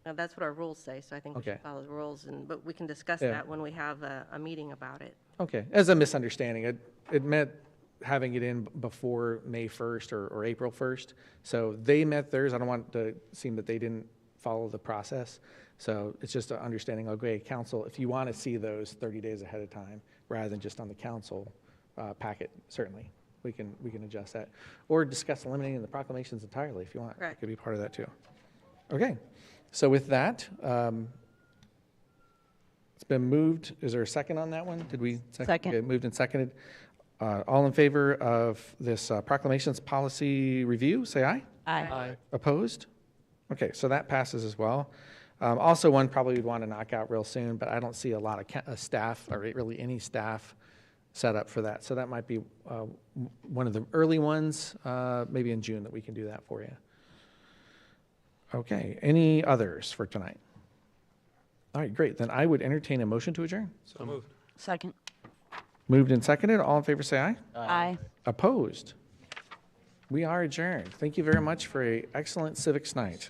Now, that's what our rules say, so I think we Okay. should follow the rules, but we can discuss Yeah. that when we have a meeting about it. Okay, as a misunderstanding, it meant having it in before May 1st or April 1st. So they met theirs. I don't want to seem that they didn't follow the process. So it's just an understanding, okay, council, if you want to see those 30 days ahead of time, rather than just on the council packet, certainly, we can adjust that. Or discuss eliminating the proclamations entirely if you want. Right. It could be part of that too. Okay, so with that, it's been moved. Is there a second on that one? Did we? Second. Okay, moved and seconded. All in favor of this proclamations policy review, say aye. Aye. Opposed? Okay, so that passes as well. Also, one probably we'd want to knock out real soon, but I don't see a lot of staff, or really any staff set up for that. So that might be one of the early ones, maybe in June, that we can do that for you. Okay, any others for tonight? All right, great. Then I would entertain a motion to adjourn. So moved. Second. Moved and seconded. All in favor, say aye. Aye. Opposed? We are adjourned. Thank you very much for an excellent civics night.